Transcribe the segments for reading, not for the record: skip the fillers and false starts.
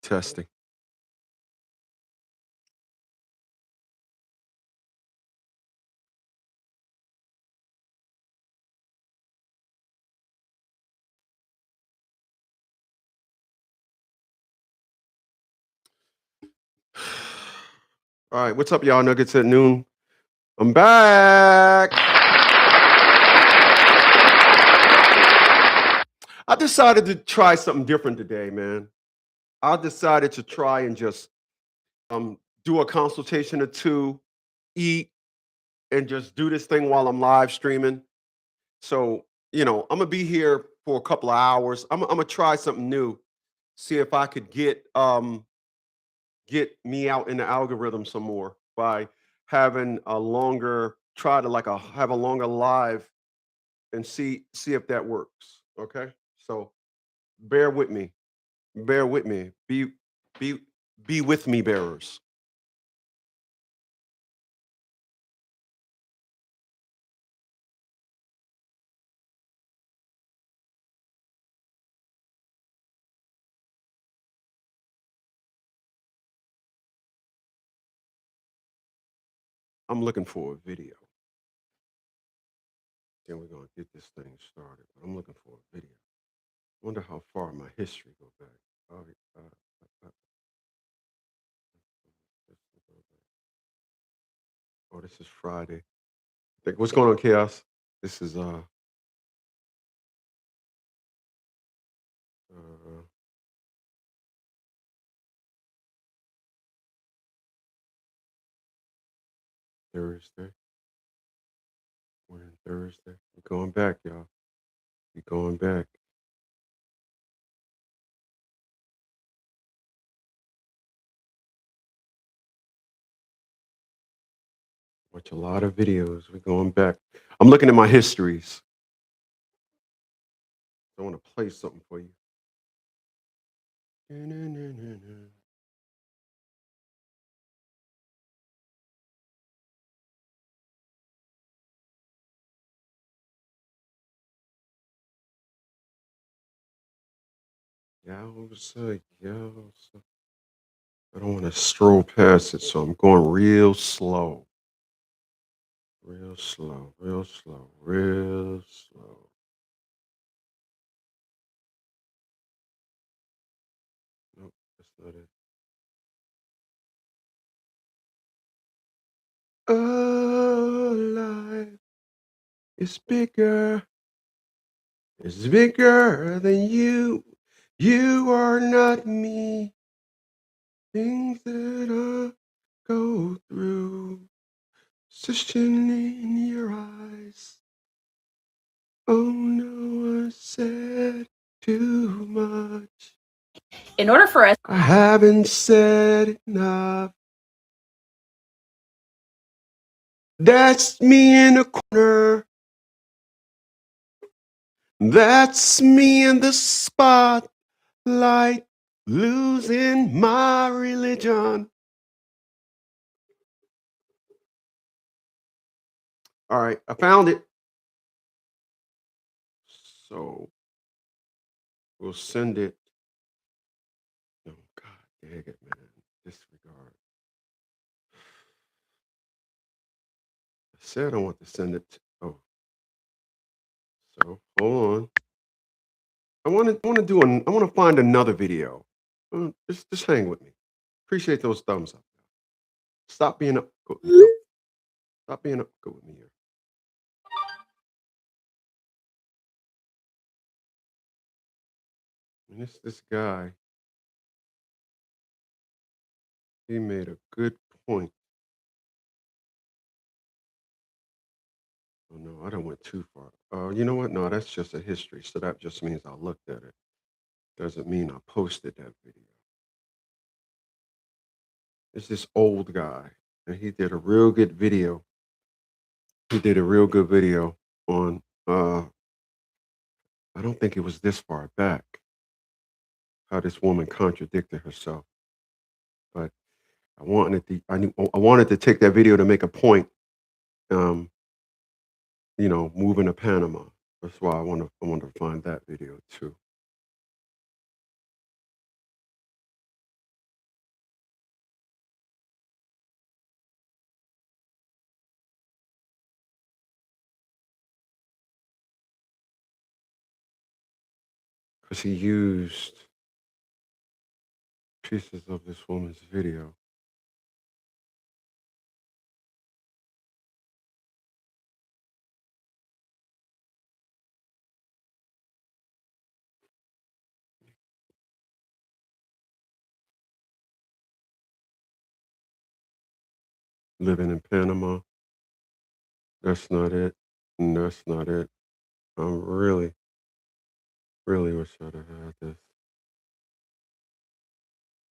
Testing. All right, what's up, y'all? Nuggets at noon. I'm back. I decided to try something different today, man. I decided to try and just do a consultation or two, eat, and just do this thing while I'm live streaming. So, I'm gonna be here for a couple of hours. I'm gonna try something new, see if I could get me out in the algorithm some more by having a longer try to have a longer live and see if that works. Okay. So bear with me. Bear with me. Be be with me, bearers. I'm looking for a video. Then we're gonna get this thing started. But I'm looking for a video. Wonder how far my history go back. All right, oh, this is Friday. What's going on, Chaos? This is uh Thursday. We're in Thursday. We're going back, y'all. We're going back. Watch a lot of videos. We're going back. I'm looking at my histories. I want to play something for you. Yowza, yowza. I don't want to stroll past it, so I'm going real slow. Real slow, real slow, real slow. Nope, that's not it. Oh, life is bigger. It's bigger than you. You are not me. Things that I go through. Suspicion in your eyes. Oh no, I said too much. In order for us, I haven't said enough. That's me in the corner. That's me in the spotlight, losing my religion. All right, I found it. So we'll send it. Oh, God dang it, man. Disregard. I said I want to send it. Oh, so hold on. I want to do I want to find another video. Just hang with me. Appreciate those thumbs up. Stop being up. Stop being up. Go with me here. And this guy, he made a good point. Oh no, I don't went too far. You know what? No, that's just a history. So that just means I looked at it. Doesn't mean I posted that video. It's this old guy, and he did a real good video. He did a real good video on I don't think it was this far back, how this woman contradicted herself. But I wanted to take that video to make a point, um, moving to Panama. That's why I want to find that video too. because he used pieces of this woman's video. Living in Panama. That's not it. That's not it. I'm really, really wish I'd have had this.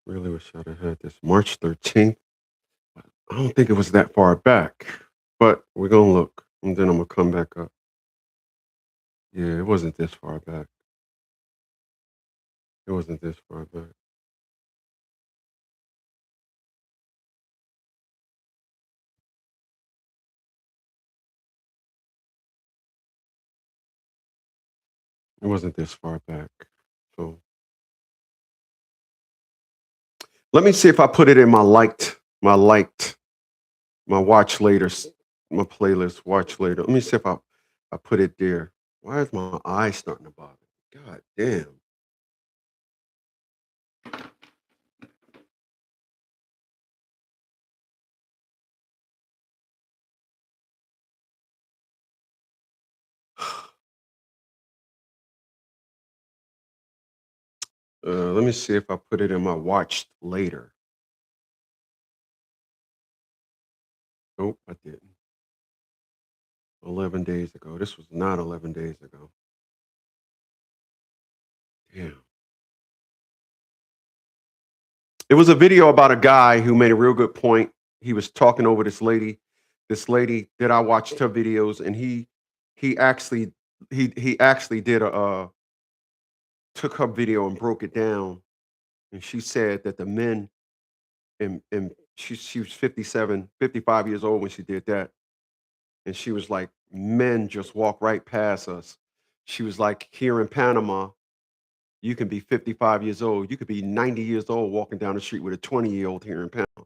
Really wish I'd have had this. March 13th. I don't think it was that far back, but we're gonna look, and then I'm gonna come back up. Yeah, it wasn't this far back. It wasn't this far back. It wasn't this far back. So let me see if I put it in my watch later, my playlist, watch later. Let me see if I put it there. Why is my eye starting to bother me? God damn. Let me see if I put it in my watch later. Nope, I didn't. 11 days ago. This was not 11 days ago. Damn. It was a video about a guy who made a real good point. He was talking over this lady. This lady that I watched her videos, and he actually he actually did a took her video and broke it down. And she said that the men and she was 57, 55 years old when she did that. And she was like, men just walk right past us. She was like, here in Panama, you can be 55 years old. You could be 90 years old walking down the street with a 20-year-old here in Panama.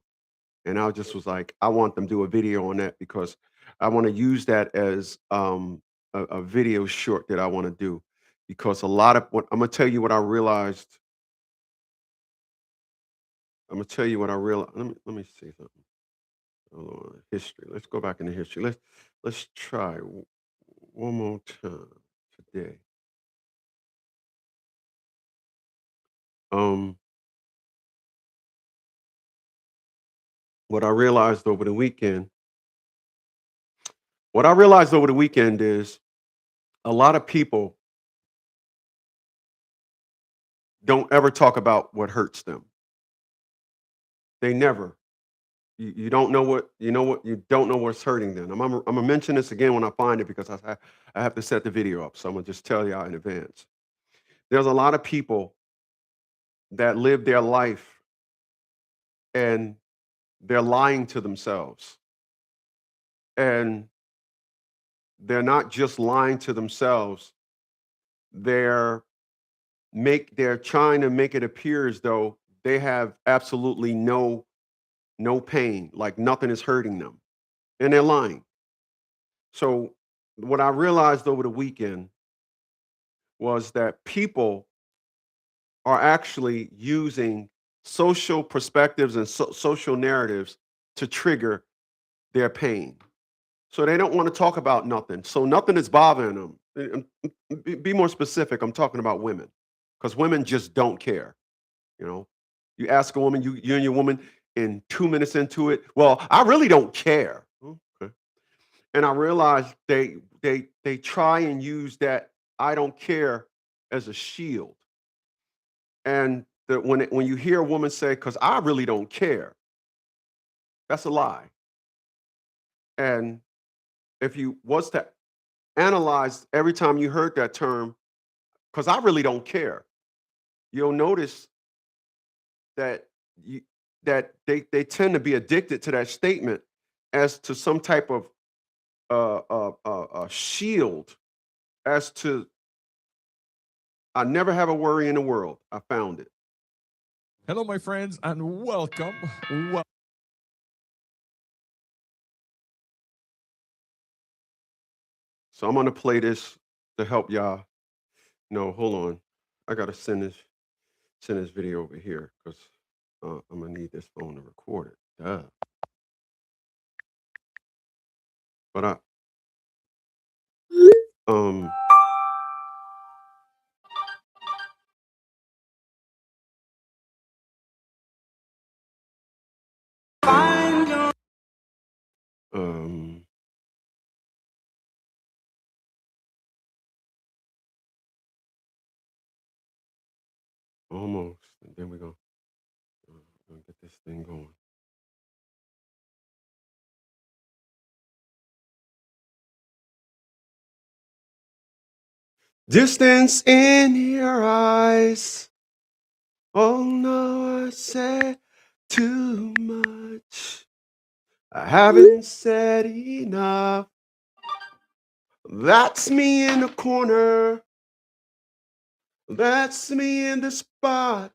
And I just was like, I want them to do a video on that because I want to use that as a video short that I want to do. Because a lot of what I'm gonna tell you what I realized. I'm gonna tell you what I realized. Let me see something. Hold on. History. Let's go back into history. Let's try one more time today. Um, what I realized over the weekend. What I realized over the weekend is a lot of people don't ever talk about what hurts them. They never. You don't know what you don't know what's hurting them. I'm gonna mention this again when I find it because I have to set the video up. So I'm gonna just tell y'all in advance. There's a lot of people that live their life and they're lying to themselves. And they're not just lying to themselves, they're they're trying to make it appear as though they have absolutely no pain, like nothing is hurting them. And they're lying. So what I realized over the weekend was that people are actually using social perspectives and social narratives to trigger their pain. So they don't want to talk about nothing. So nothing is bothering them. Be more specific. I'm talking about women because women just don't care. You know, you ask a woman, you and your woman, and 2 minutes into it, well, I really don't care. Okay. And I realized they try and use that I don't care as a shield. And that when you hear a woman say, "Because I really don't care," that's a lie. And if you was to analyze every time you heard that term, "Because I really don't care," you'll notice that you, that they tend to be addicted to that statement as to some type of shield. As to, I never have a worry in the world. I found it. Hello, my friends, and welcome. So I'm gonna play this to help y'all. No, hold on. I gotta send this video over here because I'm gonna need this phone to record it. Duh. But um um almost. And then we're gonna get this thing going. Distance in your eyes. Oh no, I said too much. I haven't said enough. That's me in the corner. That's me in the spotlight.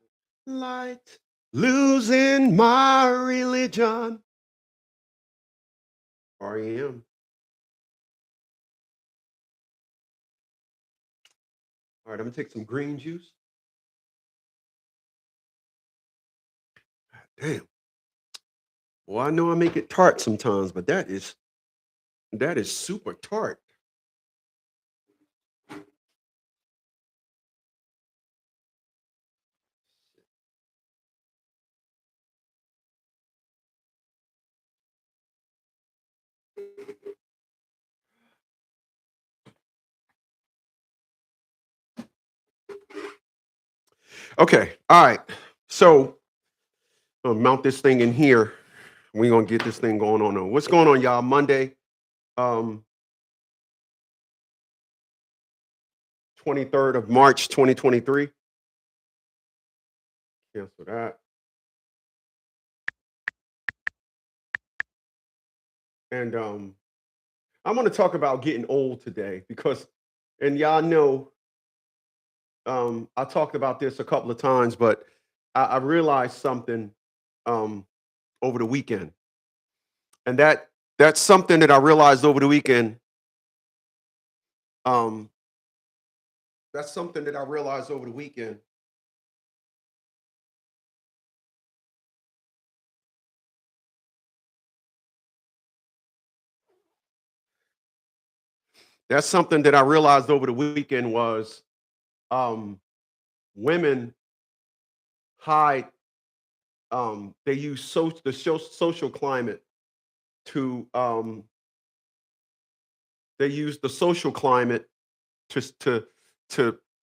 Losing my religion. REM. All right, I'm gonna take some green juice. Damn. Well, I know I make it tart sometimes, but that is super tart. Okay, all right. So I'll mount this thing in here. We're gonna get this thing going on. What's going on, y'all? Monday, 23rd of March, 2023. Cancel that. And I'm gonna talk about getting old today because, and y'all know, I talked about this a couple of times, but I realized something over the weekend, and that's something that I realized over the weekend. That's something that I realized over the weekend. That's something that I realized over the weekend was women hide. They use social climate to. They use the social climate to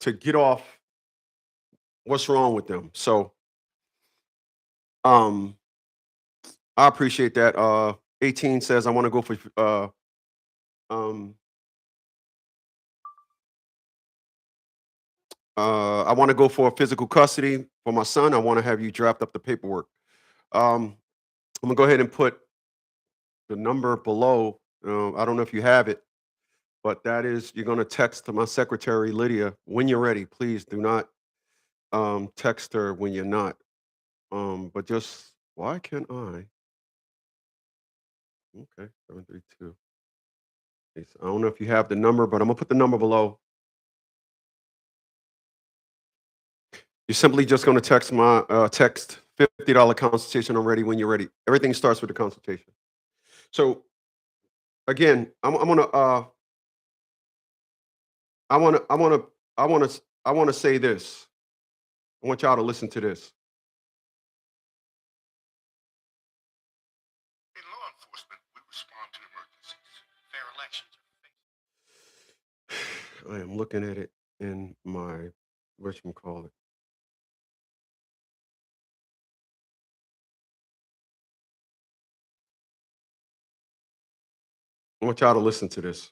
to get off what's wrong with them. So um, I appreciate that. 18 says I want to go for um, I want to go for physical custody for my son. I want to have you draft up the paperwork. I'm gonna go ahead and put the number below. I don't know if you have it, but that is you're gonna text to my secretary Lydia when you're ready. Please do not text her when you're not. But just why can't I? Okay, 732. I don't know if you have the number, but I'm gonna put the number below. You're simply just gonna text my text $50 consultation. I'm ready when you're ready. Everything starts with the consultation. So again, I'm gonna I wanna I wanna I wanna I wanna say this. I want y'all to listen to this. In law enforcement, we respond to emergencies. Fair elections are I am looking at it in my whatchamacallit. I want y'all to listen to this.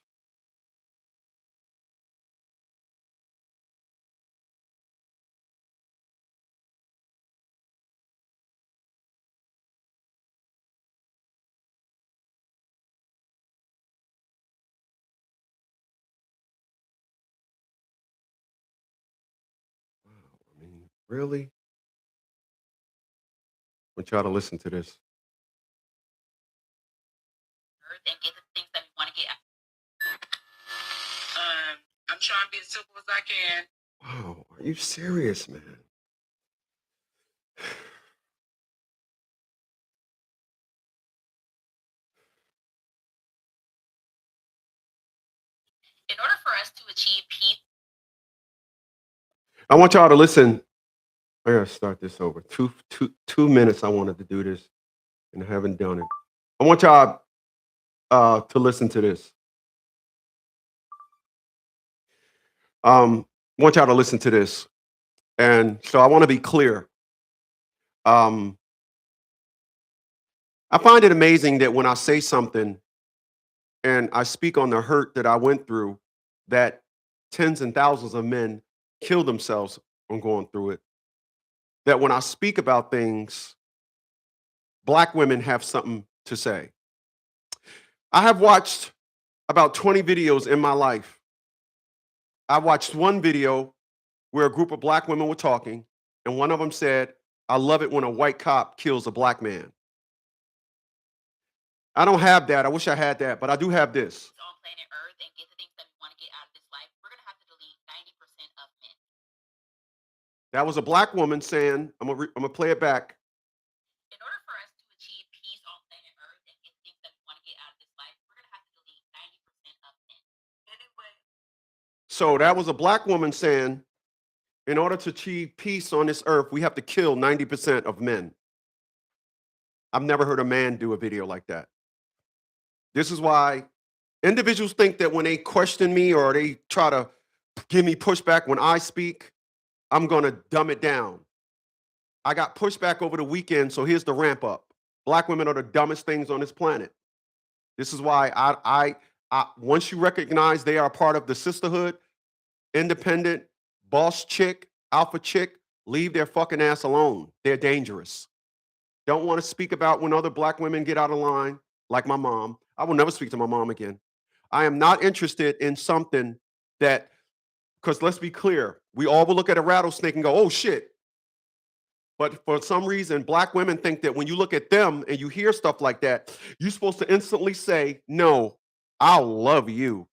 Wow, I mean, really? I want y'all to listen to this. And get the things that we want to get out. I'm trying to be as simple as I can. Wow, Are you serious, man? In order for us to achieve peace, I want y'all to listen. I gotta start this over. 2 minutes I wanted to do this and I haven't done it. I want y'all to listen to this. I want y'all to listen to this. And so I want to be clear. I find it amazing that when I say something and I speak on the hurt that I went through, that tens and thousands of men kill themselves on going through it. That when I speak about things, Black women have something to say. I have watched about 20 videos in my life. I watched one video where a group of Black women were talking, and one of them said, "I love it when a white cop kills a Black man." I don't have that. I wish I had that, but I do have this. on planet Earth and get the things that we want to get out of this life, we're gonna have to delete 90% of men. That was a Black woman saying, I'm gonna play it back. In order for us to achieve peace on planet Earth and get the things that we want to get out of this life, we're gonna have to delete 90% of men. Anyway. So that was a Black woman saying, in order to achieve peace on this earth, we have to kill 90% of men. I've never heard a man do a video like that. This is why individuals think that when they question me or they try to give me pushback when I speak, I'm going to dumb it down. I got pushback over the weekend, so here's the ramp up. Black women are the dumbest things on this planet. This is why I once you recognize they are part of the sisterhood, independent, boss chick, alpha chick, leave their fucking ass alone. They're dangerous. Don't want to speak about when other Black women get out of line, like my mom. I will never speak to my mom again. I am not interested in something that, because let's be clear, we all will look at a rattlesnake and go, oh shit. But for some reason, Black women think that when you look at them and you hear stuff like that, you're supposed to instantly say, no, I'll love you.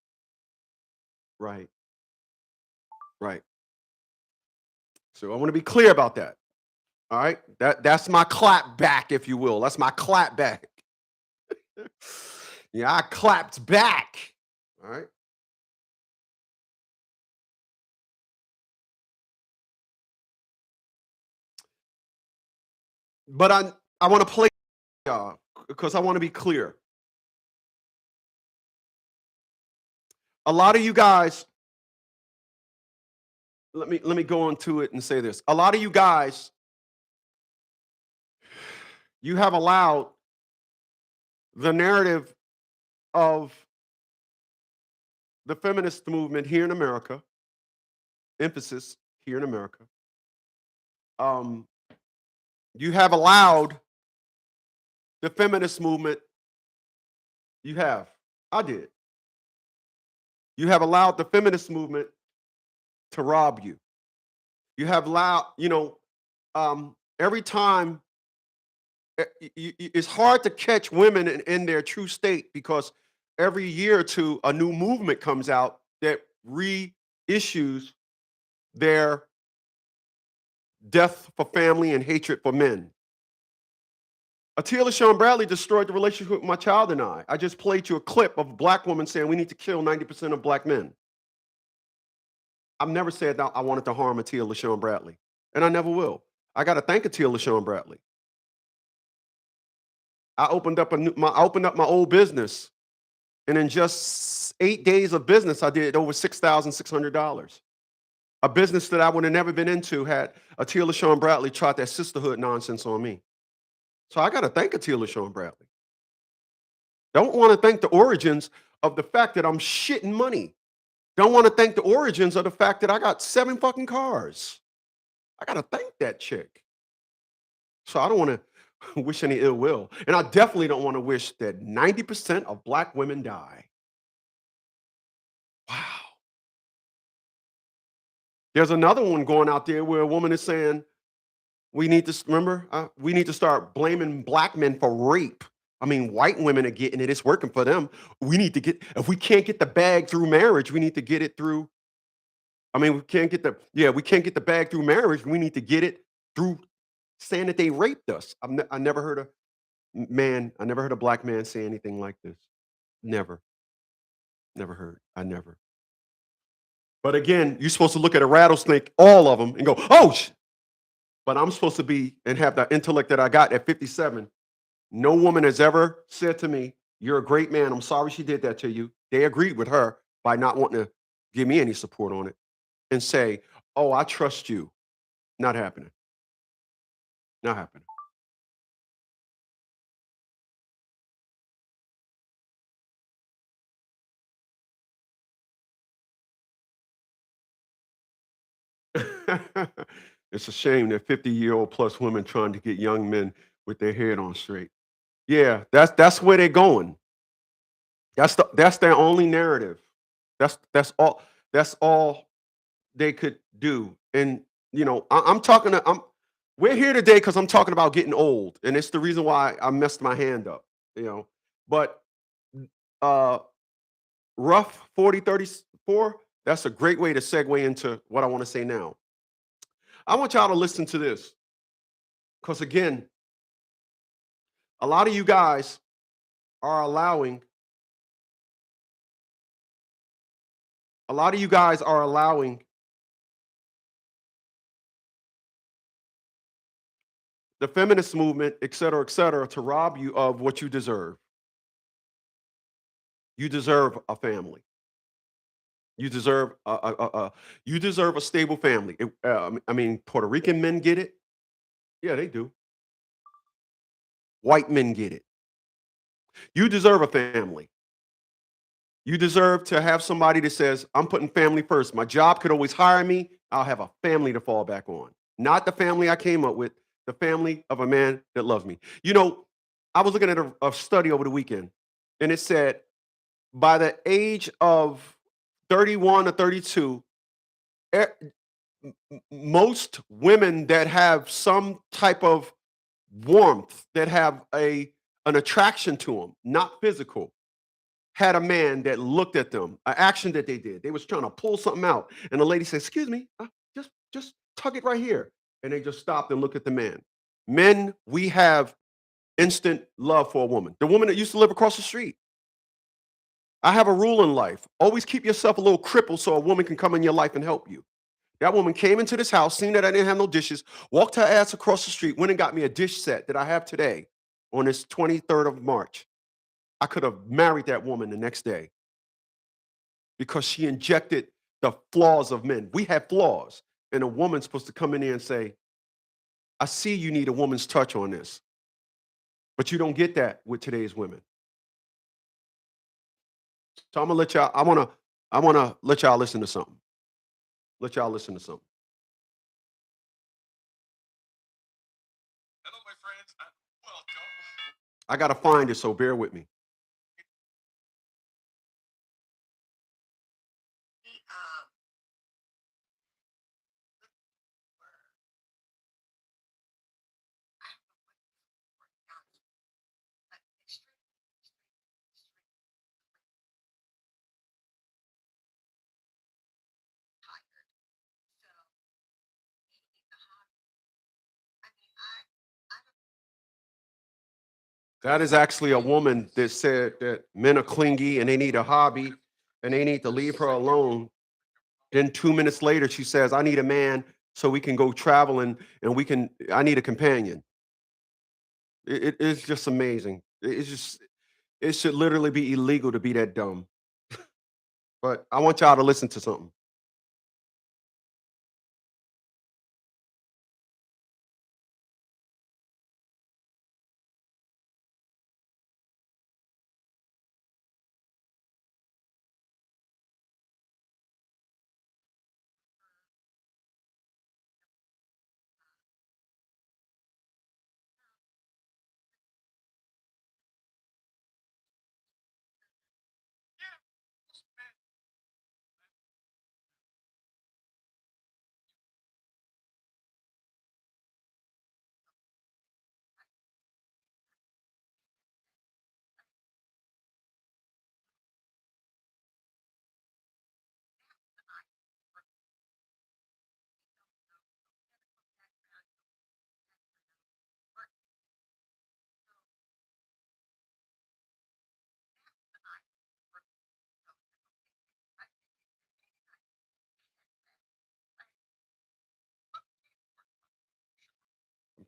Right. Right. So I want to be clear about that. All right. That's my clap back, if you will. That's my clap back. Yeah, I clapped back. All right. But I want to play y'all because I want to be clear. A lot of you guys, let me go into it and say this. A lot of you guys, you have allowed the narrative of the feminist movement here in America, emphasis here in America. You have allowed the feminist movement. I did. You have allowed the feminist movement to rob you. You have allowed, every time it's hard to catch women in their true state because every year or two, a new movement comes out that reissues their death for family and hatred for men. Atia LaShawn Bradley destroyed the relationship with my child and I. I just played you a clip of a Black woman saying we need to kill 90% of Black men. I've never said that I wanted to harm Atia LaShawn Bradley, and I never will. I got to thank Atia LaShawn Bradley. I opened up my old business, and in just 8 days of business, I did over $6,600. A business that I would have never been into had Atia LaShawn Bradley tried that sisterhood nonsense on me. So I got to thank Atia LaShawn Bradley. Don't want to thank the origins of the fact that I'm shitting money. Don't want to thank the origins of the fact that I got 7 fucking cars. I got to thank that chick. So I don't want to wish any ill will. And I definitely don't want to wish that 90% of Black women die. Wow. There's another one going out there where a woman is saying, we need to start blaming Black men for rape. I mean, white women are getting it. It's working for them. If we can't get the bag through marriage, we need to get it through I mean, we can't get the bag through marriage. We need to get it through saying that they raped us. I never heard I never heard a black man say anything like this. Never, never heard. I never. But again, you're supposed to look at a rattlesnake, all of them, and go, oh, but I'm supposed to be and have the intellect that I got at 57. No woman has ever said to me, you're a great man. I'm sorry she did that to you. They agreed with her by not wanting to give me any support on it and say, oh, I trust you. Not happening. Not happening. It's a shame that 50-year-old plus women trying to get young men with their head on straight. Yeah, that's where they're going. That's their only narrative. That's all they could do. And I'm talking to we're here today because I'm talking about getting old. And it's the reason why I messed my hand up, you know. But uh rough 40 34, that's a great way to segue into what I want to say now. I want y'all to listen to this. Because again, a lot of you guys are allowing a lot of you guys are allowing the feminist movement, et cetera, to rob you of what you deserve. You deserve a family. You deserve you deserve a stable family. I mean, Puerto Rican men get it. Yeah, they do. White men get it. You deserve a family. You deserve to have somebody that says, I'm putting family first. My job could always hire me. I'll have a family to fall back on. Not the family I came up with, the family of a man that loves me. I was looking at a study over the weekend, and it said by the age of 31 or 32, e- most women that have some type of warmth, that have an attraction to them, not physical, had a man that looked at them, an action that they did. They was trying to pull something out, and the lady said, "Excuse me, just tug it right here." And they just stopped and looked at the man. Men, we have instant love for a woman. The woman that used to live across the street. I have a rule in life: always keep yourself a little crippled so a woman can come in your life and help you. That woman came into this house, seen that I didn't have no dishes, walked her ass across the street, went and got me a dish set that I have today on this 23rd of March. I could have married that woman the next day because she injected the flaws of men. We have flaws, and a woman's supposed to come in there and say, I see you need a woman's touch on this. But you don't get that with today's women. So I wanna let y'all listen to something. Let y'all listen to something. Hello, my friends, and welcome. I gotta find it, so bear with me. He, I don't know what this word counts, but extremely tired. So he needs a hobby. I mean, I don't That is actually a woman that said that men are clingy and they need a hobby and they need to leave her alone. Then 2 minutes later, she says, I need a man so we can go traveling and I need a companion. It's just amazing. It should literally be illegal to be that dumb. But I want y'all to listen to something.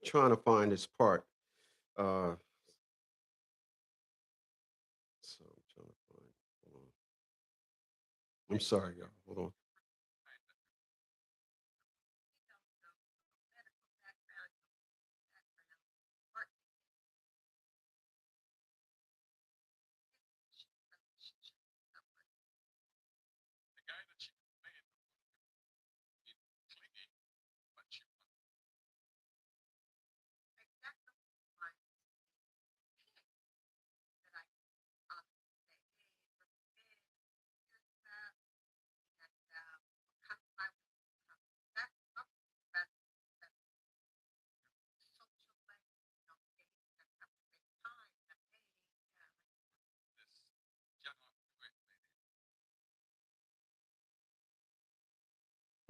trying to find this part. Uh, so I'm trying to find. Hold on. I'm sorry, y'all. Hold on. The guy that she was playing with clingy, but she was this cannot do it, lady.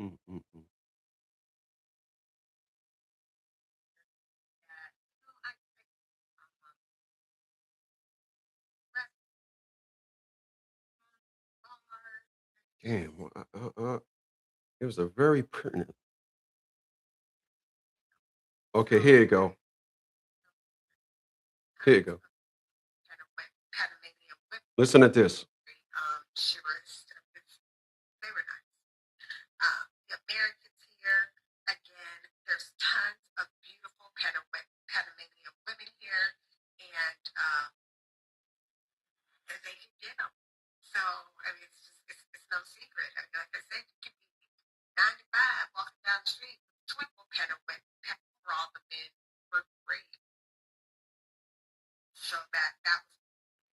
Mm, mm, mm. Damn. It was a very pertinent. Okay, here you go. Here you go. Listen at this.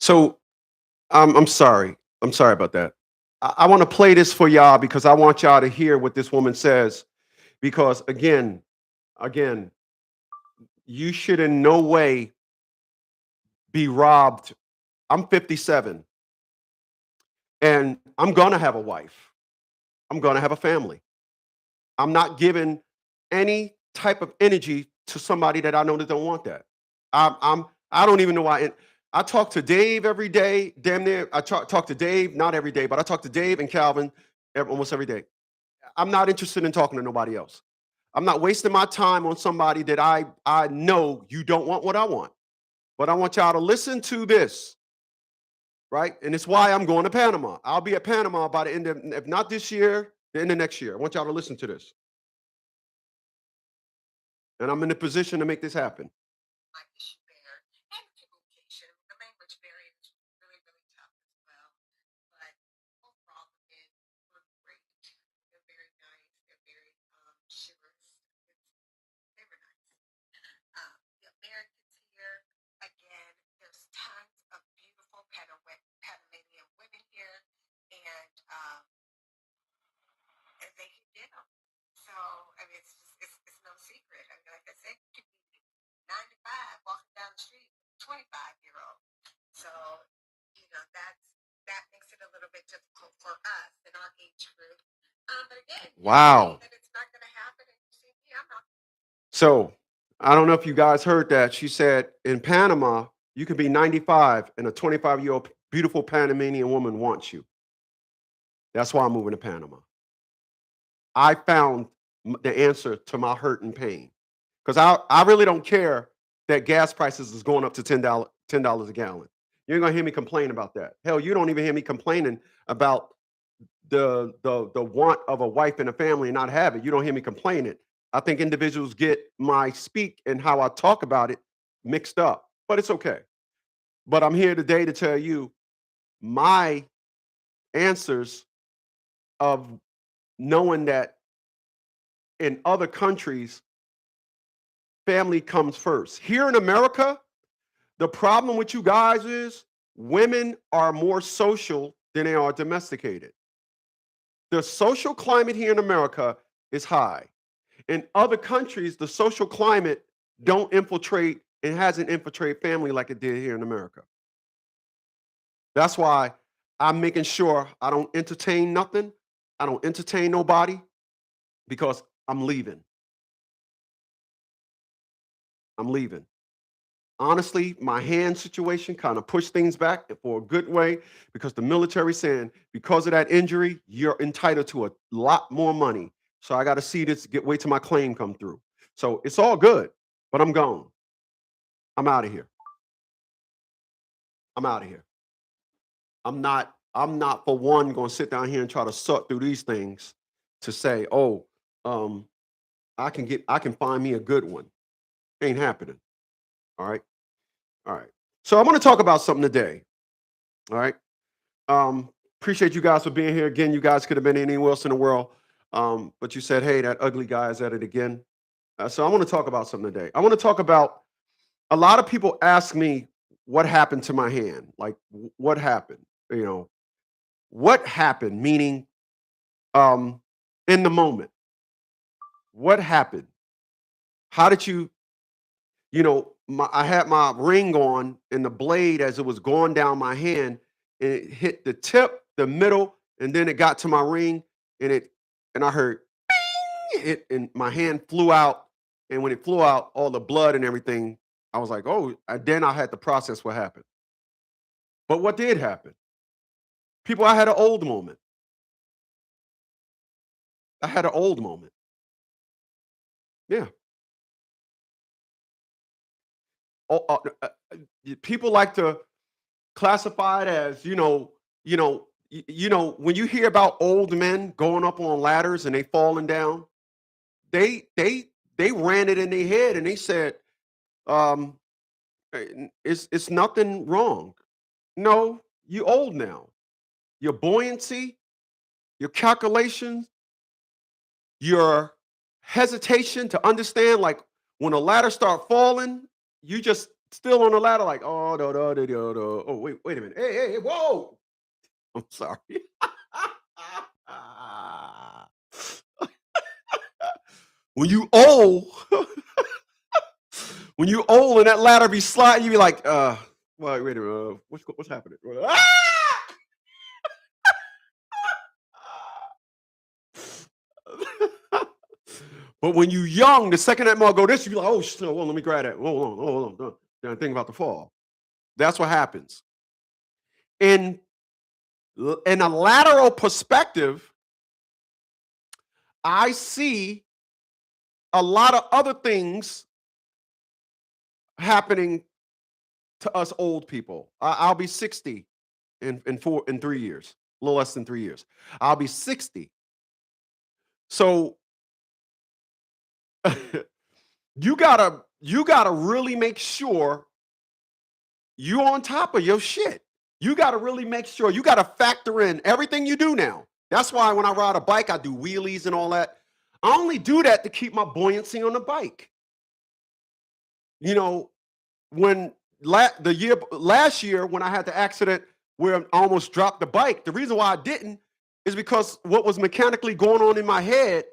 So I'm sorry. I'm sorry about that. I want to play this for y'all because I want y'all to hear what this woman says. Because again, you should in no way be robbed. I'm 57 and I'm gonna have a wife. I'm gonna have a family. I'm not giving any type of energy to somebody that I know that don't want that. I don't even know why. And I talk to Dave every day, damn near. I talk to Dave, not every day, but I talk to Dave and Calvin almost every day. I'm not interested in talking to nobody else. I'm not wasting my time on somebody that I know you don't want what I want. But I want y'all to listen to this, right? And it's why I'm going to Panama. I'll be at Panama by the end of, if not this year, the end of next year. I want y'all to listen to this. And I'm in a position to make this happen. Wow. So I don't know if you guys heard that. She said in Panama, you can be 95 and a 25-year-old beautiful Panamanian woman wants you. That's why I'm moving to Panama. I found the answer to my hurt and pain. Because I really don't care that gas prices is going up to $10 a gallon. You ain't gonna hear me complain about that. Hell, you don't even hear me complaining about the want of a wife and a family and not have it. You don't hear me complaining. I think individuals get my speak and how I talk about it mixed up, but it's okay. But I'm here today to tell you my answers of knowing that in other countries, family comes first. Here in America, the problem with you guys is women are more social than they are domesticated. The social climate here in America is high. In other countries, the social climate don't infiltrate and hasn't infiltrated family like it did here in America. That's why I'm making sure I don't entertain nothing. I don't entertain nobody because I'm leaving. I'm leaving. Honestly, my hand situation kind of pushed things back for a good way because the military saying because of that injury, you're entitled to a lot more money. So I got to see this wait till my claim come through. So it's all good. But I'm gone. I'm out of here. I'm out of here. I'm not for one going to sit down here and try to sort through these things to say, oh, I can find me a good one. Ain't happening. All right. All right. So I want to talk about something today. All right. Appreciate you guys for being here again. You guys could have been anywhere else in the world. But you said, hey, that ugly guy is at it again. So I want to talk about something today. I want to talk about, a lot of people ask me what happened to my hand. Like, what happened? You know, what happened? Meaning, in the moment, what happened? How did you know, I had my ring on, and the blade, as it was going down my hand, it hit the tip, the middle, and then it got to my ring, and I heard bing, it, and my hand flew out. And when it flew out, all the blood and everything, I was like, oh, and then I had to process what happened. But what did happen? People, I had an old moment. I had an old moment. Yeah. Oh, people like to classify it as, when you hear about old men going up on ladders and they falling down, they ran it in their head and they said, um, it's nothing wrong. No, you old now. Your buoyancy, your calculations, your hesitation to understand, like when a ladder start falling, you just still on the ladder, like, oh, no, no, no, no, no. Oh, wait a minute. Hey, whoa. I'm sorry. When you old, when you old and that ladder be sliding, you be like, wait a minute, what's happening? But when you young, the second that mug go this, you be like, oh shit, well, let me grab that. Hold on. Don't think about the fall. That's what happens. In a lateral perspective, I see a lot of other things happening to us old people. I'll be 60 in 3 years, a little less than 3 years. I'll be 60. So you gotta really make sure you on top of your shit. You gotta really make sure, you gotta factor in everything you do now. That's why when I ride a bike, I do wheelies and all that. I only do that to keep my buoyancy on the bike. You know, when last year when I had the accident where I almost dropped the bike, the reason why I didn't is because what was mechanically going on in my head,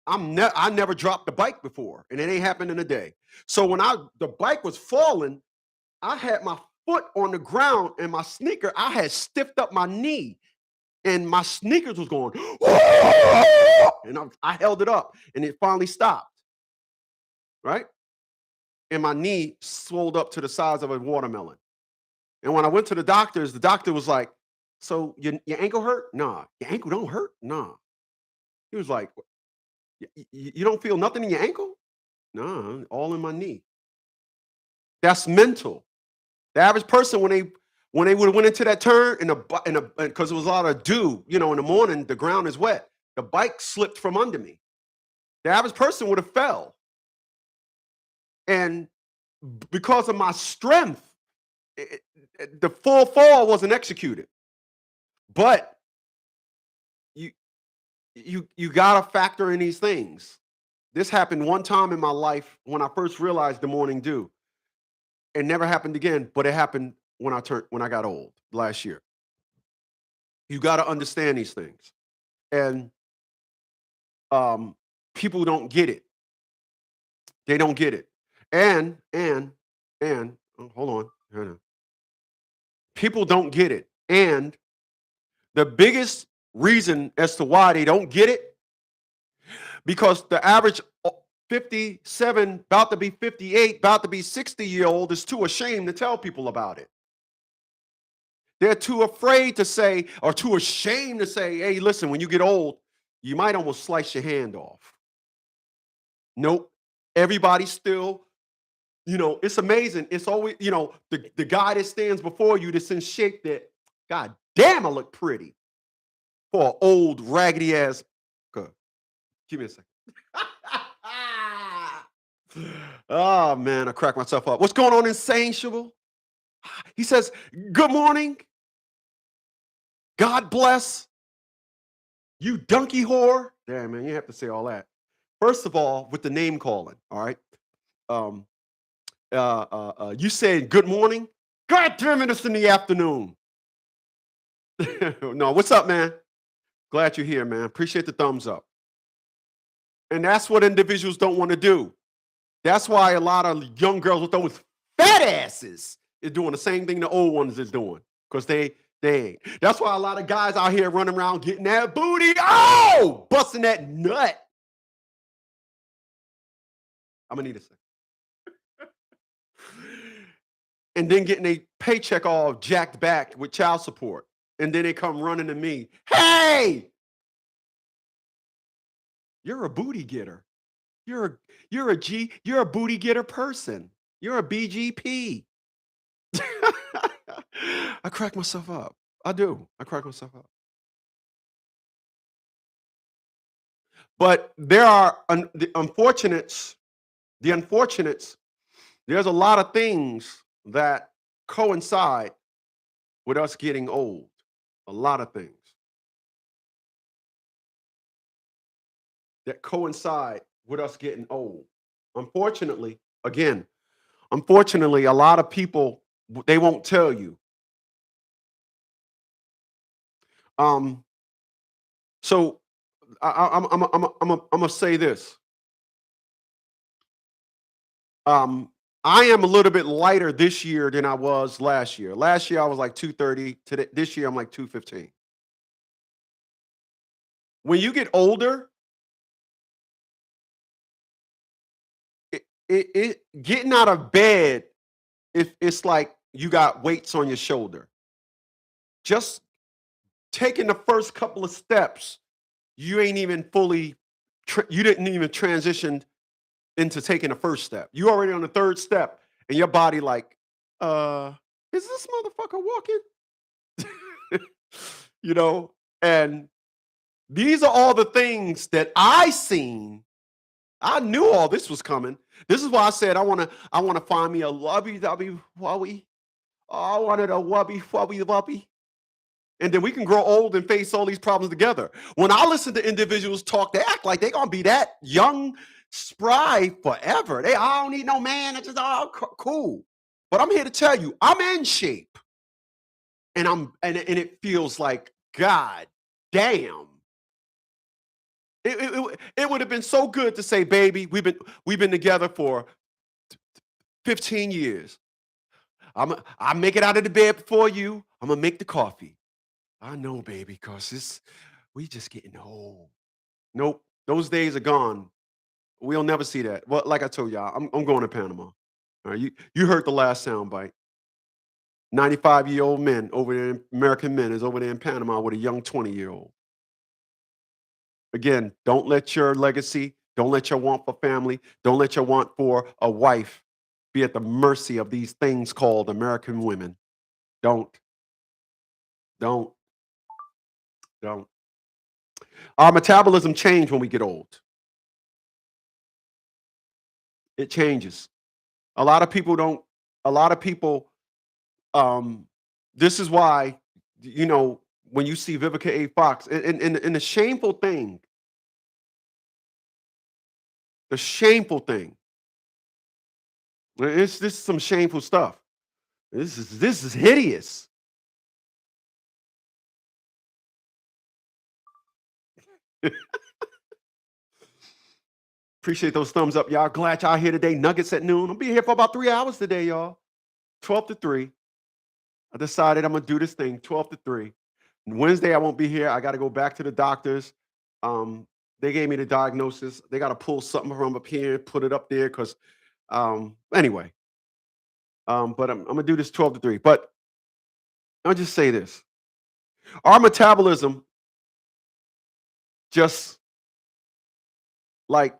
I never dropped the bike before, and it ain't happened in a day. So when the bike was falling, I had my foot on the ground and my sneaker, I had stiffed up my knee, and my sneakers was going, and I held it up, and it finally stopped, right? And my knee swelled up to the size of a watermelon. And when I went to the doctor was like, so your ankle hurt? Nah. Your ankle don't hurt? Nah. He was like, you don't feel nothing in your ankle? Nah, all in my knee. That's mental. The average person, when they would have went into that turn because it was a lot of dew, in the morning, the ground is wet. The bike slipped from under me. The average person would have fell. And because of my strength, the full fall wasn't executed. But you gotta factor in these things. This happened one time in my life when I first realized the morning dew. It never happened again, but it happened when I got old last year. You got to understand these things, and people don't get it. They don't get it, and hold on. People don't get it, and the biggest reason as to why they don't get it, because the average 57, about to be 58, about to be 60-year-old is too ashamed to tell people about it. They're too afraid to say, or too ashamed to say, hey, listen, when you get old, you might almost slice your hand off. Nope. Everybody still it's amazing. It's always, the guy that stands before you that's in shape that, God damn, I look pretty for an old raggedy ass. Good. Give me a second. Oh man, I cracked myself up. What's going on, Insatiable? He says, good morning. God bless. You donkey whore. Damn, man, you have to say all that. First of all, with the name calling, all right? You said good morning. God damn it, it's in the afternoon. No, what's up, man? Glad you're here, man. Appreciate the thumbs up. And that's what individuals don't want to do. That's why a lot of young girls with those fat asses is doing the same thing the old ones is doing, because they ain't. That's why a lot of guys out here running around getting that booty, busting that nut. I'm gonna need a second. And then getting a paycheck all jacked back with child support. And then they come running to me. Hey, you're a booty getter. You're a booty getter person. You're a BGP. I crack myself up. I do. I crack myself up. But there are the unfortunates. There's a lot of things that coincide with us getting old. A lot of things that coincide with us getting old. Unfortunately, a lot of people, they won't tell you. So I'm gonna say this. I am a little bit lighter this year than I was last year. Last year I was like 230. This year I'm like 215. When you get older, it getting out of bed, it's like you got weights on your shoulder. Just taking the first couple of steps, you ain't even fully, you didn't even transition into taking the first step. You already on the third step, and your body like, is this motherfucker walking? And these are all the things that I seen. I knew all this was coming. This is why I said I want to find me a lovey-dovey wubby. Oh, I wanted a wubby. And then we can grow old and face all these problems together. When I listen to individuals talk, they act like they're gonna be that young, spry forever. I don't need no man. It's just all cool. But I'm here to tell you, I'm in shape, and it feels like, God damn. It would have been so good to say, baby, we've been together for 15 years. I make it out of the bed before you. I'm gonna make the coffee. I know, baby, because we just getting old. Nope, those days are gone. We'll never see that. Well, like I told y'all, I'm going to Panama. All right, you heard the last sound bite. 95-year-old men over there, American men is over there in Panama with a young 20-year-old. Again, don't let your legacy, don't let your want for family, don't let your want for a wife be at the mercy of these things called American women. Don't. Our metabolism changes when we get old. It changes. A lot of people, this is why, when you see Vivica A. Fox, and the shameful thing, this is some shameful stuff. This is hideous. Appreciate those thumbs up, y'all. Glad y'all here today. Nuggets at noon. I'll be here for about 3 hours today, y'all. 12 to 3. I decided I'm gonna do this thing 12 to 3. And Wednesday I won't be here. I got to go back to the doctors. They gave me the diagnosis. They got to pull something from up here, put it up there, because anyway. But I'm gonna do this 12 to 3. But I'll just say this: our metabolism, just like,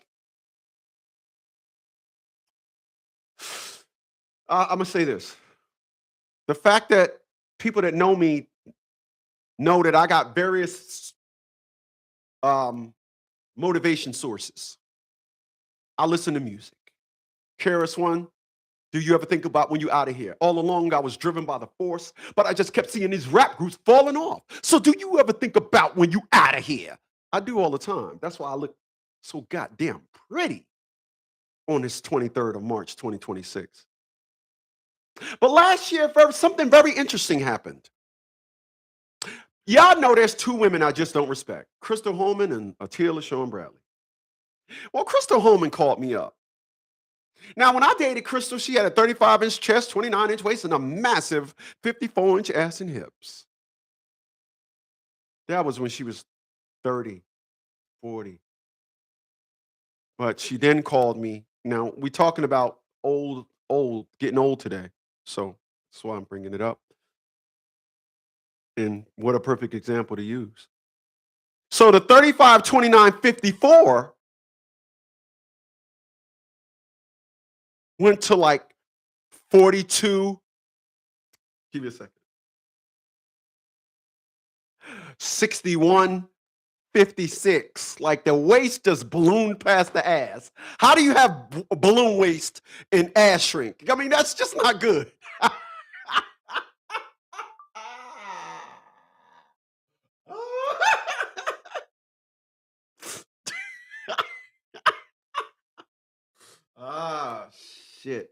I'm gonna say this: the fact that people that know me know that I got various motivation sources. I listen to music. Karis one, do you ever think about when you out of here? All along, I was driven by the force, but I just kept seeing these rap groups falling off. So do you ever think about when you out of here? I do all the time. That's why I look so goddamn pretty on this 23rd of March, 2026. But last year, something very interesting happened. Y'all know there's two women I just don't respect, Crystal Holman and Atia LaShawn Bradley. Well, Crystal Holman called me up. Now, when I dated Crystal, she had a 35-inch chest, 29-inch waist, and a massive 54-inch ass and hips. That was when she was 30, 40. But she then called me. Now, we're talking about getting old today. So that's why I'm bringing it up. And what a perfect example to use. So the 35, 29, 54 went to like 42. Give me a second. 61, 56. Like the waist just ballooned past the ass. How do you have a balloon waist and ass shrink? I mean, that's just not good. Ah, shit.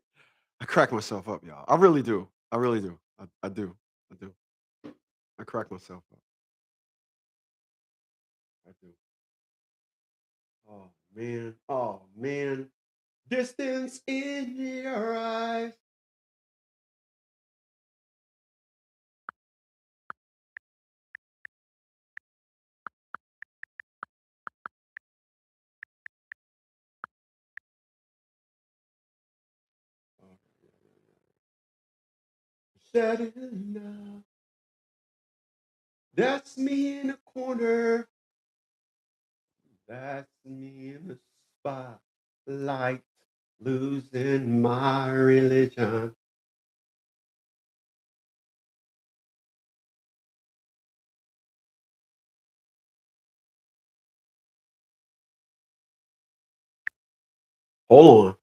I crack myself up, y'all. I really do. I really do. I do. I do. I crack myself up. I do. Oh, man. Oh, man. Distance in your eyes. Said it enough. That's me in a corner. That's me in the spotlight, losing my religion. Hold on.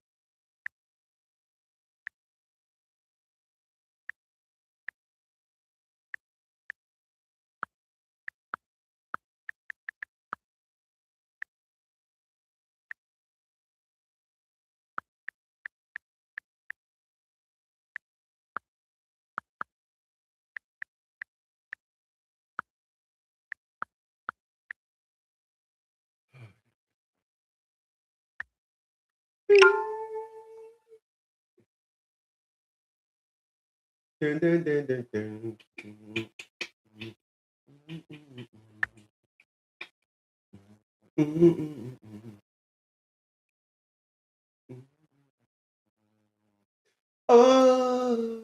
Dun, dun, dun, dun, dun. Oh,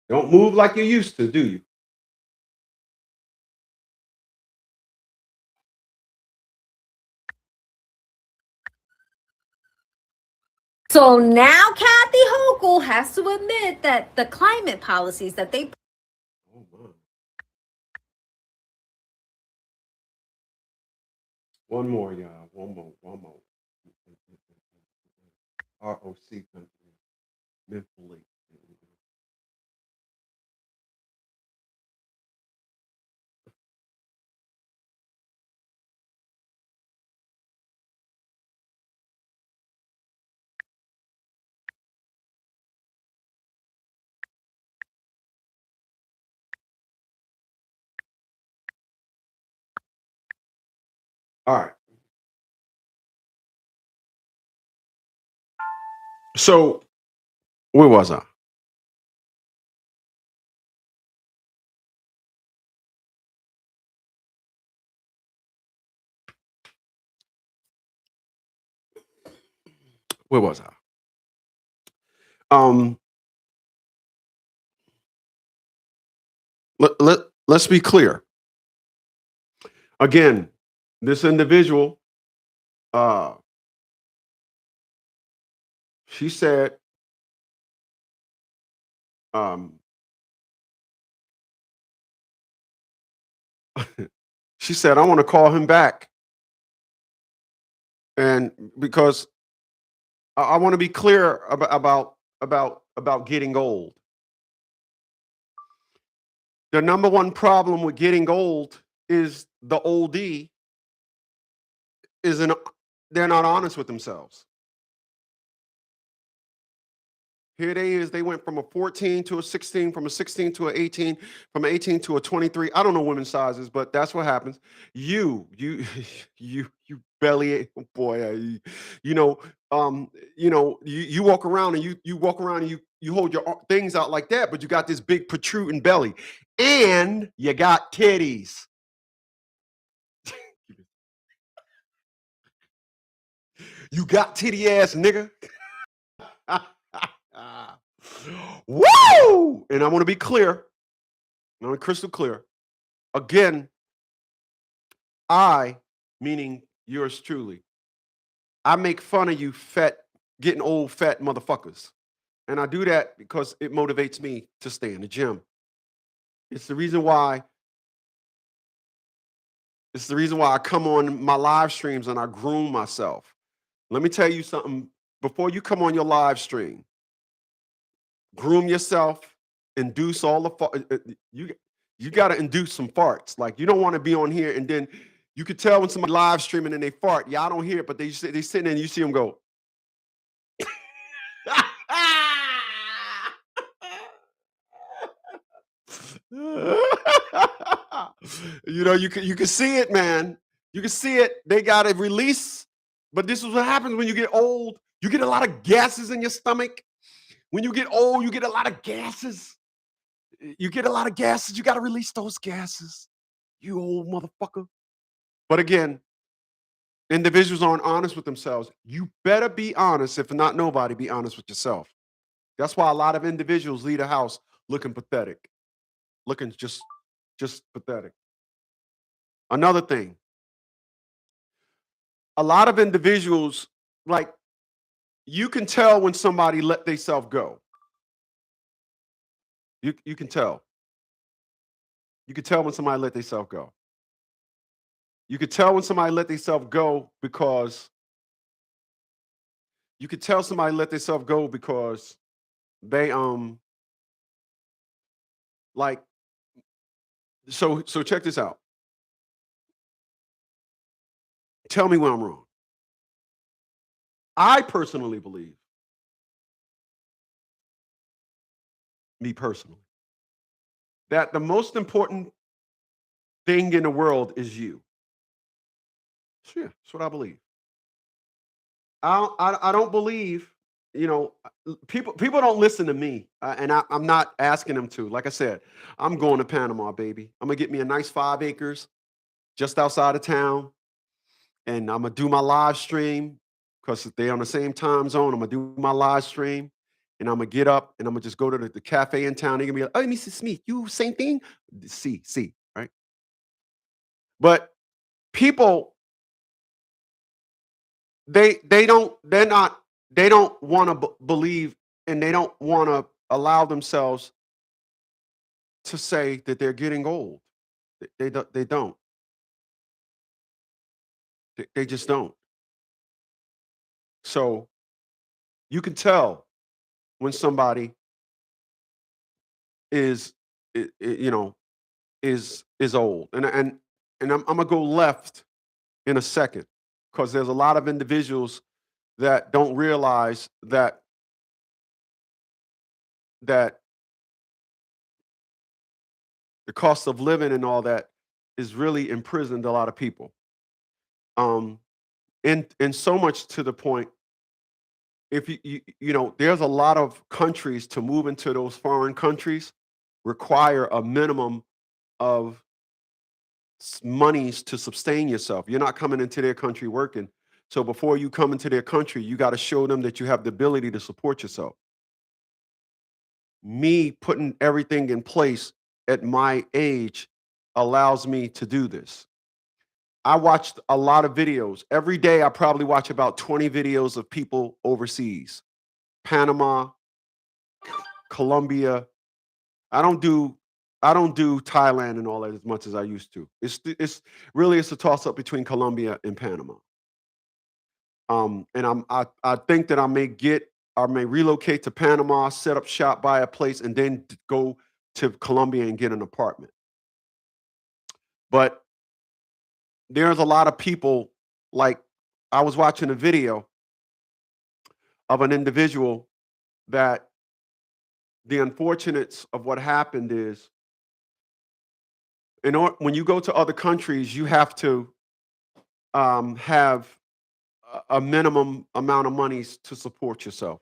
don't move like you used to, do you? So now Kathy Hochul has to admit that the climate policies that they Oh, my. One more, y'all. One more. ROC country. Mentally. All right. So, where was I? Where was I? Let's be clear. Again, this individual She said, she said, I want to call him back. And because I want to be clear about getting old. The number one problem with getting old is the oldie they're not honest with themselves. Here they went from a 14 to a 16, from a 16 to an 18, from an 18 to a 23. I don't know women's sizes, but that's what happens. You belly, boy, you walk around and you walk around and you hold your things out like that, but you got this big protruding belly and you got titties. You got titty ass nigga. Woo! And I want to be clear. I want to be crystal clear. Again, I, meaning yours truly, I make fun of you fat, getting old fat motherfuckers. And I do that because it motivates me to stay in the gym. It's the reason why I come on my live streams and I groom myself. Let me tell you something. Before you come on your live stream, groom yourself, induce all the you got to induce some farts. Like, you don't want to be on here and then you could tell when somebody live streaming and they fart. Y'all don't hear it, but they sitting there and you see them go. You can see it, man. You can see it. They got to release. But this is what happens when you get old. You get a lot of gases in your stomach. When you get old, you get a lot of gases. You get a lot of gases. You got to release those gases. You old motherfucker. But again, individuals aren't honest with themselves. You better be honest. If not nobody, be honest with yourself. That's why a lot of individuals leave a house looking pathetic. Looking just pathetic. Another thing. A lot of individuals, like, you can tell when somebody let themselves go. You can tell. You can tell when somebody let themselves go. You could tell when somebody let themselves go because they like, so check this out. Tell me when I'm wrong. I personally believe, me personally, that the most important thing in the world is you. Yeah, that's what I believe. I don't believe, people don't listen to me, and I'm not asking them to. Like I said, I'm going to Panama, baby. I'm gonna get me a nice 5 acres just outside of town, and I'm gonna do my live stream because they're on the same time zone. I'm gonna do my live stream, and I'm gonna get up and I'm gonna just go to the cafe in town. They're gonna be like, "Oh, Mrs. Smith, you same thing?" See, right? But people, they don't want to believe, and they don't want to allow themselves to say that they're getting old. They don't. They just don't. So you can tell when somebody is is old, and I'm gonna go left in a second because there's a lot of individuals that don't realize that the cost of living and all that is really imprisoned a lot of people. And so much to the point, if there's a lot of countries to move into those foreign countries require a minimum of monies to sustain yourself. You're not coming into their country working. So before you come into their country, you got to show them that you have the ability to support yourself. Me putting everything in place at my age allows me to do this. I watched a lot of videos. Every day I probably watch about 20 videos of people overseas. Panama, Colombia. I don't do Thailand and all that as much as I used to. It's really it's a toss up between Colombia and Panama. And I think that I may relocate to Panama, set up shop, buy a place, and then go to Colombia and get an apartment. But there's a lot of people, like I was watching a video of an individual that the unfortunates of what happened is when you go to other countries, you have to have a minimum amount of monies to support yourself.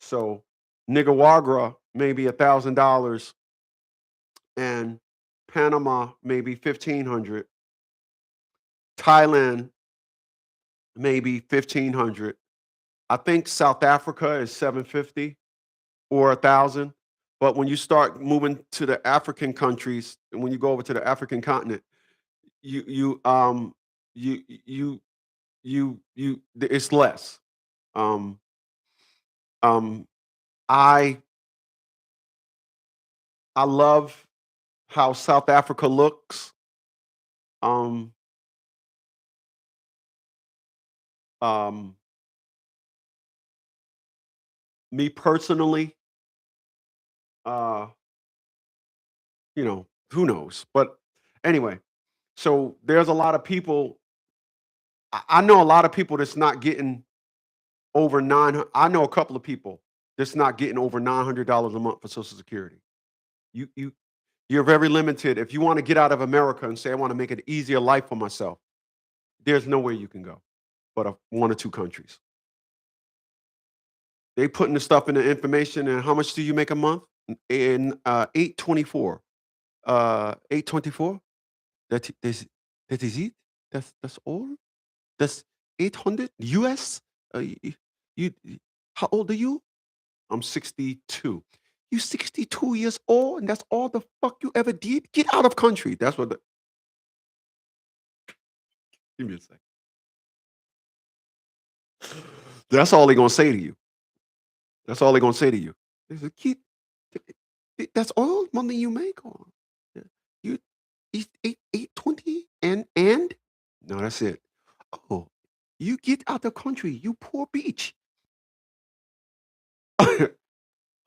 So Nicaragua maybe $1,000, and Panama maybe 1,500. Thailand maybe 1,500. I think South Africa is 750 or 1,000. But when you start moving to the African countries, and when you go over to the African continent, you it's less. Um, um, I love how South Africa looks. Um, um, Me personally, uh, who knows? But anyway, so there's a lot of people. I know a lot of people that's not getting over 900. I know a couple of people that's not getting over $900 a month for Social Security. You're very limited. If you want to get out of America and say, I want to make an easier life for myself, there's nowhere you can go but one or two countries. They putting the stuff in the information, and how much do you make a month? In 824. 824? That is it? That's all? That's 800 US? You how old are you? I'm 62. You 62 years old, and that's all the fuck you ever did? Get out of country. That's what give me a second. That's all they're gonna say to you. That's all they're gonna say to you. They say, "Kid, that's all money you make on. You 820 and no, that's it. Oh, you get out the country, you poor beach."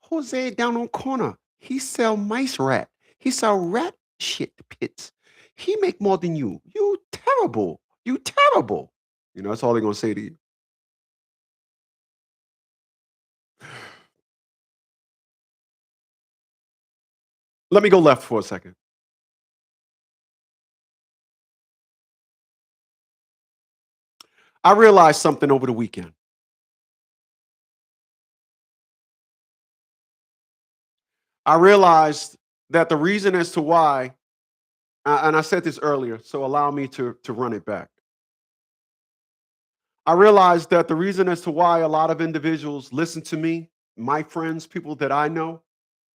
Jose down on corner, he sell mice rat. He sell rat shit pits. He make more than you. You terrible. You terrible. That's all they're gonna say to you. Let me go left for a second. I realized something over the weekend. I realized that the reason as to why, and I said this earlier, so allow me to run it back. I realized that the reason as to why a lot of individuals listen to me, my friends, people that I know,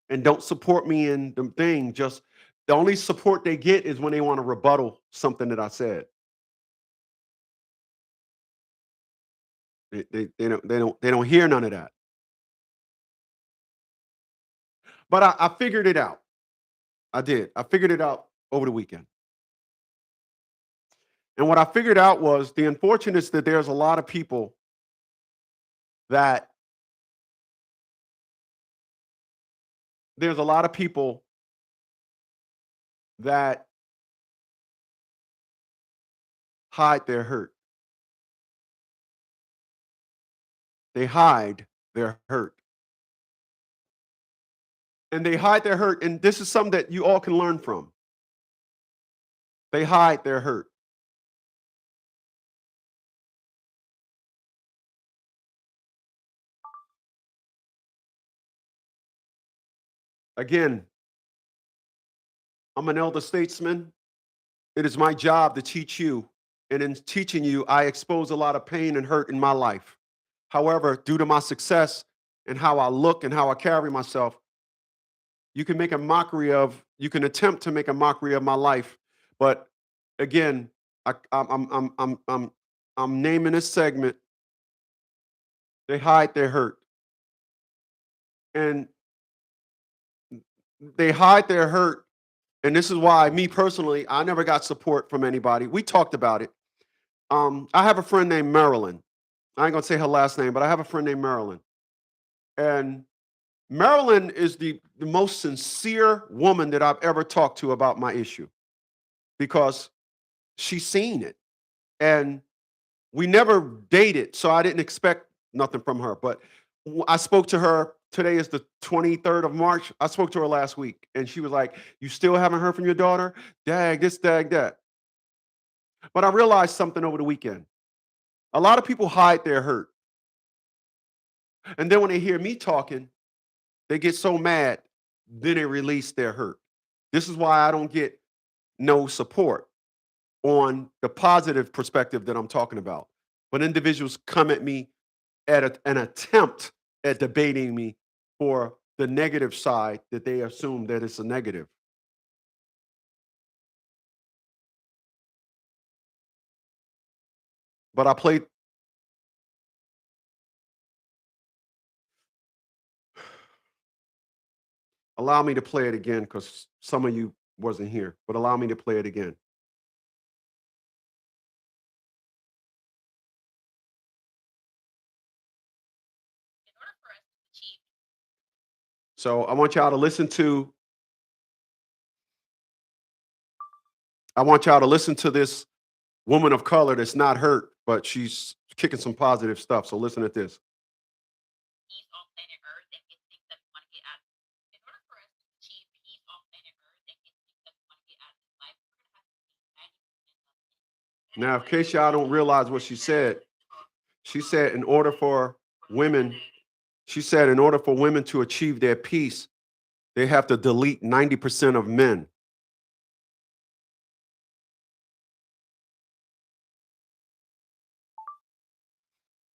and don't support me in the thing, just the only support they get is when they want to rebuttal something that I said. They don't hear none of that. But I figured it out. I did. I figured it out over the weekend. And what I figured out was the unfortunate is that there's a lot of people that hide their hurt. They hide their hurt. And they hide their hurt. And this is something that you all can learn from. They hide their hurt. Again, I'm an elder statesman. It is my job to teach you. And in teaching you, I expose a lot of pain and hurt in my life. However, due to my success and how I look and how I carry myself, you can attempt to make a mockery of my life. But again, I'm naming this segment, They Hide Their Hurt. and they hide their hurt. And this is why, me personally, I never got support from anybody. We talked about it. I have a friend named Marilyn. I ain't gonna say her last name, but I have a friend named Marilyn. And Marilyn is the most sincere woman that I've ever talked to about my issue because she's seen it. And we never dated, so I didn't expect nothing from her. But I spoke to her. Today is the 23rd of March. I spoke to her last week, and she was like, "You still haven't heard from your daughter? Dag this, dag that." But I realized something over the weekend. A lot of people hide their hurt. And then when they hear me talking, they get so mad, then they release their hurt. This is why I don't get no support on the positive perspective that I'm talking about. But individuals come at me at an attempt at debating me for the negative side that they assume that it's a negative. But I played. Allow me to play it again because some of you wasn't here, but allow me to play it again. In order for us to achieve So I want y'all to listen to. I want y'all to listen to this woman of color that's not hurt, but she's kicking some positive stuff. So listen at this. peace on planet Earth and get things that we want to get out. In order for us to achieve peace on planet Earth and get things that we want to get out of this life, we're gonna have to be 90% of men. Now, in case y'all don't realize what she said in order for women, she said in order for women to achieve their peace, they have to delete 90% of men.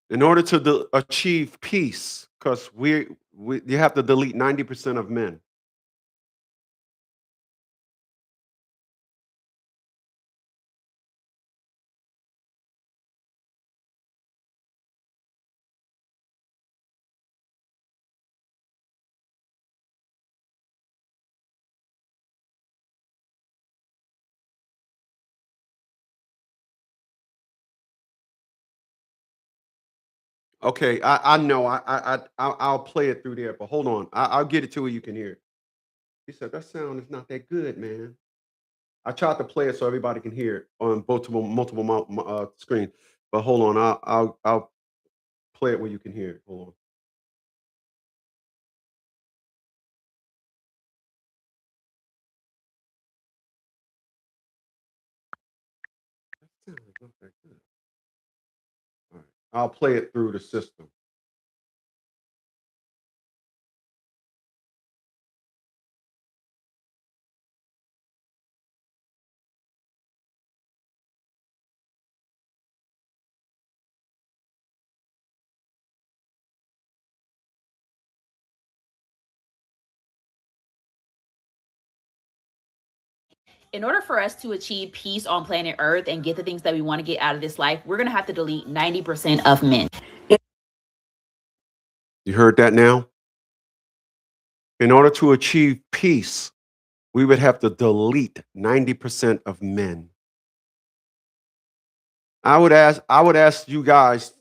In order to achieve peace, because you have to delete 90% of men. Okay, I know. I'll play it through there, but hold on. I'll get it to where you can hear it. He said that sound is not that good, man. I tried to play it so everybody can hear it on multiple screens, but hold on. I'll play it where you can hear it. Hold on. That sound is not that good. All right. I'll play it through the system. In order for us to achieve peace on planet Earth and get the things that we want to get out of this life, we're gonna have to delete 90% of men. You heard that now? In order to achieve peace, we would have to delete 90% of men. I would ask you guys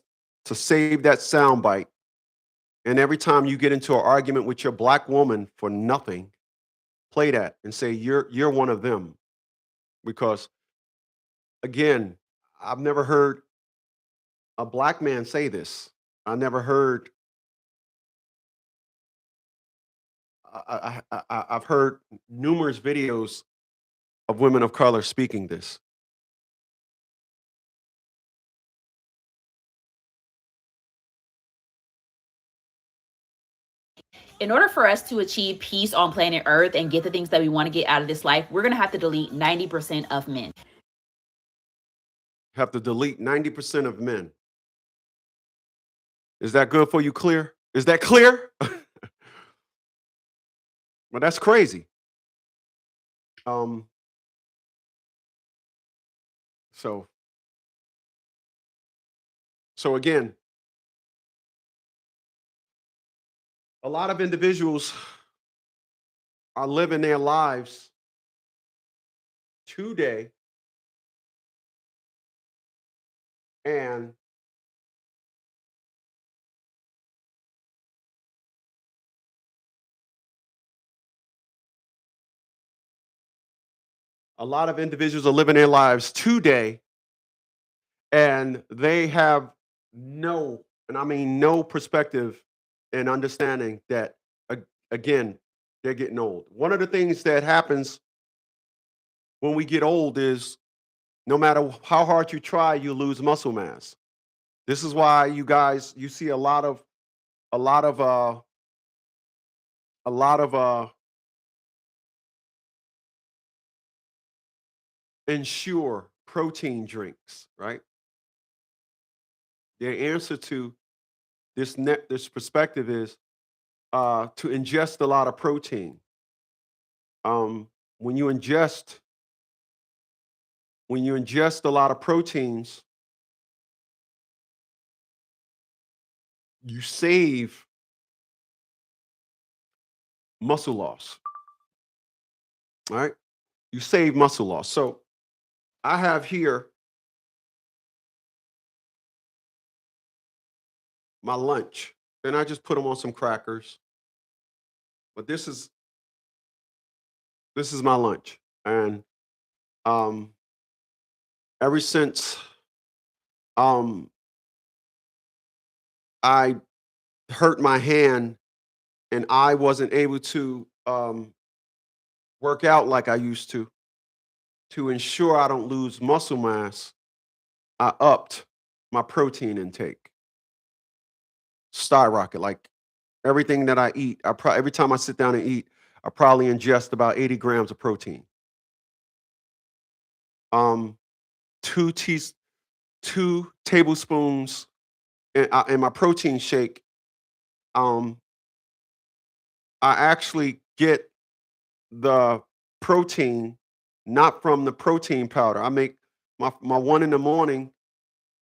to save that soundbite. And every time you get into an argument with your black woman for nothing, play that and say you're one of them. Because again, I've never heard a black man say this. I never heard I've heard numerous videos of women of color speaking this. In order for us to achieve peace on planet Earth and get the things that we want to get out of this life, we're gonna have to delete 90% of men. Have to delete 90% of men. Is that good for you? Clear? Is that clear? Well, that's crazy. Um, so again, A lot of individuals are living their lives today and a lot of individuals are living their lives today and they have no, and I mean no perspective and understanding that again, they're getting old. One of the things that happens when we get old is no matter how hard you try, you lose muscle mass. This is why you see a lot of a lot of a lot of ensure protein drinks, right? Their answer to this perspective is to ingest a lot of protein. When you ingest a lot of proteins, you save muscle loss. All right, you save muscle loss. So I have here my lunch, and I just put them on some crackers. But this is my lunch, and um, ever since I hurt my hand and I wasn't able to work out like I used to ensure I don't lose muscle mass, I upped my protein intake. Skyrocket. Like everything that I eat, every time I sit down and eat, I probably ingest about 80 grams of protein. Um, two teas, 2 tablespoons in my protein shake. Um, I actually get the protein not from the protein powder. I make my one in the morning,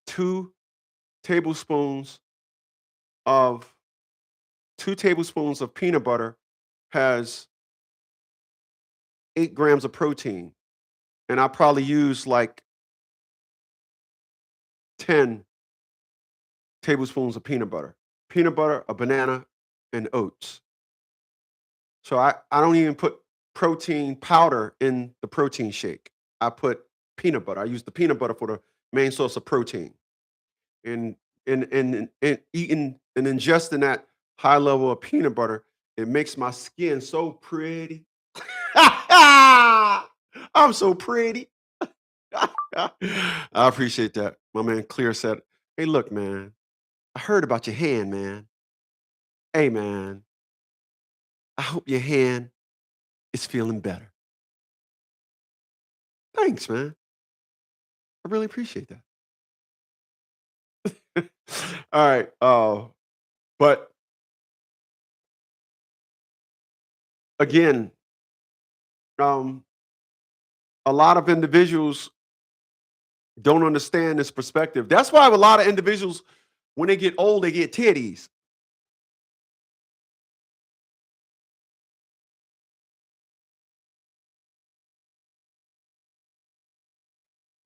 2 tablespoons of 2 tablespoons of peanut butter has 8 grams of protein, and I probably use like 10 tablespoons of peanut butter, a banana, and oats. So I don't even put protein powder in the protein shake. I put peanut butter. I use the peanut butter for the main source of protein. And and eating and ingesting that high level of peanut butter, it makes my skin so pretty. I'm so pretty. I appreciate that. My man Clear said, "Hey, look, man, I heard about your hand, man. Hey, man, I hope your hand is feeling better." Thanks, man. I really appreciate that. All right. But again, um, a lot of individuals don't understand this perspective. That's why a lot of individuals, when they get old, they get titties.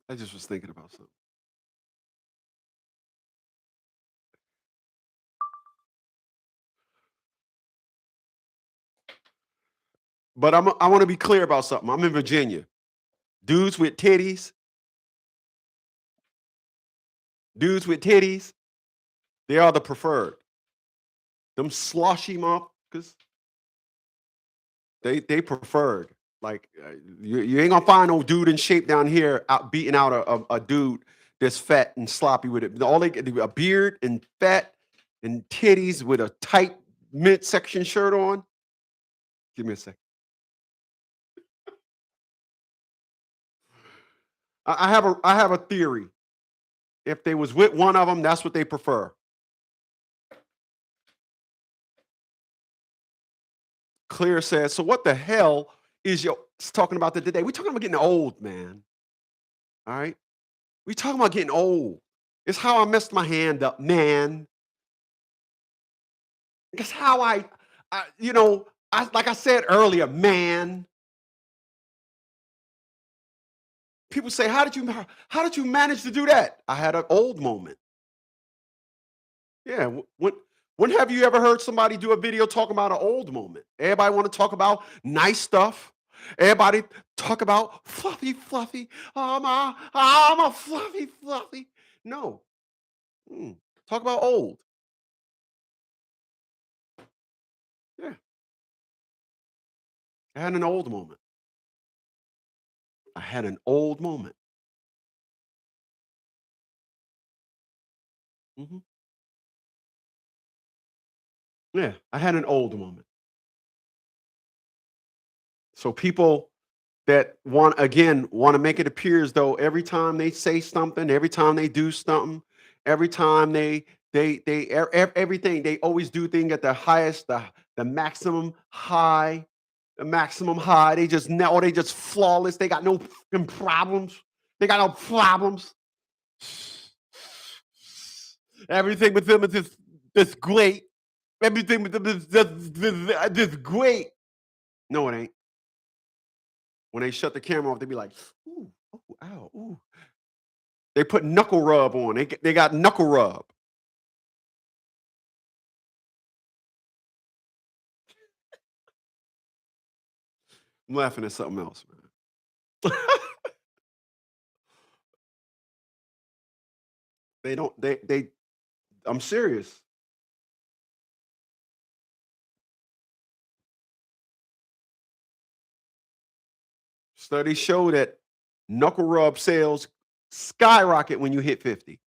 I just was thinking about something. But I want to be clear about something. I'm in Virginia. Dudes with titties, they are the preferred. Them sloshy motherfuckers, they preferred. Like you ain't gonna find no dude in shape down here out beating out a dude that's fat and sloppy with it. All they get a beard and fat and titties with a tight midsection shirt on. Give me a second. I have a theory. If they was with one of them, that's what they prefer. Clear says, so what the hell is your talking about that today? We're talking about getting old, man. All right. We talking about getting old. It's how I messed my hand up, man. It's how like I said earlier, man. People say, how did you manage to do that? I had an old moment. Yeah. When have you ever heard somebody do a video talking about an old moment? Everybody want to talk about nice stuff. Everybody talk about fluffy. I'm a fluffy. No. Talk about old. Yeah. I had an old moment. hmm Yeah, I had an old moment. So people that want to make it appear as though every time they say something, every time they do something, every time everything, they always do things at the highest, the maximum high, They just flawless. They got no fucking problems. They got no problems. Everything with them is just great. Everything with them is just great. No, it ain't. When they shut the camera off, they be like, ooh, oh, ow, ooh. They put knuckle rub on. They got knuckle rub. I'm laughing at something else, man. I'm serious. Studies show that knuckle rub sales skyrocket when you hit 50.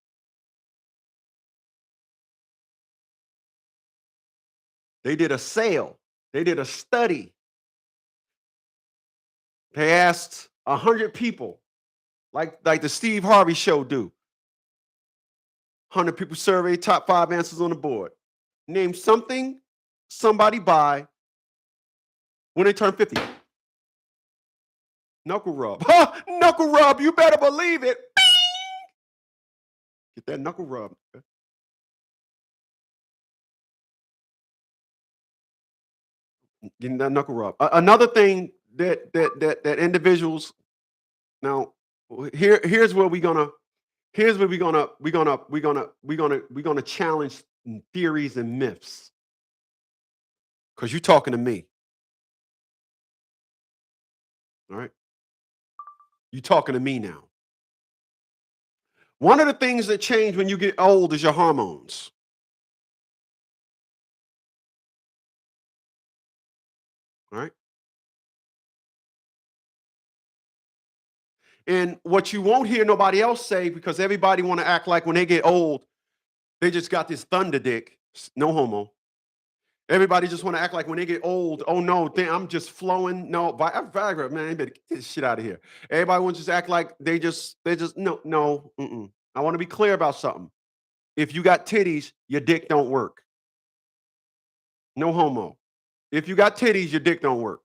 They did a sale. They did a study. They asked 100 people, like the Steve Harvey show do. 100 people surveyed, top 5 answers on the board. Name something somebody buy when they turn 50. Knuckle rub. Knuckle rub, you better believe it. Get that knuckle rub. Getting that knuckle rub. Another thing that individuals now here's where we're gonna challenge theories and myths. Because you're talking to me. All right. You're talking to me now. One of the things that change when you get old is your hormones. All right. And what you won't hear nobody else say, because everybody want to act like when they get old, they just got this thunder dick. No homo. Everybody just want to act like when they get old, oh no, I'm just flowing. No, Viagra, man, you better get this shit out of here. Everybody wants to just act like they just no. I want to be clear about something. If you got titties, your dick don't work. No homo. If you got titties, your dick don't work.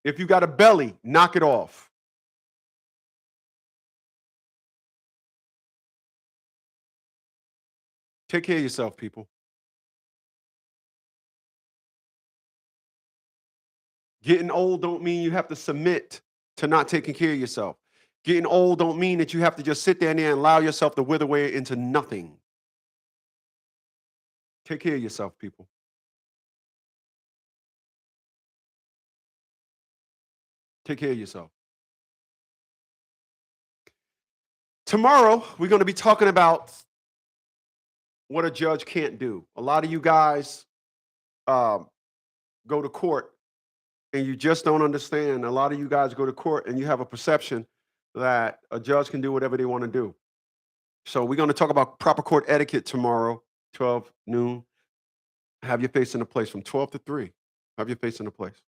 If you got a belly, knock it off. Take care of yourself, people. Getting old don't mean you have to submit to not taking care of yourself. Getting old don't mean that you have to just sit there and allow yourself to wither away into nothing. Take care of yourself, people. Take care of yourself. Tomorrow, we're going to be talking about what a judge can't do. A lot of you guys go to court and you just don't understand. A lot of you guys go to court and you have a perception that a judge can do whatever they want to do. So we're going to talk about proper court etiquette tomorrow, 12 noon. Have your face in a place from 12 to 3. Have your face in a place.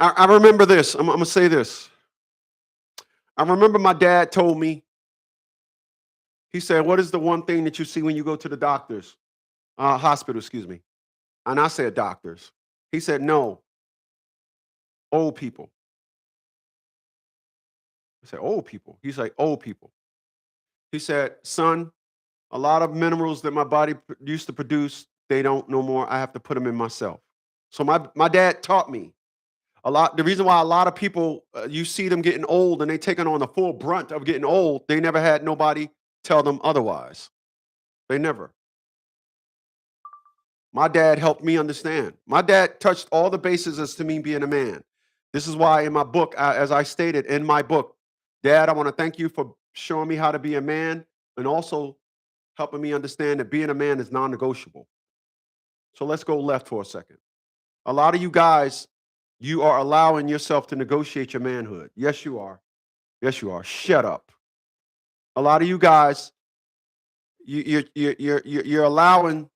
I remember this. I'm going to say this. I remember my dad told me, he said, what is the one thing that you see when you go to the doctors? Hospital, excuse me. And I said doctors. He said, no. Old people. I said, old people. He's like, old people. He said, son, a lot of minerals that my body used to produce, they don't no more. I have to put them in myself. So my dad taught me a lot. The reason why a lot of people, you see them getting old and they taking on the full brunt of getting old, they never had nobody tell them otherwise. They never. My dad helped me understand. My dad touched all the bases as to me being a man. This is why in my book, as I stated in my book, Dad, I want to thank you for showing me how to be a man and also helping me understand that being a man is non-negotiable. So let's go left for a second. A lot of you guys, you are allowing yourself to negotiate your manhood. Yes, you are. Yes, you are. Shut up. A lot of you guys, you're allowing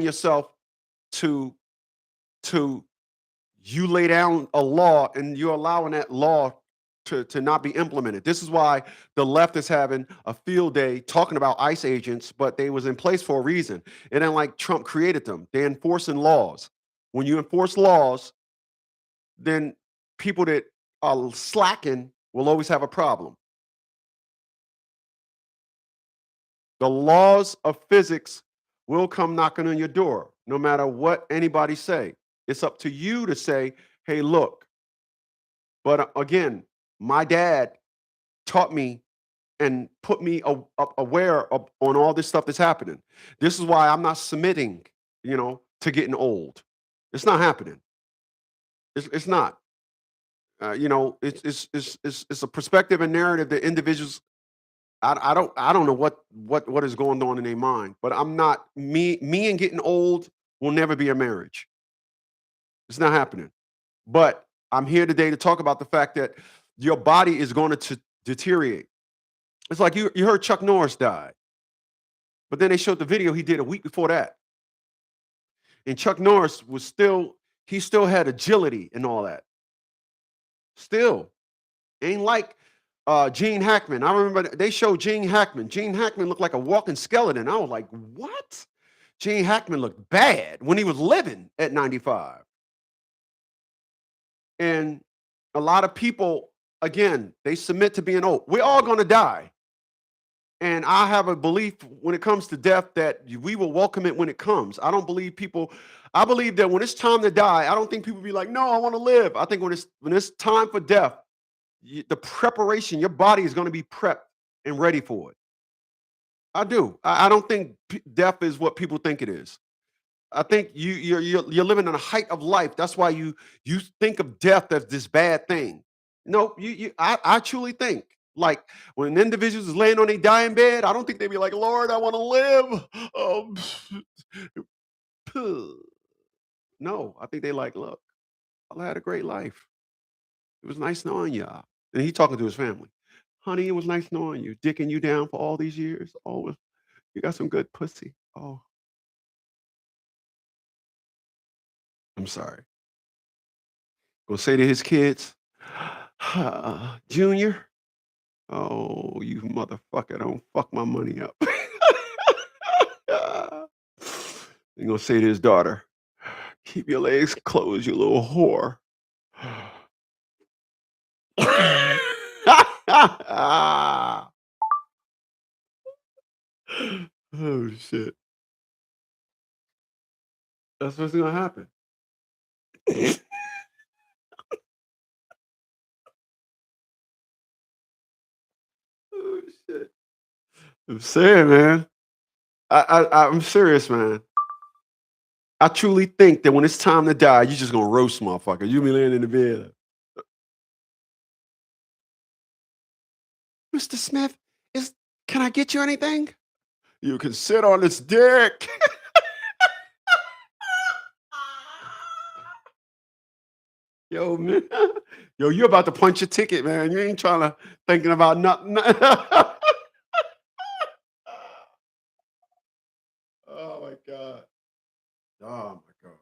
yourself to you lay down a law and you're allowing that law to not be implemented. This is why the left is having a field day talking about ICE agents, but they was in place for a reason. It ain't like Trump created them. They're enforcing laws. When you enforce laws, then people that are slacking will always have a problem. The laws of physics will come knocking on your door, no matter what anybody say. It's up to you to say, hey, look. But again, my dad taught me and put me aware of on all this stuff that's happening. This is why I'm not submitting, to getting old. It's not happening. It's not. It's a perspective and narrative that individuals. I don't know what is going on in their mind, but I'm not me and getting old will never be a marriage. It's not happening. But I'm here today to talk about the fact that your body is going to deteriorate. It's like you heard Chuck Norris died, but then they showed the video he did a week before that. And Chuck Norris he still had agility and all that. Still. Ain't like Gene Hackman. I remember they showed Gene Hackman. Gene Hackman looked like a walking skeleton. I was like, what? Gene Hackman looked bad when he was living at 95. And a lot of people, again, they submit to being old. We're all going to die. And I have a belief when it comes to death that we will welcome it when it comes. I don't believe I believe that when it's time to die, I don't think people be like, no, I want to live. I think when it's time for death, the preparation, your body is going to be prepped and ready for it. I do. I don't think death is what people think it is. I think you're living in a height of life. That's why you think of death as this bad thing. No, I truly think like when individuals is laying on a dying bed, I don't think they be like, Lord, I want to live. No, I think they like, look, I had a great life. It was nice knowing y'all. And he talking to his family. Honey, it was nice knowing you, dicking you down for all these years. Oh, you got some good pussy. Oh, I'm sorry. Gonna say to his kids, Junior, oh, you motherfucker, don't fuck my money up. He's gonna say to his daughter, keep your legs closed, you little whore. Oh shit. That's what's gonna happen. Oh shit. I'm saying, man. I'm serious, man. I truly think that when it's time to die, you're just gonna roast motherfucker. You be laying in the bed. Mr. Smith, can I get you anything? You can sit on this dick. Yo, man. Yo, you about to punch your ticket, man. You ain't thinking about nothing. Oh my God. Oh my God.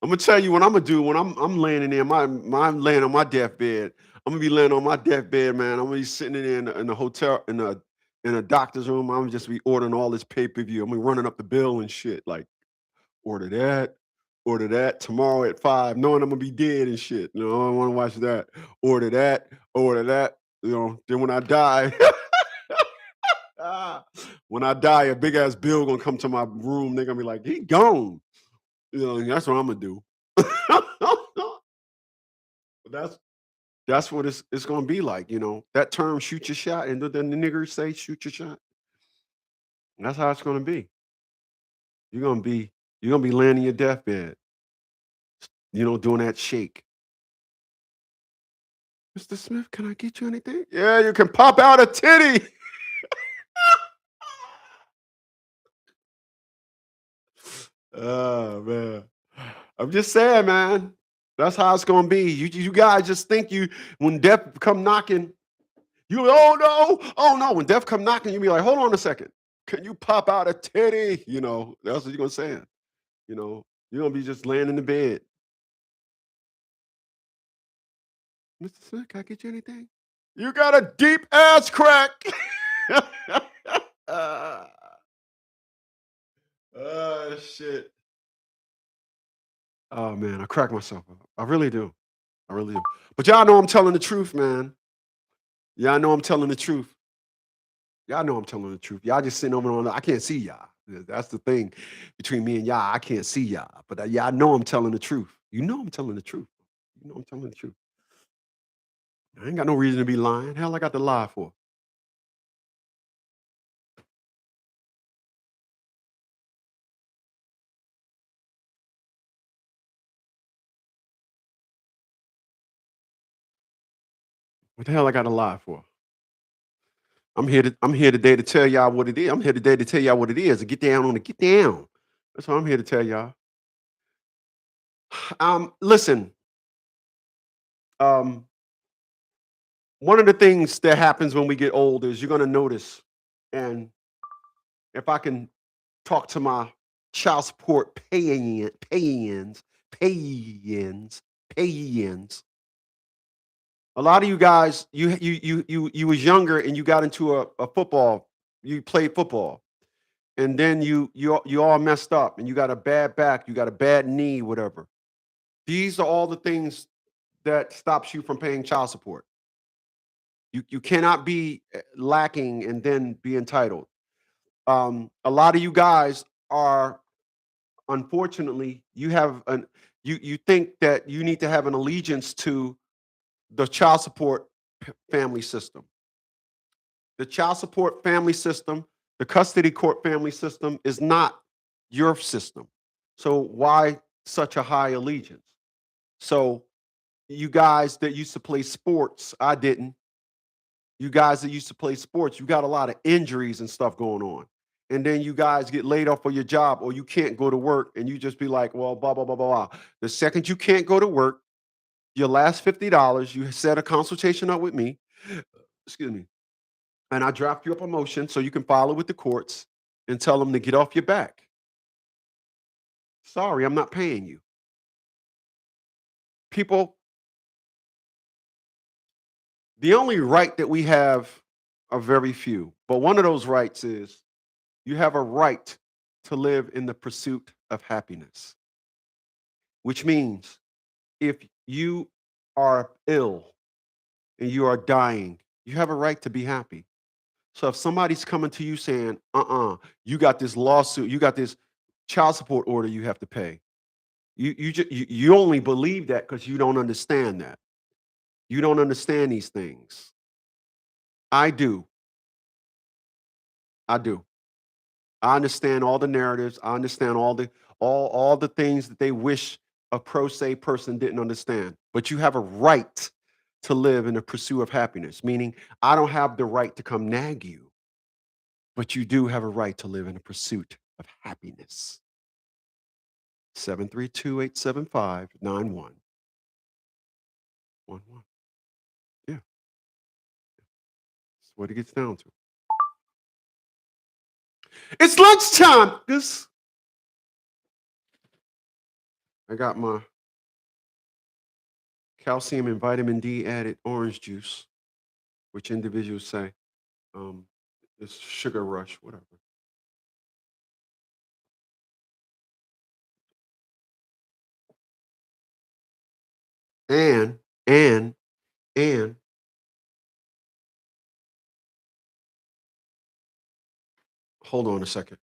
I'm gonna tell you what I'm gonna do when I'm laying in there. I'm laying on my deathbed. I'm gonna be laying on my deathbed, man. I'm gonna be sitting in there in the hotel in a doctor's room. I'm gonna just be ordering all this pay-per-view. I'm gonna be running up the bill and shit. Like, order that tomorrow at 5, knowing I'm gonna be dead and shit. You know, I want to watch that. Order that. You know, then when I die, when I die, a big ass bill gonna come to my room. They're gonna be like, he gone. You know, that's what I'm gonna do. That's what it's gonna be like. You know, that term "shoot your shot," and then the niggers say "shoot your shot." That's how it's gonna be. You're gonna be laying in your deathbed, you know, doing that shake. Mr. Smith, can I get you anything? Yeah, you can pop out a titty. Oh man. I'm just saying, man. That's how it's gonna be. You guys just think when death come knocking, oh no. When death come knocking, you be like, hold on a second. Can you pop out a titty? You know, that's what you're gonna say. You know, you're gonna be just laying in the bed. Mr. Smith, can I get you anything? You got a deep ass crack. Shit. Oh man, I crack myself up. I really do. I really do. But y'all know I'm telling the truth, man. Y'all know I'm telling the truth. Y'all know I'm telling the truth. Y'all just sitting over on I can't see y'all. That's the thing between me and y'all. I can't see y'all. But y'all know I'm telling the truth. You know I'm telling the truth. You know I'm telling the truth. I ain't got no reason to be lying. Hell, I got to lie for. What the hell I got to lie for? I'm here today to tell y'all what it is. I'm here today to tell y'all what it is. To get down on it. Get down. That's what I'm here to tell y'all. Listen. One of the things that happens when we get old is you're gonna notice, and if I can talk to my child support payings. A lot of you guys, you was younger and you got into a football. You played football, and then you all messed up, and you got a bad back, you got a bad knee, whatever. These are all the things that stops you from paying child support. You cannot be lacking and then be entitled. A lot of you guys are, unfortunately, you think that you need to have an allegiance to the child support family system. The child support family system, the custody court family system is not your system. So why such a high allegiance? So you guys that used to play sports, I didn't. You guys that used to play sports, you got a lot of injuries and stuff going on. And then you guys get laid off of your job or you can't go to work and you just be like, well, blah, blah, blah, blah, blah. The second you can't go to work, your last $50, you set a consultation up with me, excuse me, and I draft you up a motion so you can file it with the courts and tell them to get off your back. Sorry, I'm not paying you. People, the only right that we have are very few, but one of those rights is you have a right to live in the pursuit of happiness, which means if you are ill and you are dying, you have a right to be happy. So if somebody's coming to you saying, you got this lawsuit, you got this child support order you have to pay, you only believe that because you don't understand that. You don't understand these things. I do. I do. I understand all the narratives. I understand all the things that they wish a pro se person didn't understand. But you have a right to live in the pursuit of happiness, meaning I don't have the right to come nag you, but you do have a right to live in the pursuit of happiness. 732-875-9111. Yeah. That's what it gets down to. It's lunchtime. I got my calcium and vitamin D added orange juice, which individuals say it's sugar rush, whatever. and hold on a second.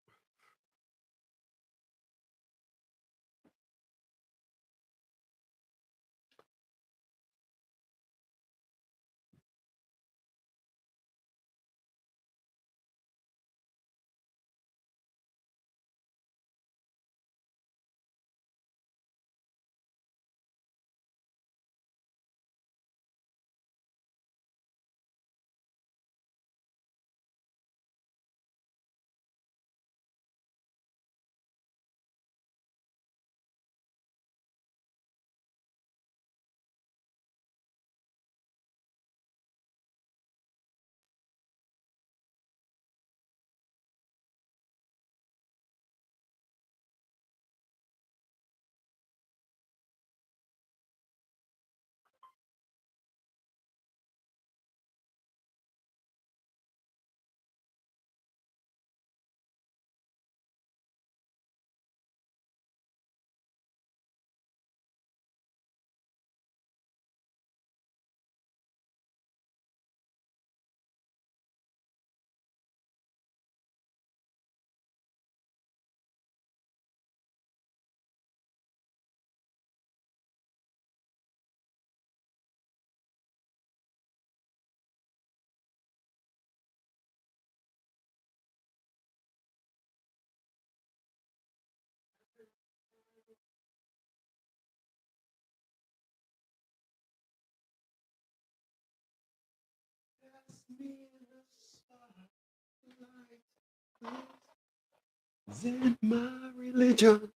In my religion.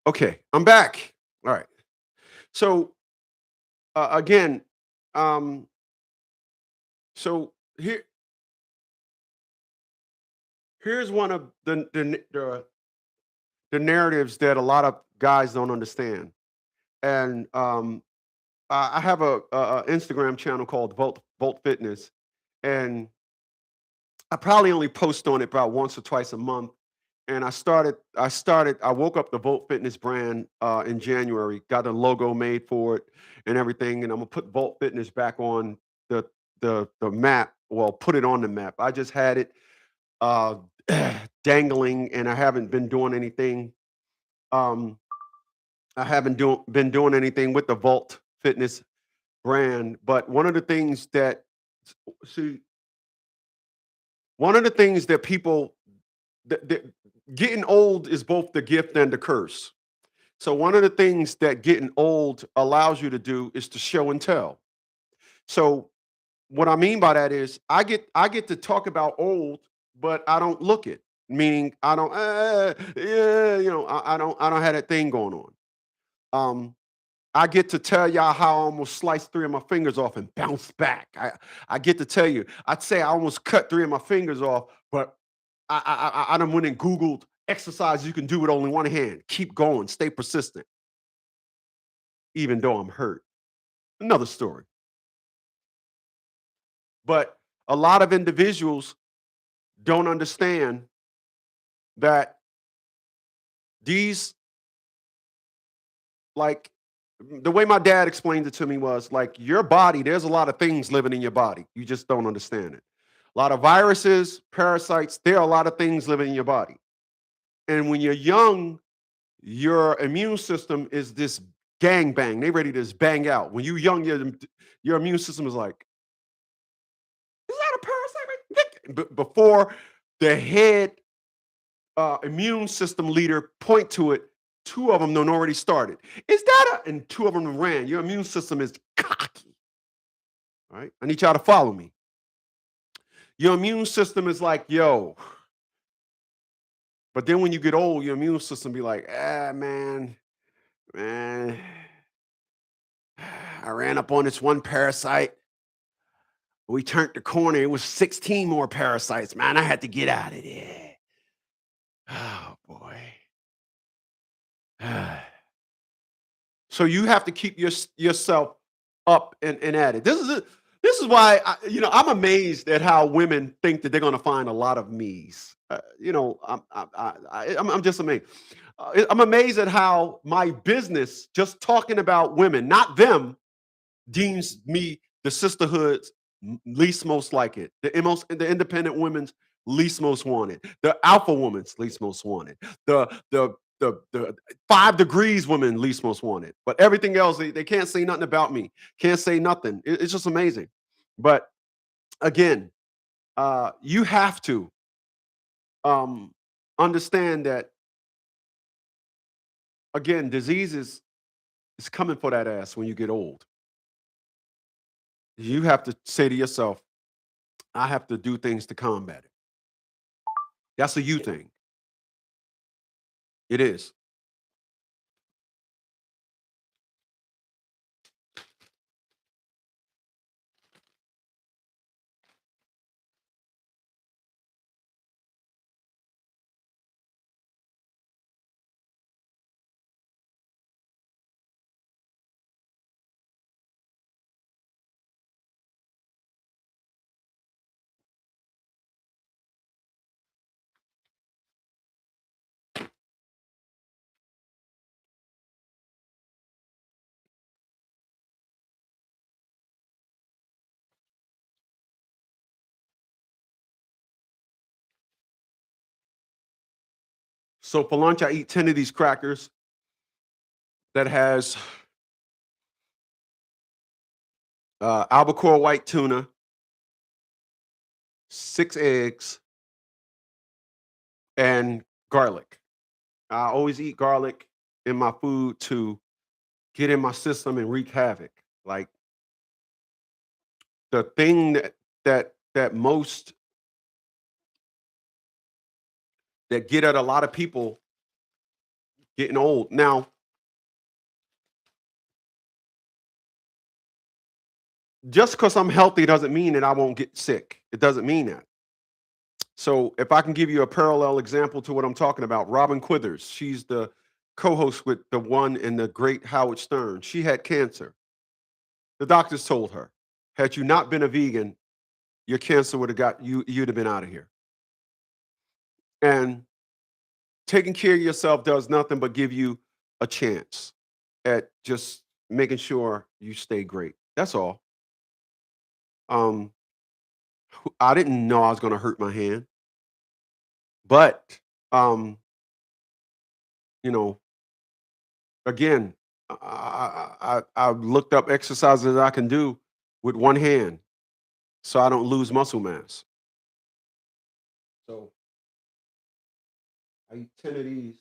Okay, I'm back. All right. So again, um, so here's one of the narratives that a lot of guys don't understand. And I have a Instagram channel called Volt Fitness, and I probably only post on it about once or twice a month. And I woke up the Volt Fitness brand in January, got a logo made for it and everything. And I'm gonna put Volt Fitness back on the the map. Well, put it on the map. I just had it uh dangling, and I haven't been doing anything. Um, I haven't been doing anything with the Volt Fitness brand. But one of the things that see, one of the things that people that getting old is both the gift and the curse. So one of the things that getting old allows you to do is to show and tell. So what I mean by that is I get to talk about old, but I don't look it. Meaning I don't yeah, I don't have that thing going on. Um I get to tell y'all how I almost sliced three of my fingers off and bounced back. I get to tell you, I'd say I almost cut three of my fingers off, but I done went and Googled exercise you can do with only one hand. Keep going, stay persistent, even though I'm hurt. Another story. But a lot of individuals don't understand that these, like, the way my dad explained it to me was like your body, there's a lot of things living in your body. You just don't understand it. A lot of viruses, parasites, there are a lot of things living in your body. And when you're young, your immune system is this gang bang. They ready to just bang out. When you're young, your immune system is like, is that a parasite? Before the head immune system leader point to it, two of them done already started. Is that a, and two of them ran. Your immune system is cocky. All right. I need y'all to follow me. Your immune system is like, yo. But then when you get old, your immune system be like, man, I ran up on this one parasite. We turned the corner. It was 16 more parasites, man. I had to get out of there. Oh boy. So you have to keep yourself up and at it. This is why I'm amazed at how women think that they're going to find a lot of me's. I'm just amazed. I'm amazed at how my business, just talking about women, not them, deems me the sisterhood's least most like it, the independent women's least most wanted, the alpha woman's least most wanted, the 5 degrees women least most wanted. But everything else, they can't say nothing about me. Can't say nothing. It's just amazing. But again, you have to understand that again, diseases is coming for that ass when you get old. You have to say to yourself, I have to do things to combat it. That's a you thing. It is. So for lunch, I eat 10 of these crackers that has albacore white tuna, 6 eggs, and garlic. I always eat garlic in my food to get in my system and wreak havoc. Like the thing that most that get at a lot of people getting old. Now, just because I'm healthy doesn't mean that I won't get sick. It doesn't mean that. So if I can give you a parallel example to what I'm talking about, Robin Quithers, she's the co-host with the one and the great Howard Stern. She had cancer. The doctors told her, had you not been a vegan, your cancer would have got you, you'd have been out of here. And taking care of yourself does nothing but give you a chance at just making sure you stay great. That's all. I didn't know I was going to hurt my hand, but um, you know, again, I looked up exercises I can do with one hand, so I don't lose muscle mass. So I eat 10 of these.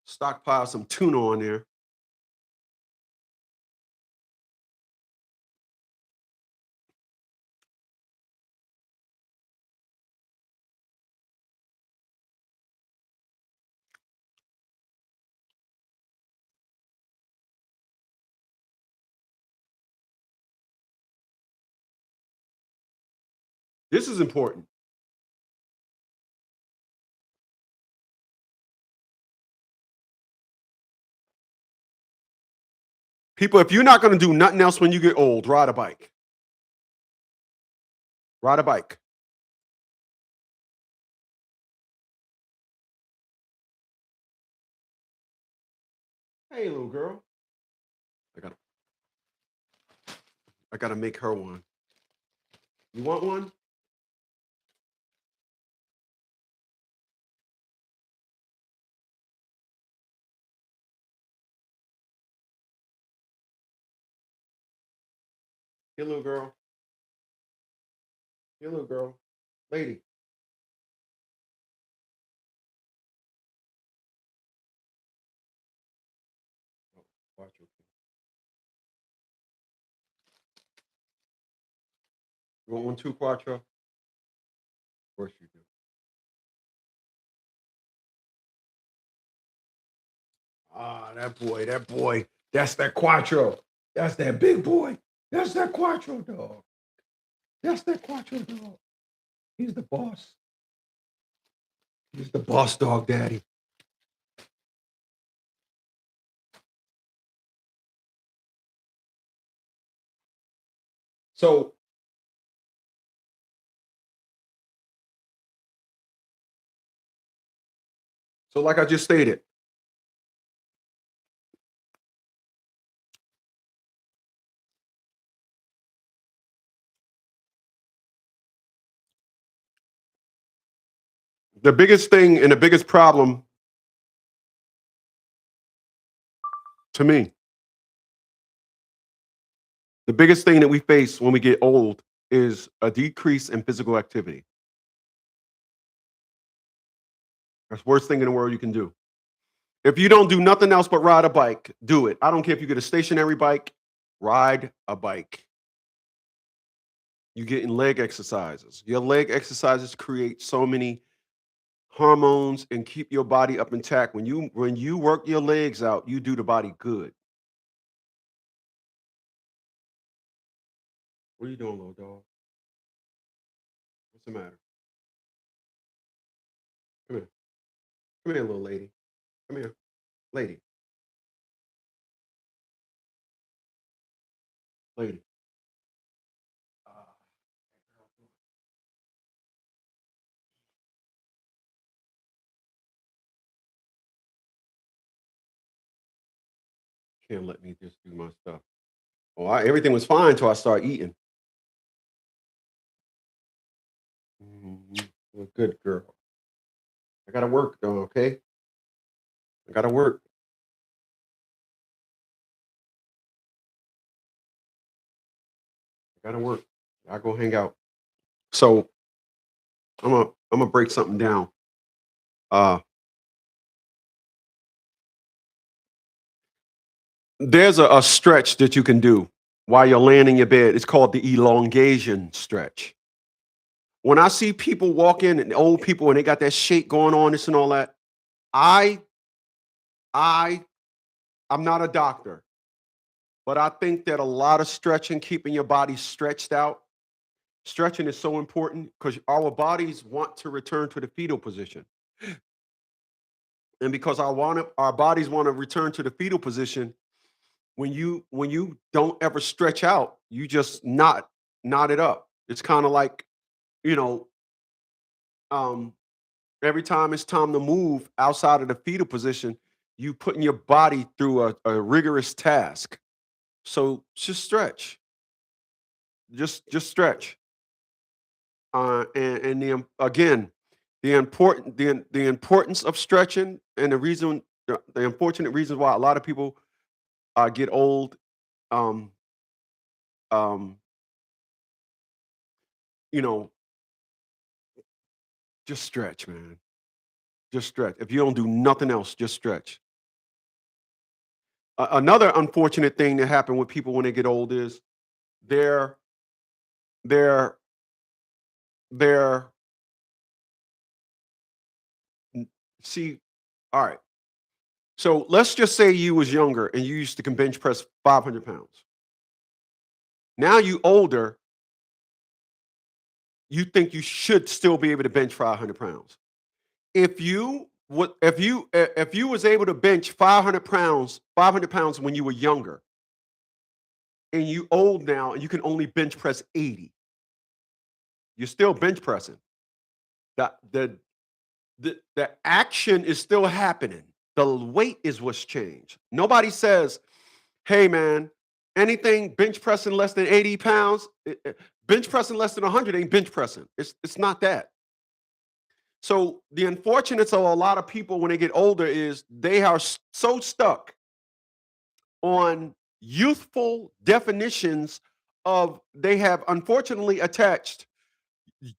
Stockpile some tuna on there. This is important. People, if you're not going to do nothing else when you get old, ride a bike. Ride a bike. Hey, little girl. I gotta make her one. You want one? Here, little girl. Here, little girl. Lady. Oh, watch your kid. You want one too, Quattro? Of course you do. Ah, that boy. That's that Quattro. That's that big boy. That's that Quattro dog. That's that Quattro dog. He's the boss. He's the boss dog daddy. So like I just stated, the biggest thing and the biggest problem to me, the biggest thing that we face when we get old is a decrease in physical activity. That's the worst thing in the world you can do. If you don't do nothing else but ride a bike, do it. I don't care if you get a stationary bike, ride a bike. You're getting leg exercises. Your leg exercises create so many hormones and keep your body up intact. When you work your legs out, you do the body good. What are you doing, little dog? What's the matter? Come here. Come here, little lady. Come here. Lady. Lady. Can't let me just do my stuff. Oh, everything was fine until I started eating. You're a good girl. I gotta work though, okay? I gotta work. I gotta work. I go hang out. So I'm gonna break something down. Uh there's a stretch that you can do while you're laying in your bed. It's called the elongation stretch. When I see people walk in and old people and they got that shake going on, this and all that, I I'm not a doctor, but I think that a lot of stretching, keeping your body stretched out, stretching is so important because our bodies want to return to the fetal position. And because our bodies want to return to the fetal position, when you don't ever stretch out, you just knot it up. It's kind of like, you know, um, every time it's time to move outside of the fetal position, you putting your body through a rigorous task. So just stretch. Just stretch. And again, the importance of stretching and the unfortunate reasons why a lot of people get old. Um, um, you know, just stretch, man. Just stretch. If you don't do nothing else, just stretch. Another unfortunate thing that happen with people when they get old is they're they're they're see. All right. So let's just say you was younger and you used to can bench press 500 pounds. Now you older, you think you should still be able to bench 500 pounds. If you was able to bench 500 pounds when you were younger, and you old now and you can only bench press 80, you're still bench pressing. The the the action is still happening. The weight is what's changed. Nobody says, hey man, anything bench pressing less than 80 pounds, bench pressing less than 100 ain't bench pressing. It's not that. So the unfortunates of a lot of people when they get older is they are so stuck on youthful definitions of they have unfortunately attached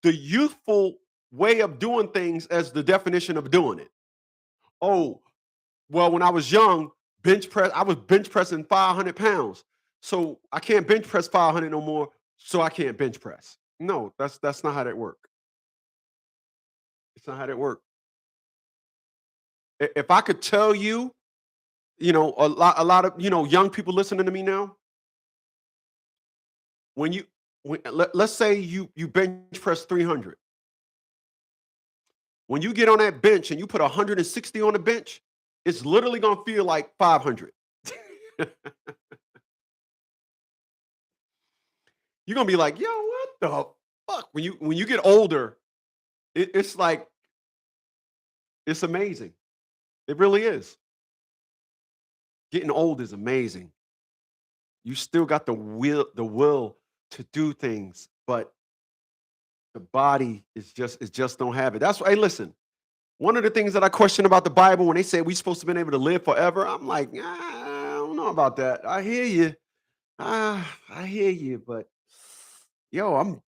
the youthful way of doing things as the definition of doing it. Oh, well, when I was young, I was bench pressing 500 pounds. So I can't bench press 500 no more. So I can't bench press. No, that's not how that works. It's not how that works. If I could tell you, a lot of young people listening to me now, when you let's say you bench press 300. When you get on that bench and you put 160 on the bench, it's literally gonna feel like 500. You're gonna be like, yo, what the fuck? When you get older, it's like it's amazing. It really is. Getting old is amazing. You still got the will to do things, but the body is just don't have it. That's why, hey, listen, one of the things that I question about the Bible when they say we're supposed to be able to live forever, I'm like, I don't know about that. I hear you. I hear you, but yo, I'm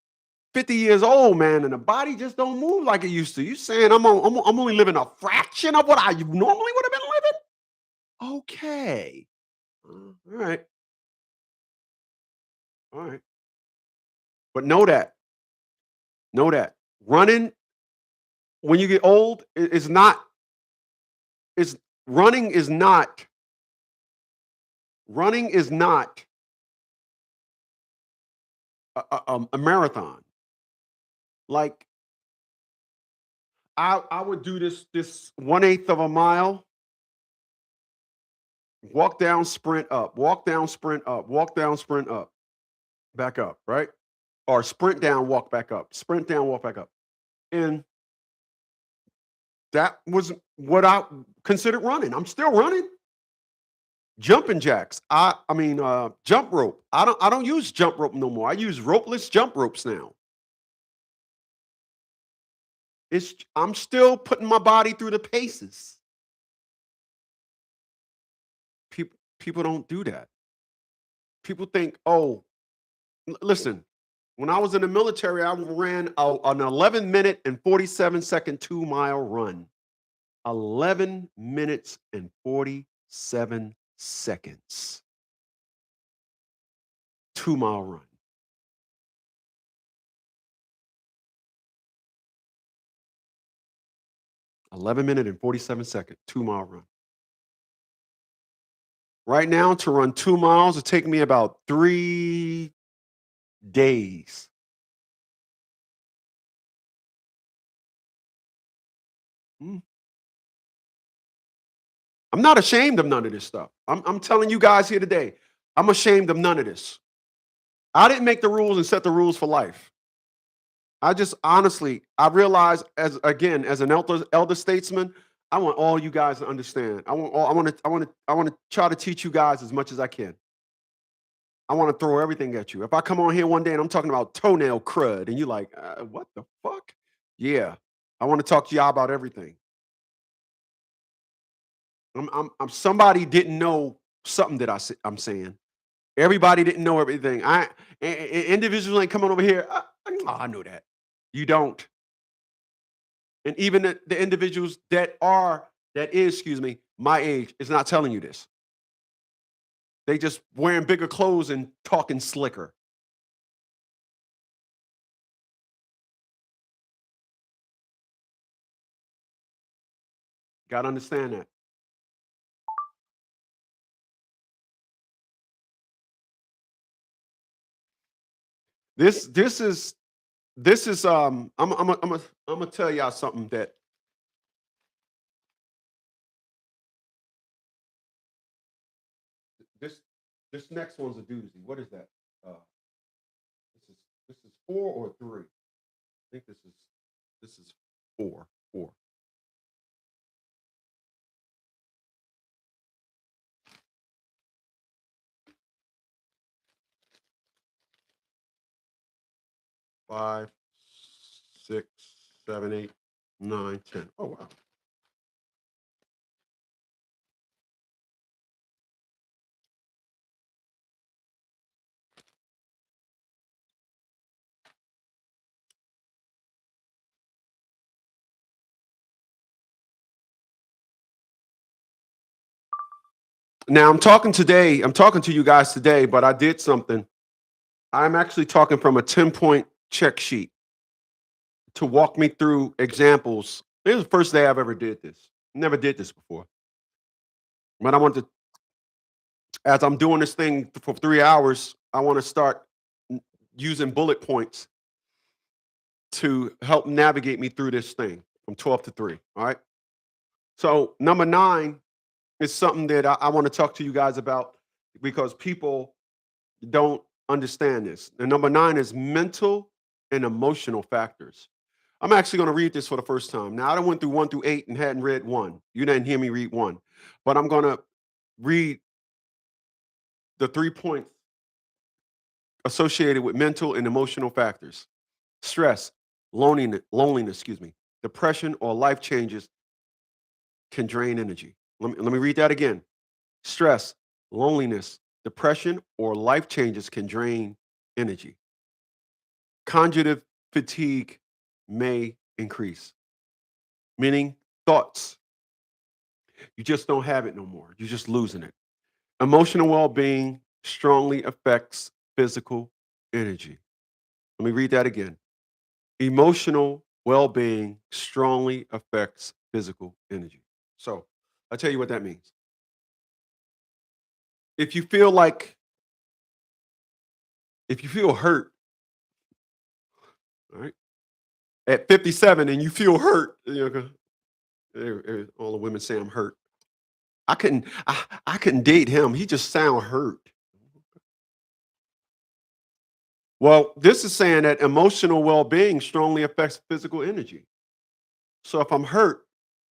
50 years old, man, and the body just don't move like it used to. You saying I'm only living a fraction of what I normally would have been living? Okay. All right. All right. But know that running when you get old is not is running is not a marathon. Like I would do this 1/8 of a mile, walk down, sprint up, walk down, sprint up, walk down, sprint up, back up, right? Or sprint down, walk back up, sprint down, walk back up. And that was what I considered running. I'm still running. Jumping jacks. I mean jump rope. I don't use jump rope no more. I use ropeless jump ropes now. I'm still putting my body through the paces. People don't do that. People think, oh, listen, when I was in the military, I ran an 11 minute and 47-second 2-mile run. 11 minutes and 47 seconds. 2-mile run. (11-minute and 47-second 2-mile run. Right now, to run 2 miles, it take me about 3 days. Mm. I'm not ashamed of none of this stuff. I'm telling you guys here today, I'm ashamed of none of this. I didn't make the rules and set the rules for life. I just honestly, I realize as an elder statesman, I want all you guys to understand. I want to try to teach you guys as much as I can. I want to throw everything at you. If I come on here one day and I'm talking about toenail crud, and you're like, what the fuck? Yeah, I want to talk to y'all about everything. Somebody didn't know something that I'm saying. Everybody didn't know everything. Individuals ain't coming over here. I know that. You don't. And even the individuals that is, my age is not telling you this. They just wearing bigger clothes and talking slicker. Got to understand that. This is I'm gonna tell y'all something that this next one's a doozy. What is that? This is 4 or 3. I think this is 4. 4. Five, 6, 7, 8, 9, 10. Oh wow. Now I'm talking to you guys today, but I did something. I'm actually talking from a 10-point check sheet to walk me through examples. This is the first day I've ever did this. Never did this before. But I want to, as I'm doing this thing for 3 hours, I want to start using bullet points to help navigate me through this thing from 12 to 3. All right. So number 9 is something that I want to talk to you guys about because people don't understand this. And number 9 is mental and emotional factors. I'm actually going to read this for the first time. Now, I done went through 1 through 8 and hadn't read 1. You didn't hear me read 1. But I'm going to read the 3 points associated with mental and emotional factors. Stress, loneliness, depression, or life changes can drain energy. Let me read that again. Stress, loneliness, depression, or life changes can drain energy. Cognitive fatigue may increase, meaning thoughts. You just don't have it no more. You're just losing it. Emotional well-being strongly affects physical energy. Let me read that again. Emotional well-being strongly affects physical energy. So I'll tell you what that means. If you feel hurt, all right, at 57 and you feel hurt, all the women say I'm hurt. I couldn't date him. He just sound hurt. Well, this is saying that emotional well-being strongly affects physical energy. So if I'm hurt,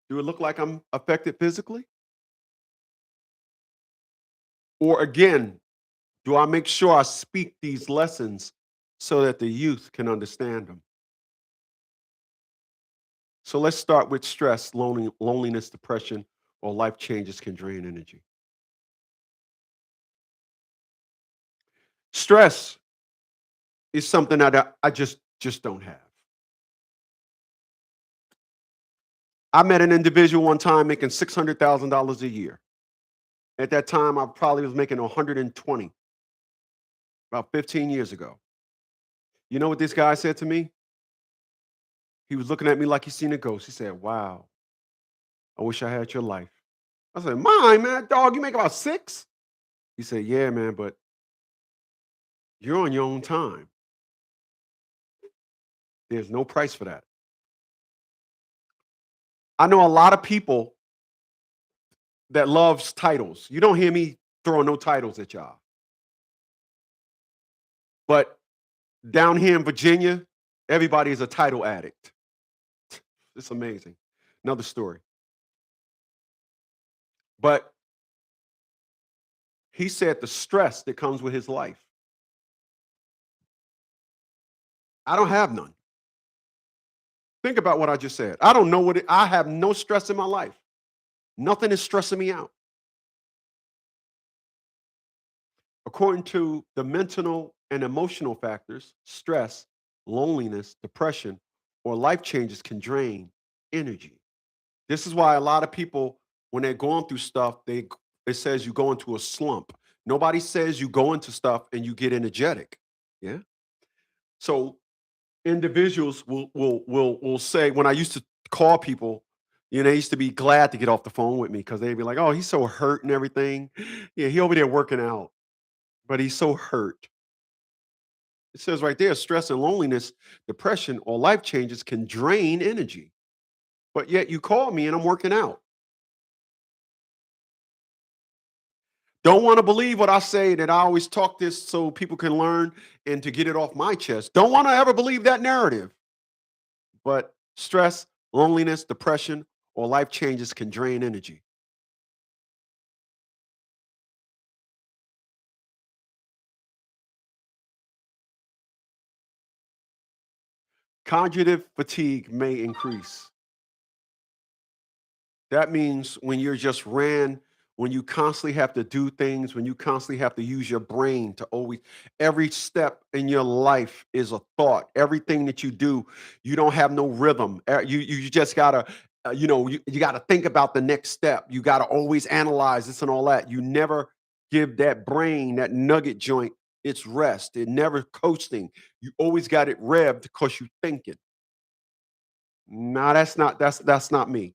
do it look like I'm affected physically? Or again, do I make sure I speak these lessons so that the youth can understand them? So let's start with stress, loneliness, depression, or life changes can drain energy. Stress is something that I just don't have. I met an individual one time making $600,000 a year. At that time, I probably was making 120, about 15 years ago. You know what this guy said to me? He was looking at me like he seen a ghost. He said, "Wow, I wish I had your life." I said, "Mine, man, dog, you make about 6?" He said, "Yeah, man, but you're on your own time. There's no price for that." I know a lot of people that loves titles. You don't hear me throwing no titles at y'all. But down here in Virginia, everybody is a title addict. It's amazing. Another story. But he said the stress that comes with his life. I don't have none. Think about what I just said. I don't know I have no stress in my life. Nothing is stressing me out. According to the mental and emotional factors, stress, loneliness, depression, or life changes can drain energy. This is why a lot of people, when they're going through stuff, it says you go into a slump. Nobody says you go into stuff and you get energetic. Yeah. So individuals will say, when I used to call people, they used to be glad to get off the phone with me because they'd be like, "Oh, he's so hurt and everything. Yeah, he over there working out, but he's so hurt." It says right there, stress and loneliness, depression, or life changes can drain energy. But yet you call me and I'm working out. Don't want to believe what I say, that I always talk this so people can learn and to get it off my chest. Don't want to ever believe that narrative. But stress, loneliness, depression, or life changes can drain energy. Cognitive fatigue may increase. That means when you're just when you constantly have to do things, when you constantly have to use your brain to always, every step in your life is a thought. Everything that you do, you don't have no rhythm. You just gotta, you gotta think about the next step. You gotta always analyze this and all that. You never give that brain, that nugget joint, its rest. It never coasting. You always got it revved because you thinking. No, that's not me.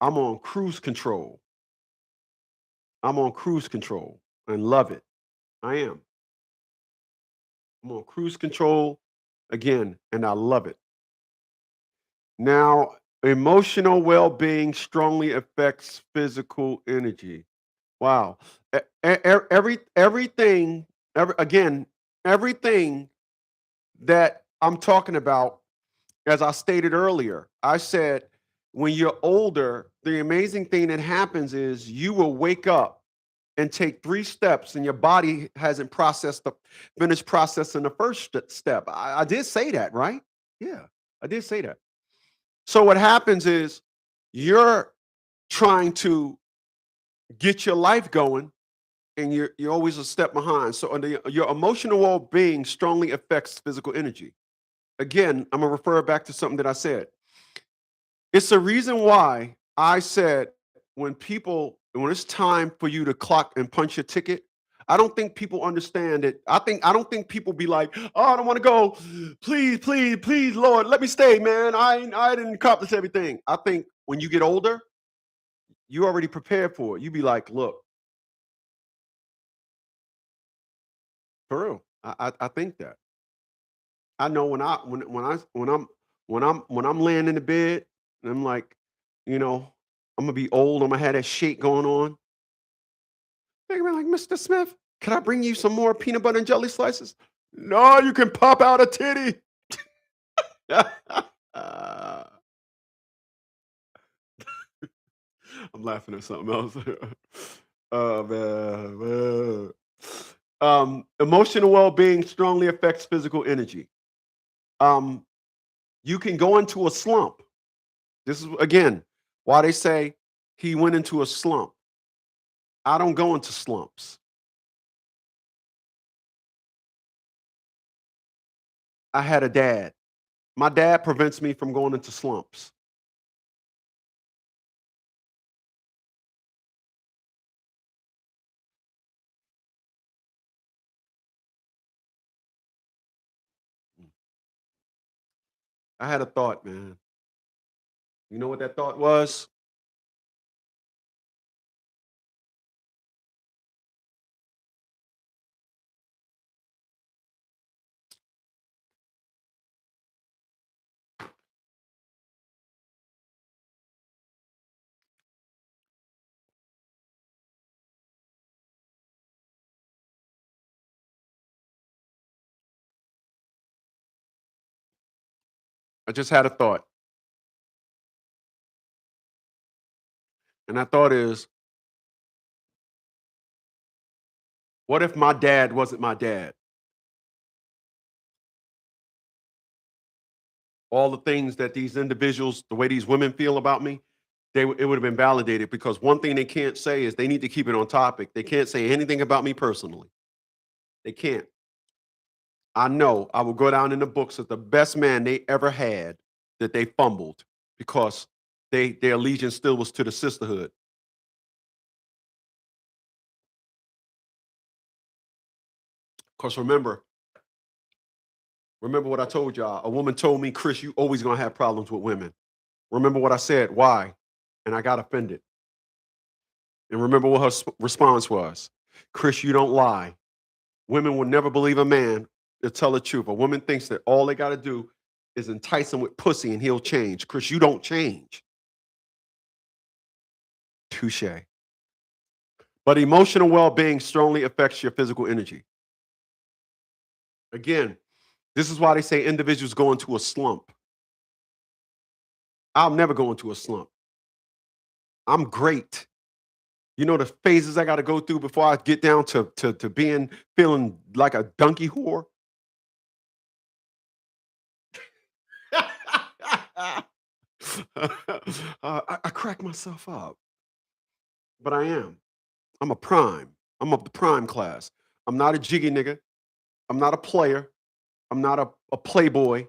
I'm on cruise control. I'm on cruise control and love it. I am. I'm on cruise control again, and I love it. Now, emotional well-being strongly affects physical energy. Wow. Everything Again, everything that I'm talking about, as I stated earlier, I said when you're older, the amazing thing that happens is you will wake up and take 3 steps, and your body hasn't finished processing the first step. I did say that, right? Yeah, I did say that. So what happens is you're trying to get your life going, and you're always a step behind. So your emotional well-being strongly affects physical energy. Again, I'm gonna refer back to something that I said. It's the reason why I said when it's time for you to clock and punch your ticket, I don't think people understand it. I don't think people be like, oh, I don't want to go. Please, please, please, Lord, let me stay, man. I didn't accomplish everything. I think when you get older, you already prepared for it. You be like, look, for real. I think that. I know when I'm laying in the bed and I'm like, I'm gonna be old. I'm gonna have that shake going on. They're gonna be like, Mr. Smith, can I bring you some more peanut butter and jelly slices? No, you can pop out a titty. I'm laughing at something else. Oh man. Emotional well-being strongly affects physical energy. You can go into a slump. This is again why they say he went into a slump. I don't go into slumps. I had a dad. My dad prevents me from going into slumps. I had a thought, man. You know what that thought was? I just had a thought. And that thought is, what if my dad wasn't my dad? All the things that these individuals, the way these women feel about me, it would have been validated because one thing they can't say is they need to keep it on topic. They can't say anything about me personally. They can't. I know I will go down in the books as the best man they ever had that they fumbled because their allegiance still was to the sisterhood. Because remember what I told y'all. A woman told me, Chris, you always gonna have problems with women. Remember what I said. Why? And I got offended. And remember what her response was. Chris, you don't lie. Women will never believe a man to tell the truth. A woman thinks that all they got to do is entice him with pussy and he'll change. Chris, you don't change. Touche. But emotional well-being strongly affects your physical energy. Again, this is why they say individuals go into a slump. I'll never go into a slump. I'm great. You know the phases I got to go through before I get down to feeling like a donkey whore. I crack myself up, but I am. I'm a prime. I'm of the prime class. I'm not a jiggy nigga. I'm not a player. I'm not a playboy.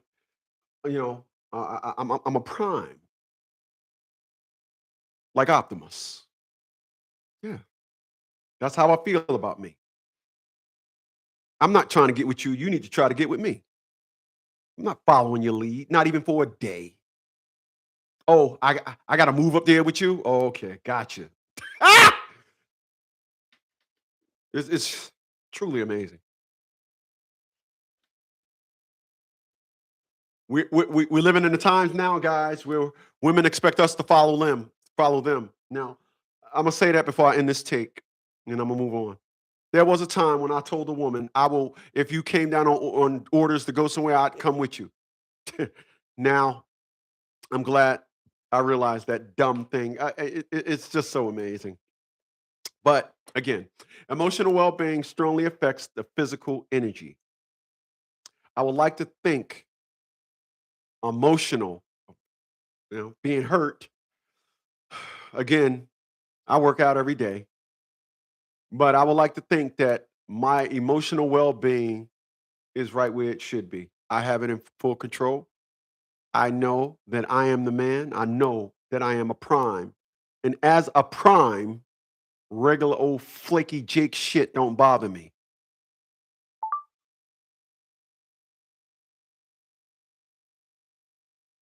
You know, I'm a prime, like Optimus. Yeah, that's how I feel about me. I'm not trying to get with you. You need to try to get with me. I'm not following your lead, not even for a day. Oh, I got to move up there with you. Oh, okay, gotcha. Ah! It's truly amazing. We're living in the times now, guys, where women expect us to follow them. Now, I'm gonna say that before I end this take, and I'm gonna move on. There was a time when I told a woman, I will, if you came down on orders to go somewhere, I'd come with you. Now, I'm glad I realized that dumb thing. It's just so amazing. But again, emotional well-being strongly affects the physical energy. I would like to think emotional, being hurt. Again, I work out every day, but I would like to think that my emotional well-being is right where it should be. I have it in full control. I know that I am the man. I know that I am a prime. And as a prime, regular old flaky Jake shit don't bother me.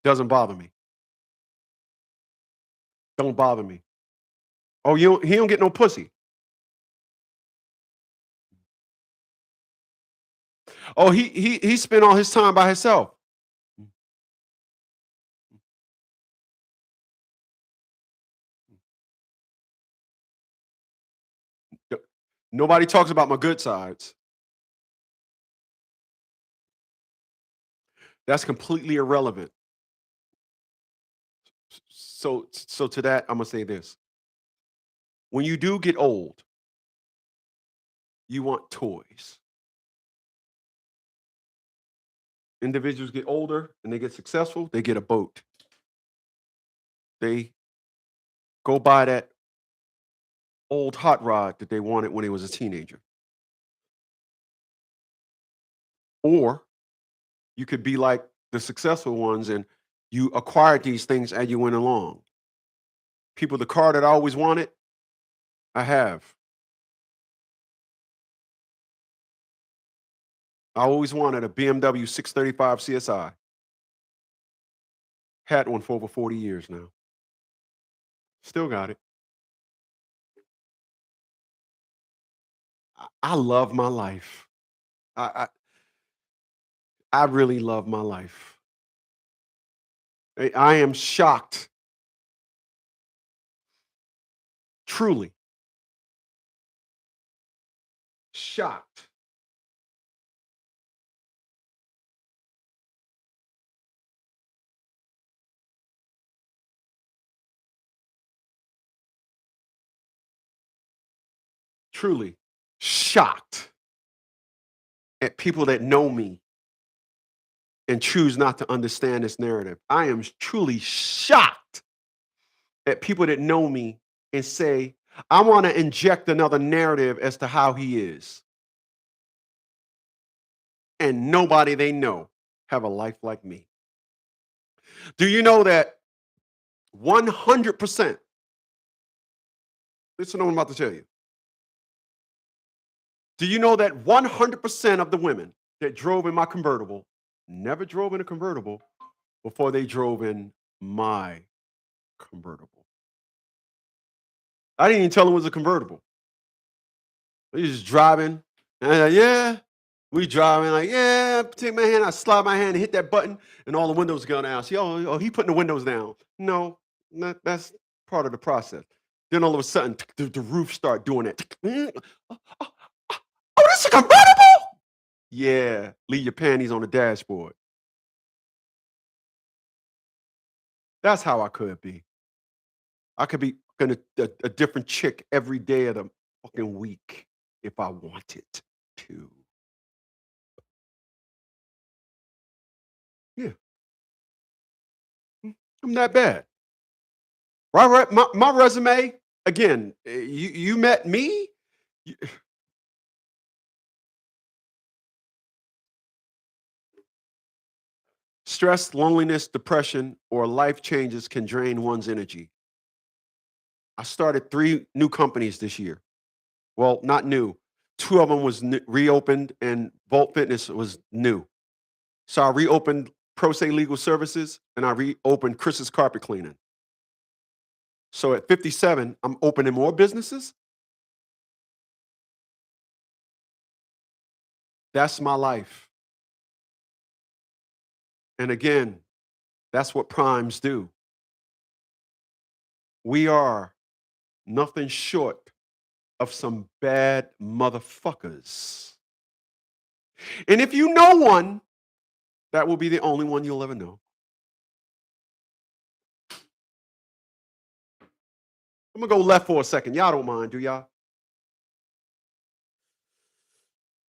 Doesn't bother me. Don't bother me. Oh, he don't get no pussy. Oh, he spent all his time by himself. Nobody talks about my good sides. That's completely irrelevant. So to that, I'm gonna say this. When you do get old, you want toys. Individuals get older and they get successful, they get a boat. They go buy that old hot rod that they wanted when they was a teenager. Or you could be like the successful ones and you acquired these things as you went along. People, the car that I always wanted, I have. I always wanted a BMW 635 CSI. Had one for over 40 years now. Still got it. I love my life. I really love my life. I am shocked. Truly. Shocked. Truly shocked at people that know me and choose not to understand this narrative. I am truly shocked at people that know me and say, I want to inject another narrative as to how he is. And nobody they know have a life like me. Do you know that 100%, listen to what I'm about to tell you. Do you know that 100% of the women that drove in my convertible never drove in a convertible before they drove in my convertible? I didn't even tell them it was a convertible. They just driving. And I'm like, yeah, we driving like, yeah, take my hand, I slide my hand and hit that button and all the windows go down. See, oh, he putting the windows down. No, that's part of the process. Then all of a sudden, the roof start doing it. Oh, this is a convertible? Yeah, leave your panties on the dashboard. That's how I could be. I could be a different chick every day of the fucking week if I wanted to. Yeah, I'm that bad. Right. My resume, again, you met me. You- Stress, loneliness, depression, or life changes can drain one's energy. I started 3 new companies this year. Well, not new. 2 of them was reopened, and Vault Fitness was new. So I reopened Pro Se Legal Services, and I reopened Chris's Carpet Cleaning. So at 57, I'm opening more businesses. That's my life. And again, that's what primes do. We are nothing short of some bad motherfuckers. And if you know one, that will be the only one you'll ever know. I'm gonna go left for a second. Y'all don't mind, do y'all?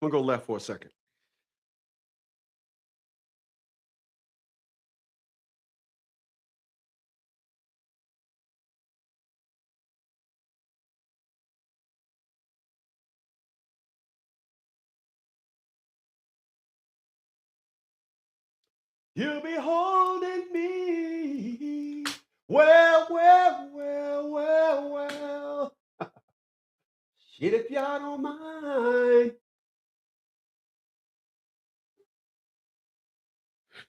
I'm gonna go left for a second. You'll be holding me. Well, well, well, well, well. Shit, if y'all don't mind.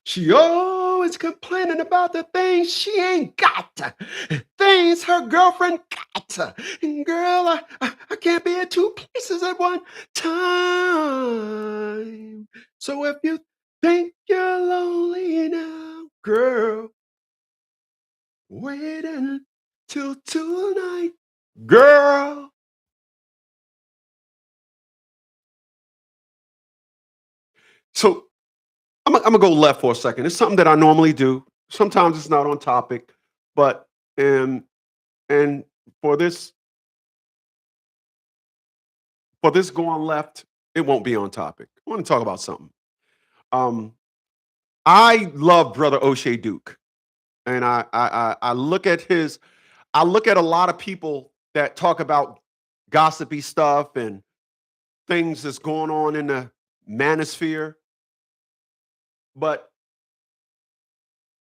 She always complaining about the things she ain't got. Things her girlfriend got. And girl, I can't be at two places at one time. So if you think you're lonely now, girl, wait until tonight, girl. So I'm gonna go left for a second. It's something that I normally do. Sometimes it's not on topic, but and for this going left, it won't be on topic. I want to talk about something. I love Brother O'Shea Duke, and I look at I look at a lot of people that talk about gossipy stuff and things that's going on in the manosphere, but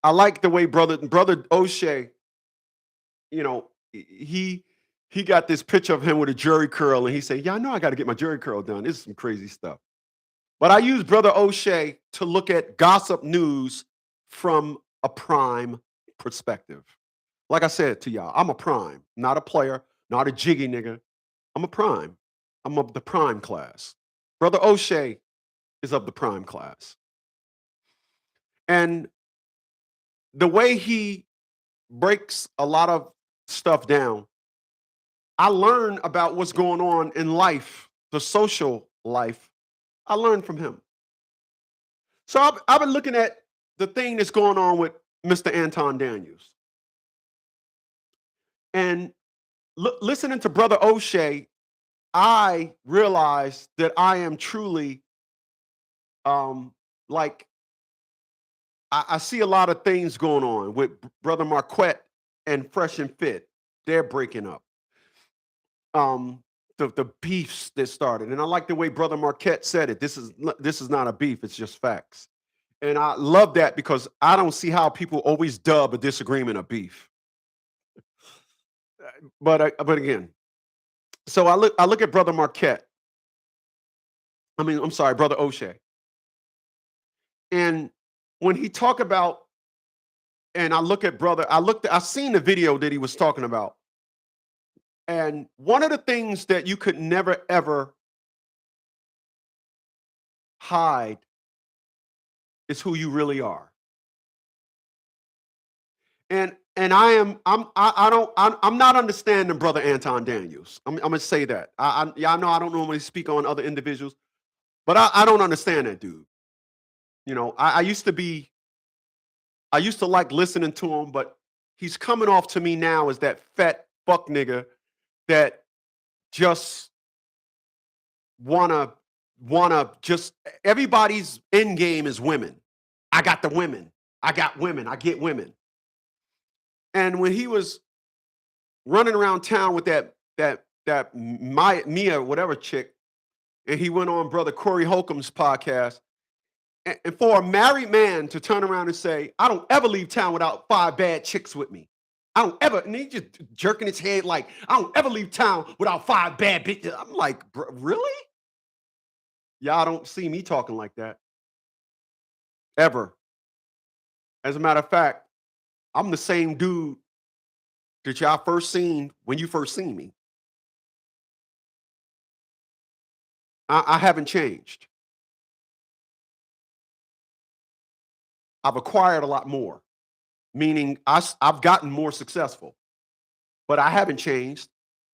I like the way brother O'Shea, you know, he got this picture of him with a jerry curl, and he said, "Yeah, I know I got to get my jerry curl done. This is some crazy stuff." But I use Brother O'Shea to look at gossip news from a prime perspective. Like I said to y'all, I'm a prime, not a player, not a jiggy nigga. I'm a prime. I'm of the prime class. Brother O'Shea is of the prime class. And the way he breaks a lot of stuff down, I learn about what's going on in life, the social life. I learned from him. So I've been looking at the thing that's going on with Mr. Anton Daniels. And listening to Brother O'Shea, I realized that I am truly like I see a lot of things going on with Brother Marquette and Fresh and Fit. They're breaking up. The beefs that started. And I like the way Brother Marquette said it. This is not a beef, it's just facts. And I love that because I don't see how people always dub a disagreement a beef. But again, so I look at Brother Marquette. I'm sorry, Brother O'Shea. And when he talk about, and I look at I seen the video that he was talking about. And one of the things that you could never ever hide is who you really are. And I'm not understanding Brother Anton Daniels. I'm gonna say that. I know I don't normally speak on other individuals, but I don't understand that dude. You know, I used to like listening to him, but he's coming off to me now as that fat fuck nigga that just wanna just everybody's end game is women. I got the women. I got women. I get women. And when he was running around town with that Mia whatever chick, and he went on Brother Corey Holcomb's podcast, and for a married man to turn around and say, "I don't ever leave town without 5 bad chicks with me. I don't ever," and he just jerking his head like, "I don't ever leave town without 5 bad bitches." I'm like, really? Y'all don't see me talking like that ever. As a matter of fact, I'm the same dude that y'all first seen when you first seen me. I haven't changed. I've acquired a lot more, meaning I've gotten more successful, but I haven't changed.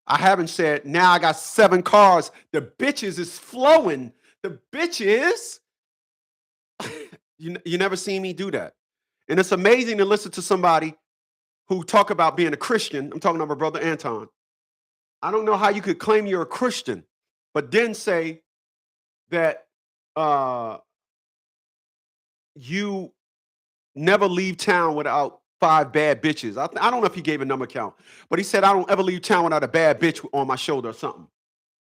I haven't said, now I got 7 cars. The bitches is flowing. The bitches. You never seen me do that. And it's amazing to listen to somebody who talk about being a Christian. I'm talking about my brother Anton. I don't know how you could claim you're a Christian, but then say that you never leave town without 5 bad bitches. I don't know if he gave a number count, but he said, I don't ever leave town without a bad bitch on my shoulder or something.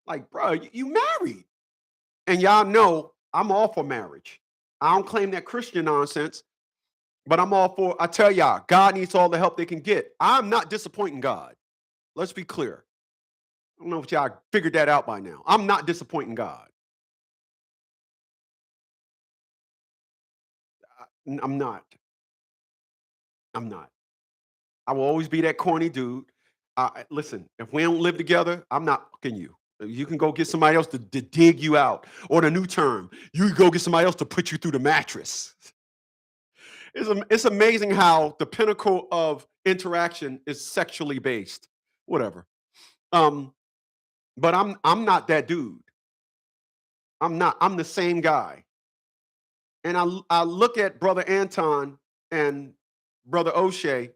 Like, bro, you married. And y'all know I'm all for marriage. I don't claim that Christian nonsense, but I'm all for, I tell y'all, God needs all the help they can get. I'm not disappointing God. Let's be clear. I don't know if y'all figured that out by now. I'm not disappointing God. I'm not. I'm not. I will always be that corny dude. Listen, if we don't live together, I'm not fucking you. You can go get somebody else to dig you out. Or the new term, you go get somebody else to put you through the mattress. It's amazing how the pinnacle of interaction is sexually based. Whatever. But I'm not that dude. I'm not. I'm the same guy. And I look at Brother Anton and Brother O'Shea,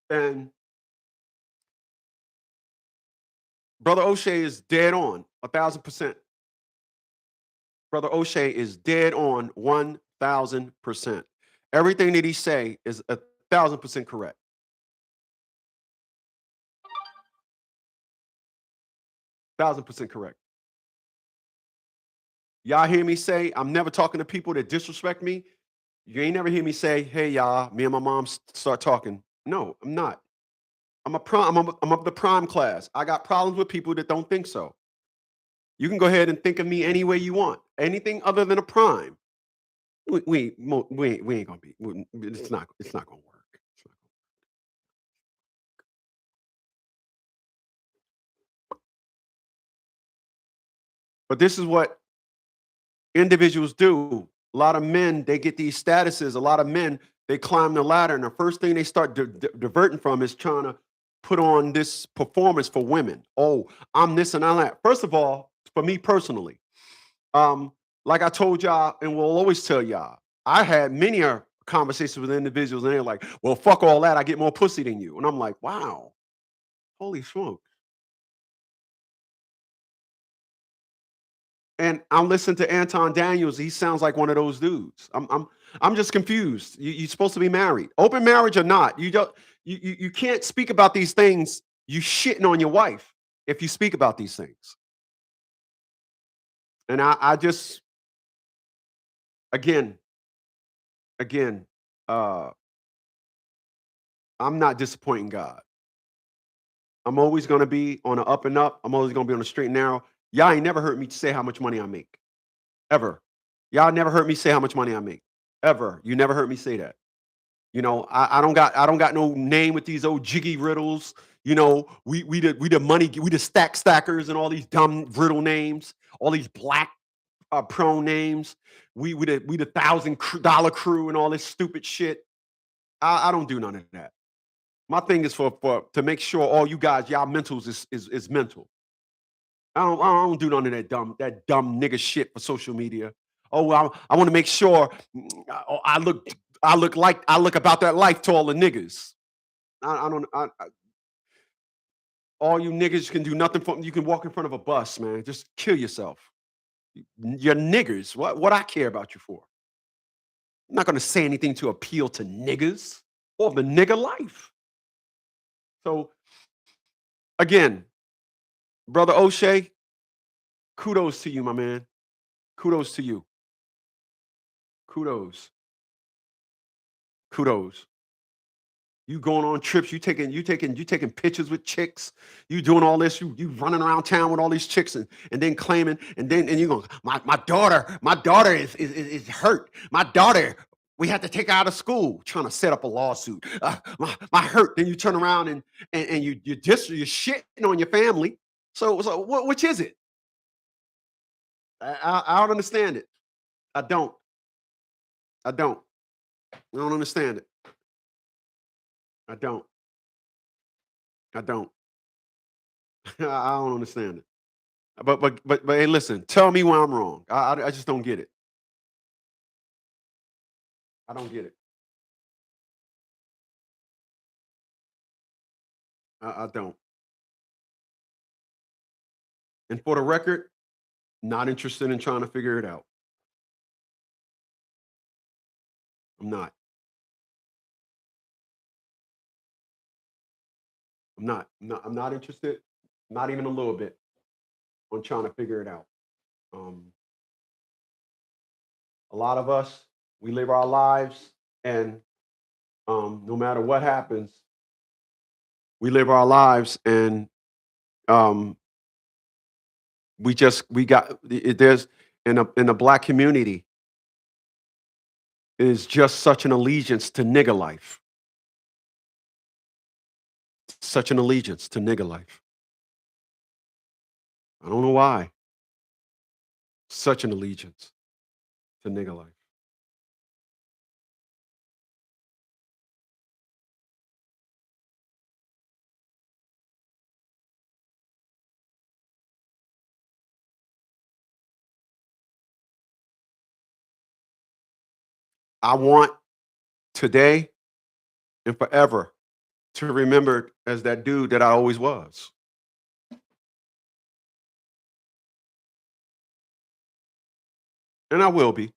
and Brother O'Shea is dead on 1,000%. Brother O'Shea is dead on 1,000%. Everything that he say is 1,000% correct. Thousand percent correct. Y'all hear me say, I'm never talking to people that disrespect me. You ain't never hear me say, hey, y'all, me and my mom start talking. No, I'm not. I'm of the prime class. I got problems with people that don't think so. You can go ahead and think of me any way you want. Anything other than a prime. We ain't gonna be. It's not gonna work. But this is what individuals do. A lot of men, they get these statuses. A lot of men, they climb the ladder, and the first thing they start diverting from is trying to put on this performance for women. Oh, I'm this and I'm that. First of all, for me personally, like I told y'all, and will always tell y'all, I had many conversations with individuals, and they're like, well, fuck all that. I get more pussy than you. And I'm like, wow, holy smoke. And I'm listening to Anton Daniels. He sounds like one of those dudes. I'm just confused. You're supposed to be married, open marriage or not. You can't speak about these things. You shitting on your wife if you speak about these things. And I just, again, I'm not disappointing God. I'm always going to be on an up and up. I'm always going to be on a straight and narrow. Y'all ain't never heard me say how much money I make. Ever. Y'all never heard me say how much money I make. Ever. You never heard me say that. You know, I don't got no name with these old jiggy riddles. You know, we the money, we the stackers and all these dumb riddle names, all these black prone names. We the $1,000 crew and all this stupid shit. I don't do none of that. My thing is for to make sure all you guys, y'all mentals is mental. I don't do none of that dumb nigga shit for social media. Oh, well, I want to make sure I look about that life to all the niggas. All you niggas can do nothing for. You can walk in front of a bus, man. Just kill yourself. You're niggers. What I care about you for? I'm not gonna say anything to appeal to niggas or the nigga life. So again, Brother O'Shea, kudos to you, my man. Kudos to you. Kudos. You going on trips, you taking pictures with chicks, you doing all this, you running around town with all these chicks and then claiming, and you go, my daughter is hurt. My daughter, we had to take her out of school, trying to set up a lawsuit. My hurt. Then you turn around and you're shitting on your family. So which is it? I don't understand it. I don't understand it. I don't. I don't understand it. But hey, listen, tell me why I'm wrong. I just don't get it. I don't get it. I don't. And for the record, not interested in trying to figure it out. I'm not. I'm not interested, not even a little bit, on trying to figure it out. Um, a lot of us, we live our lives, and no matter what happens, we live our lives, and um, we got there's in the black community is just such an allegiance to nigger life, such an allegiance to nigger life. I don't know why. Such an allegiance to nigger life. I want today and forever to remember as that dude that I always was. And I will be.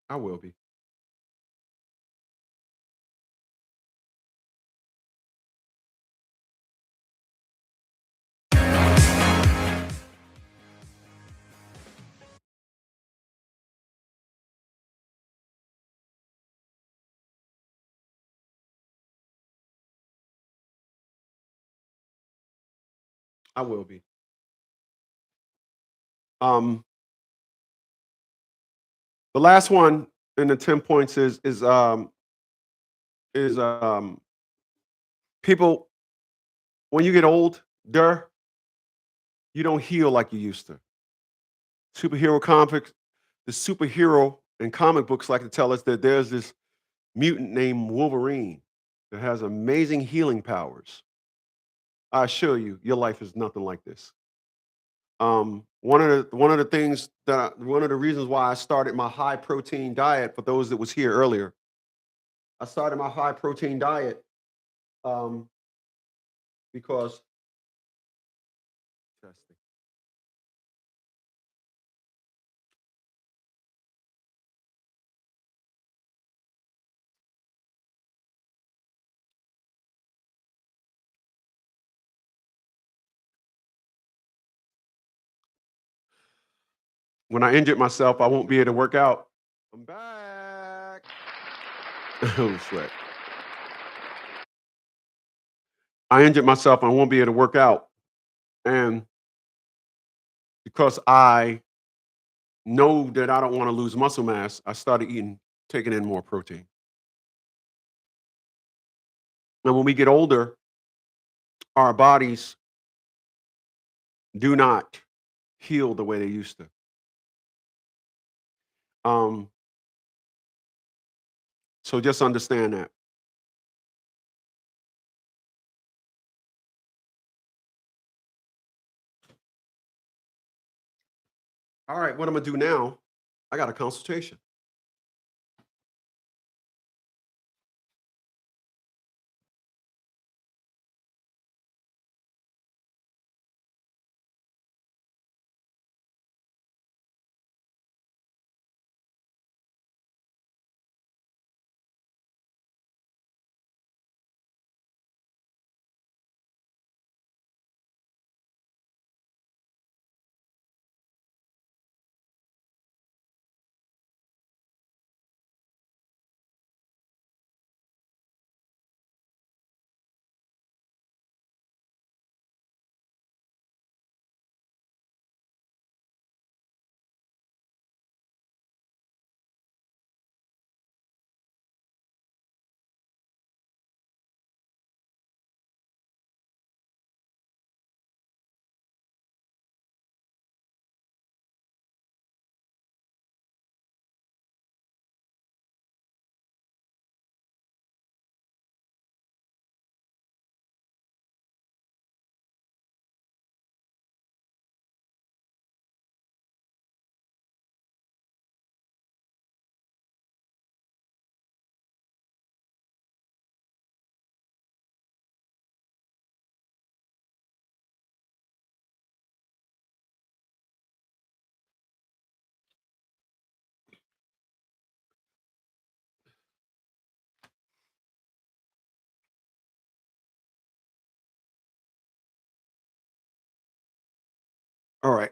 I will be. I will be. Um, the last one in the 10 points is people when you get older, you don't heal like you used to. Superhero comics, the superhero and comic books like to tell us that there's this mutant named Wolverine that has amazing healing powers. I assure you, your life is nothing like this. One of the things one of the reasons why I started my high protein diet for those that was here earlier. I started my high protein diet um, because testing. When I injured myself, I won't be able to work out. I'm back. Oh shit! I injured myself. I won't be able to work out, and because I know that I don't want to lose muscle mass, I started taking in more protein. And when we get older, our bodies do not heal the way they used to. Um, so just understand that. All right, what I'm gonna do now? I got a consultation. All right.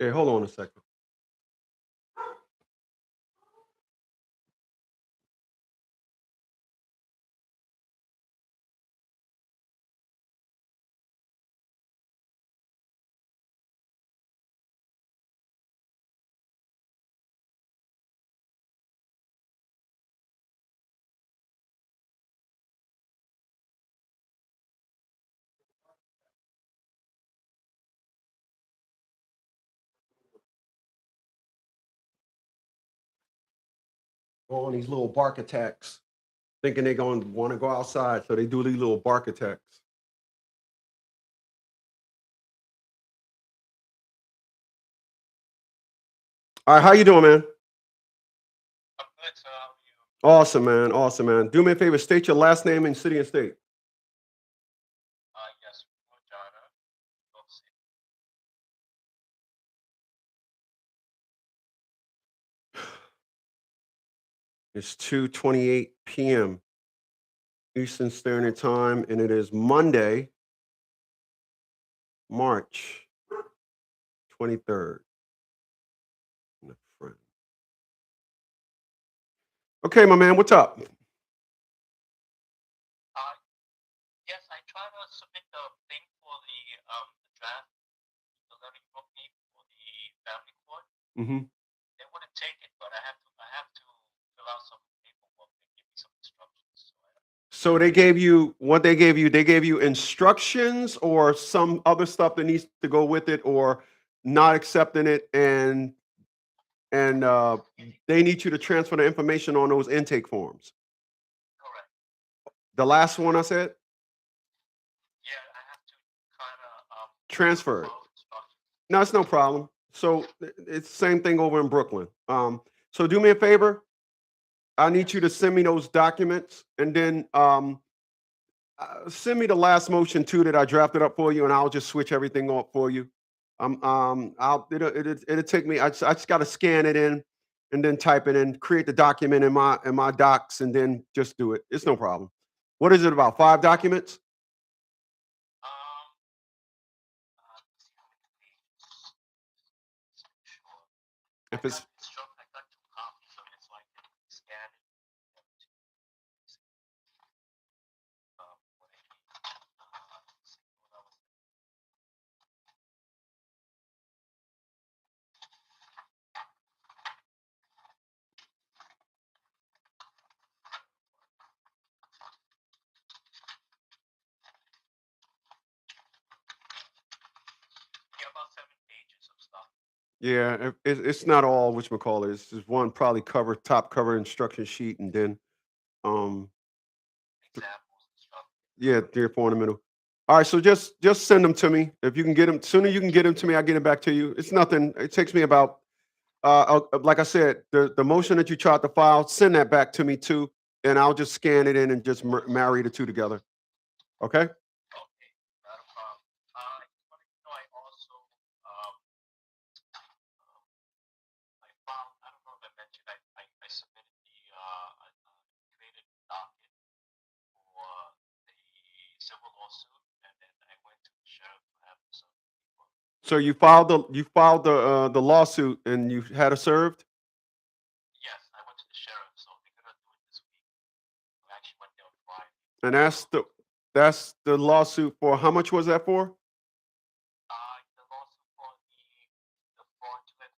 Okay, hold on a second. Go on these little bark attacks, thinking they're going to want to go outside, so they do these little bark attacks. All right, how you doing, man? I'm good, so how are you? Awesome, man. Awesome, man. Do me a favor, state your last name and city and state. Yes, Mojana, New York City. It's 2:28 p.m. Eastern Standard Time, and it is Monday, March 23rd. My friend. Okay, my man, what's up? Yes, I tried to submit the thing for the draft, the learning book me for the family court. Mm-hmm. They wouldn't take it, but I have to fill out some paperwork and give me some instructions. So they gave you what they gave you. They gave you instructions or some other stuff that needs to go with it, or not accepting it, and they need you to transfer the information on those intake forms. Correct. The last one I said, Yeah, I have to kind of transfer it. follow instructions. No, it's no problem. So it's the same thing over in Brooklyn. So do me a favor. I need you to send me those documents, and then send me the last motion too that I drafted up for you, and I'll just switch everything up for you. It'll take me. I just got to scan it in, and then type it in, create the document in my docs, and then just do it. It's no problem. What is it about? 5 documents? Let's see how many pages. Sure. If it's I got 2 copies of it, so I can scan it. What I need. Let's see what else. Yeah, about 7 pages of stuff. yeah, it's not all whatchamacallit. It's just one probably top cover instruction sheet, and then um Examples and stuff. yeah, 3 or 4 in the middle. All right, so just send them to me. If you can get them sooner, you can get them to me. I get it back to you. It's nothing. It takes me about like I said, the motion that you tried to file, send that back to me too, and I'll just scan it in and just marry the two together. Okay. Okay, not a problem. I just wanted to know I also I found I don't know if I mentioned I submitted I created a docket for the civil lawsuit, and then I went to the sheriff to have some people. So you filed the lawsuit and you had it served. Yes, I went to the sheriff, so they're gonna do it this week. I actually went there on Friday. And that's the lawsuit for how much was that for? The lawsuit for the fraudulent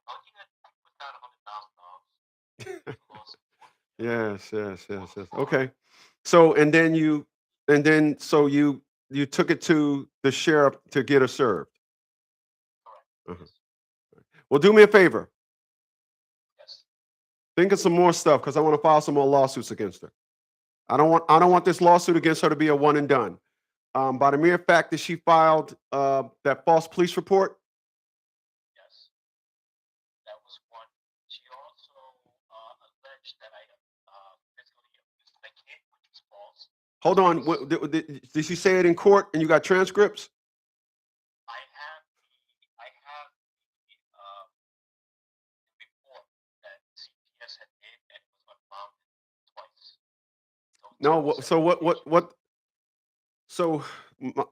looking at put down $100,000. Yes. Okay. So you took it to the sheriff to get her served. Correct. Uh-huh. Well, do me a favor. Yes. Think of some more stuff because I want to file some more lawsuits against her. I don't want this lawsuit against her to be a one and done. By the mere fact that she filed that false police report. Yes, that was one. She also alleged that I physically abused my kid, which was false. Hold on. Did she say it in court and you got transcripts? I have the report that CPS had made, and it was unfounded twice. No. So what? So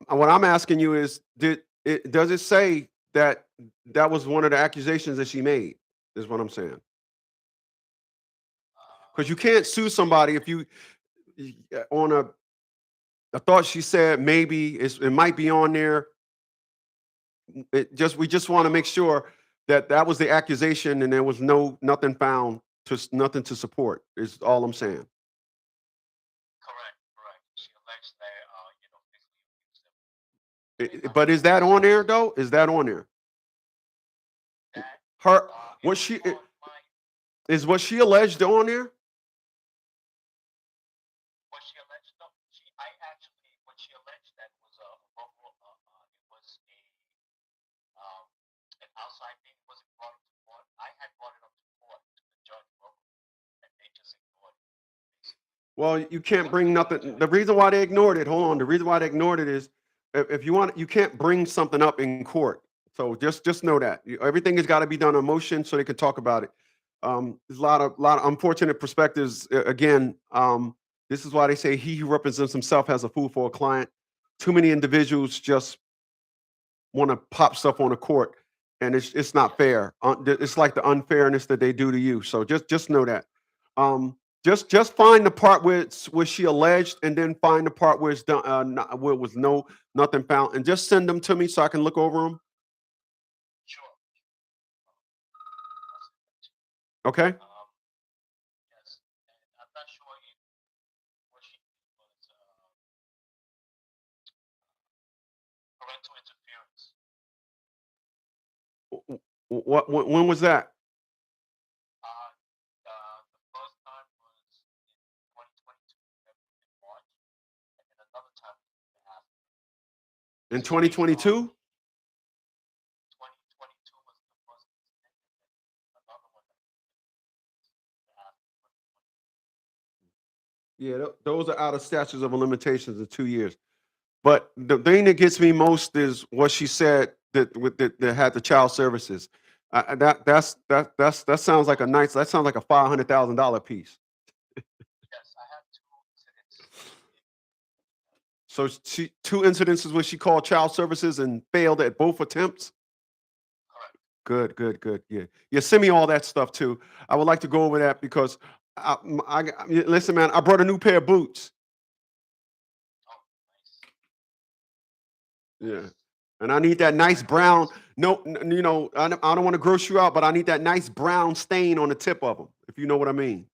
what I'm asking you is, does it say that that was one of the accusations that she made? Is what I'm saying. Because you can't sue somebody if you on a. I thought she said maybe it might be on there. We just want to make sure that that was the accusation and there was nothing found nothing to support. Is all I'm saying. Correct. She alleged that physically abused them. But is that on there though? Is that on there? That Her it what was she on my is what she alleged on there? what she alleged. No, I actually what she alleged that was a local. It was an outside thing. It wasn't brought up to court. I had brought it up to court to the judge local, and they just ignored it. Basically. Well, you can't bring nothing. The reason why they ignored it, hold on. The reason why they ignored it is if you want, you can't bring something up in court. So just know that everything has got to be done on motion so they can talk about it. There's a lot of unfortunate perspectives. Again, this is why they say he who represents himself has a fool for a client. Too many individuals just want to pop stuff on the court, and it's not fair. It's like the unfairness that they do to you. So just know that. Just find the part where she alleged, and then find the part where it's done, where it was nothing found, and just send them to me so I can look over them. Sure. Okay. Yes, and I'm not sure if what she did was parental interference. When was that? The first time was in 2022, in March, and then another time after. In 2022? 2022 was the first incident, and then another one after 2020. Yeah, those are out of statutes of limitations of 2 years. But the thing that gets me most is what she said that had the child services. That sounds like that sounds like a $500,000 piece. Yes, I have two incidents. So two incidences where she called child services and failed at both attempts. Correct. Good. Yeah. Send me all that stuff too. I would like to go over that because listen, man. I brought a new pair of boots. Oh, nice. Yeah. And I need that nice brown. No, I don't want to gross you out, but I need that nice brown stain on the tip of them, if you know what I mean.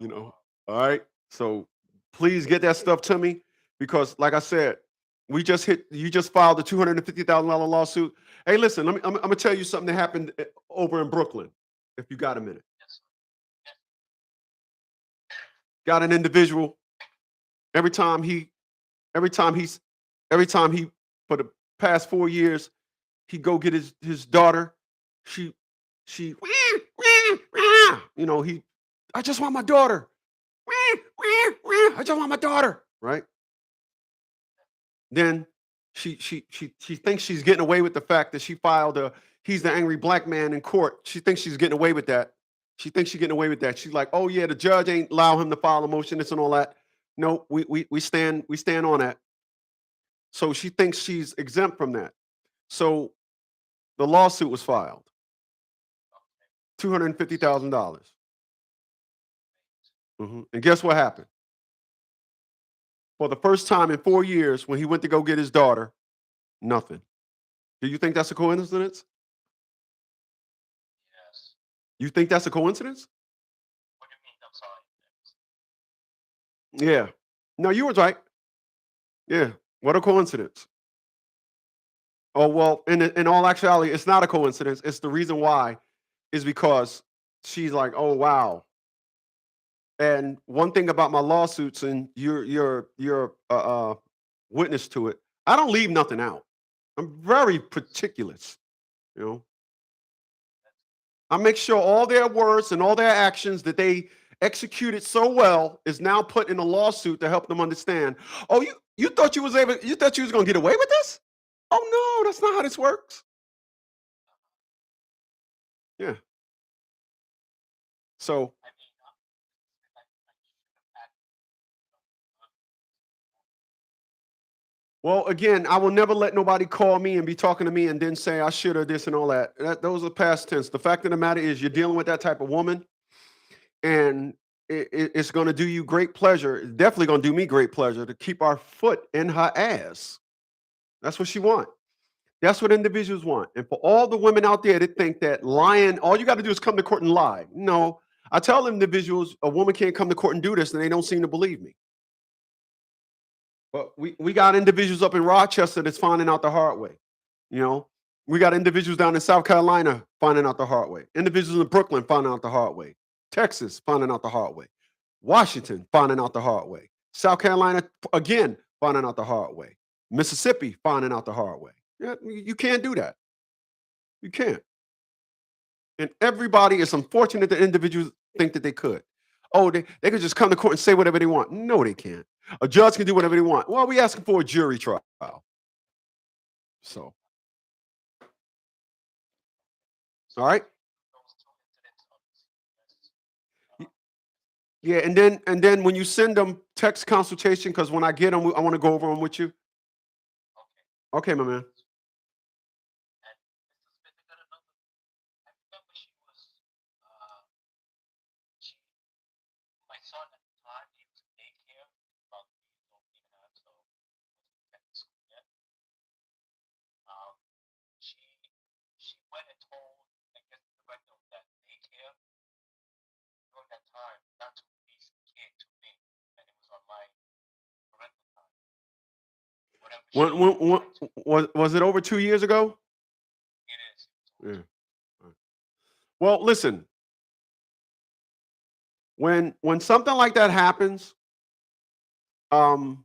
No problem. All right. So please get that stuff to me because, like I said, you just filed a $250,000 lawsuit. Hey, listen, I'm gonna tell you something that happened over in Brooklyn, if you got a minute. Yes, sir. Got an individual. Every time he for the past 4 years, he go get his daughter. She I just want my daughter. I just want my daughter. Right. Then she thinks she's getting away with the fact that she filed he's the angry black man in court. She thinks she's getting away with that. She's like, oh yeah, the judge ain't allow him to file a motion, this and all that. No, we stand on that. So she thinks she's exempt from that. So the lawsuit was filed. $250,000. And guess what happened? For the first time in 4 years, when he went to go get his daughter, nothing. Do you think that's a coincidence? Yes. You think that's a coincidence? What do you mean? I'm sorry. Yeah. No, you were right. Yeah. What a coincidence. Oh, well, in all actuality, it's not a coincidence. It's the reason why is because she's like, oh wow. And one thing about my lawsuits, and you're witness to it, I don't leave nothing out. I'm very particular, you know. I make sure all their words and all their actions that they executed so well is now put in a lawsuit to help them understand. Oh, you thought you thought you was gonna get away with this? Oh no, that's not how this works. Yeah. So I mean, I should have had, well, again, I will never let nobody call me and be talking to me and then say I should have this and all that. Those are past tense. The fact of the matter is, you're dealing with that type of woman, and it's going to do you great pleasure. It's definitely going to do me great pleasure to keep our foot in her ass. That's what she wants. That's what individuals want. And for all the women out there that think that lying, all you got to do is come to court and lie. No, I tell individuals a woman can't come to court and do this, and they don't seem to believe me. But we got individuals up in Rochester that's finding out the hard way. You know, we got individuals down in South Carolina finding out the hard way. Individuals in Brooklyn finding out the hard way. Texas finding out the hard way. Washington finding out the hard way. South Carolina again finding out the hard way. Mississippi finding out the hard way. Yeah, you can't do that. You can't. And everybody is unfortunate that individuals think that they could. Oh, they could just come to court and say whatever they want. No, they can't. A judge can do whatever they want. Well, we asking for a jury trial. So, all right. those two incidents of CPS. Y- Yeah, and then when you send them text consultation, because when I get them, I want to go over them with you. Okay. Okay, my man. And Mrs. Smith, I got another. I remember she was, she, my son at the time, he was in daycare, about 3 years old, 3 and a half, so wasn't at school yet. Um, she, she went and told, I guess, the director of that daycare during that time not to release the kid to me, and it was on my parental time. Whatever she When tried to, was it over 2 years ago? it is. Yeah. Well, listen. When something like that happens, um,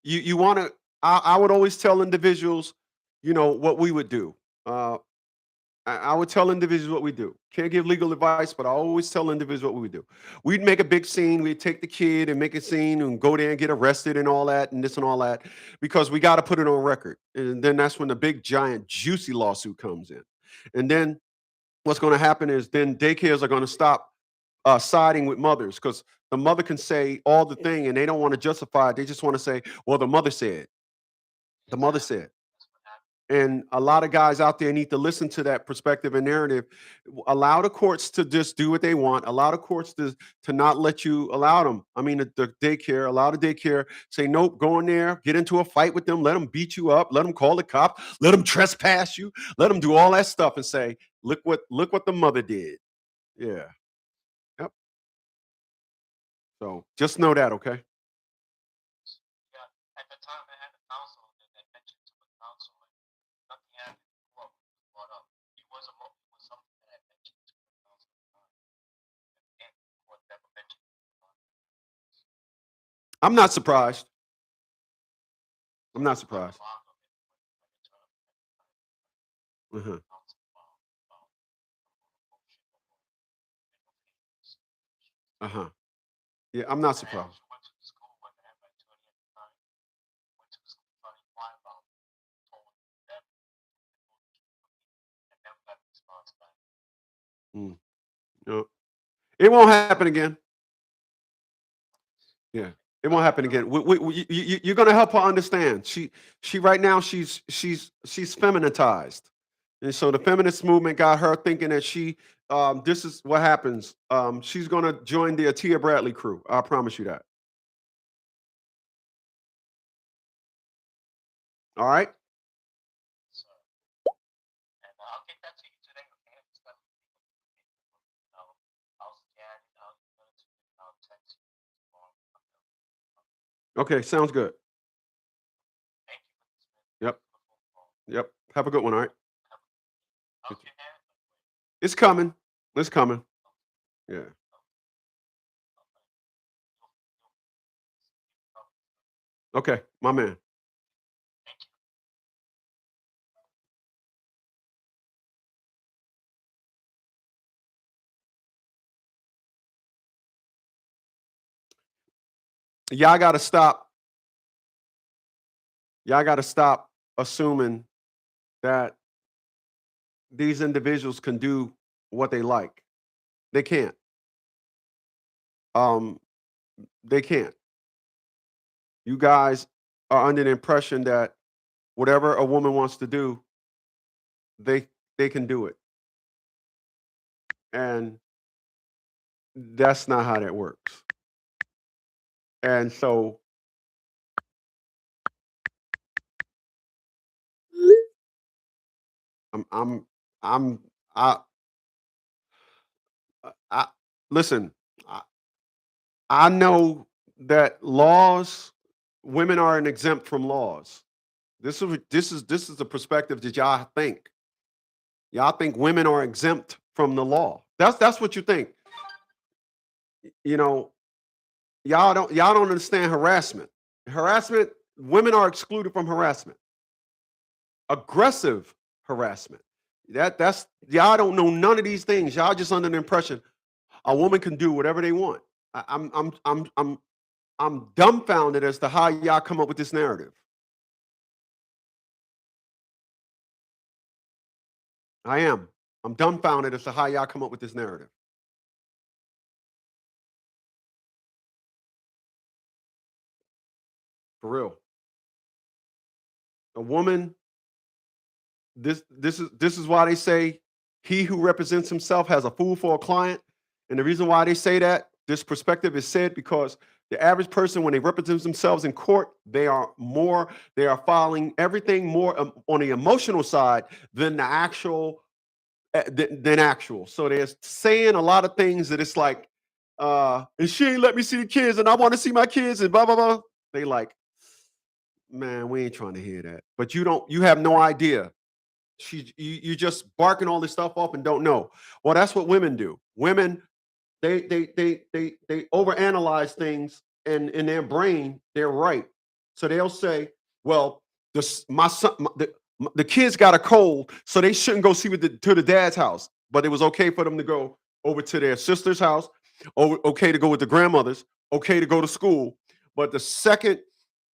you want to. I would always tell individuals, what we would do. I would tell individuals what we do. Can't give legal advice, but I always tell individuals what we would do. We'd make a big scene. We'd take the kid and make a scene and go there and get arrested and all that and this and all that because we got to put it on record. And then that's when the big, giant, juicy lawsuit comes in. And then what's going to happen is then daycares are going to stop siding with mothers because the mother can say all the thing and they don't want to justify it. They just want to say, well, the mother said. The mother said. That's what happened. And a lot of guys out there need to listen to that perspective and narrative. Allow the courts to just do what they want. Allow the courts to not let you allow them. I mean, the daycare, allow the daycare, say, nope, go in there, get into a fight with them, let them beat you up, let them call the cop, let them trespass you, let them do all that stuff and say, look what the mother did. Yeah. Yep. So just know that, okay? Yeah, at the time I had a counsel and I mentioned to the counsel and nothing happened before it was brought up. It was something that I mentioned to the counsel at the time. And the court never mentioned it. I'm not surprised. I'm not Part surprised. of it when it turned out at the time, Uh-huh. counsel about motion or cases. Uh-huh. Yeah, I'm not And I surprised. actually went to the school when I had my attorney at the time. Went to the school trying to inquire about it, told them and never got a response back. Mm. No. It won't happen again. Yeah, it won't happen again. You're going to help her understand. She right now she's feminitized, and so the feminist movement got her thinking that this is what happens. She's going to join the Atia Bradley crew. I promise you that. All right. So, and I'll get that to you today, okay? I'm just gonna I'll scan it, I'll email it to you, and I'll text you tomorrow. Okay. Sounds good. Thank you, Mr. Smith. Yep. For the phone call. Yep. Have a good one. All right. How's your hand? It's coming. It's coming. Yeah. Okay, my man. Y'all got to stop. Y'all got to stop assuming that these individuals can do what they like. They can't. Um, they can't. You guys are under the impression that whatever a woman wants to do, they they can do it, and that's not how that works. And so, I'm I'm I'm I I listen. I, I know that laws, women are an exempt from laws. This is the perspective that y'all think. Y'all think women are exempt from the law. That's what you think. You know, y'all don't understand harassment. Harassment, women are excluded from harassment. Aggressive harassment. That's y'all don't know none of these things. Y'all just under the impression a woman can do whatever they want. I'm dumbfounded as to how y'all come up with this narrative. I am. I'm dumbfounded as to how y'all come up with this narrative. For real. A woman, this is why they say he who represents himself has a fool for a client. And the reason why they say that, this perspective is said because the average person, when they represent themselves in court, they are filing everything more on the emotional side than the actual than actual. So they're saying a lot of things that it's like, and she ain't let me see the kids, and I want to see my kids, and blah blah blah. They like, man, we ain't trying to hear that. But you have no idea. You just barking all this stuff off and don't know. Well, that's what women do. Women, they overanalyze things, and in their brain, they're right. So they'll say, well, my son, the kids got a cold, so they shouldn't go see to the dad's house. But it was okay for them to go over to their sister's house, okay to go with the grandmother's, okay to go to school. But the second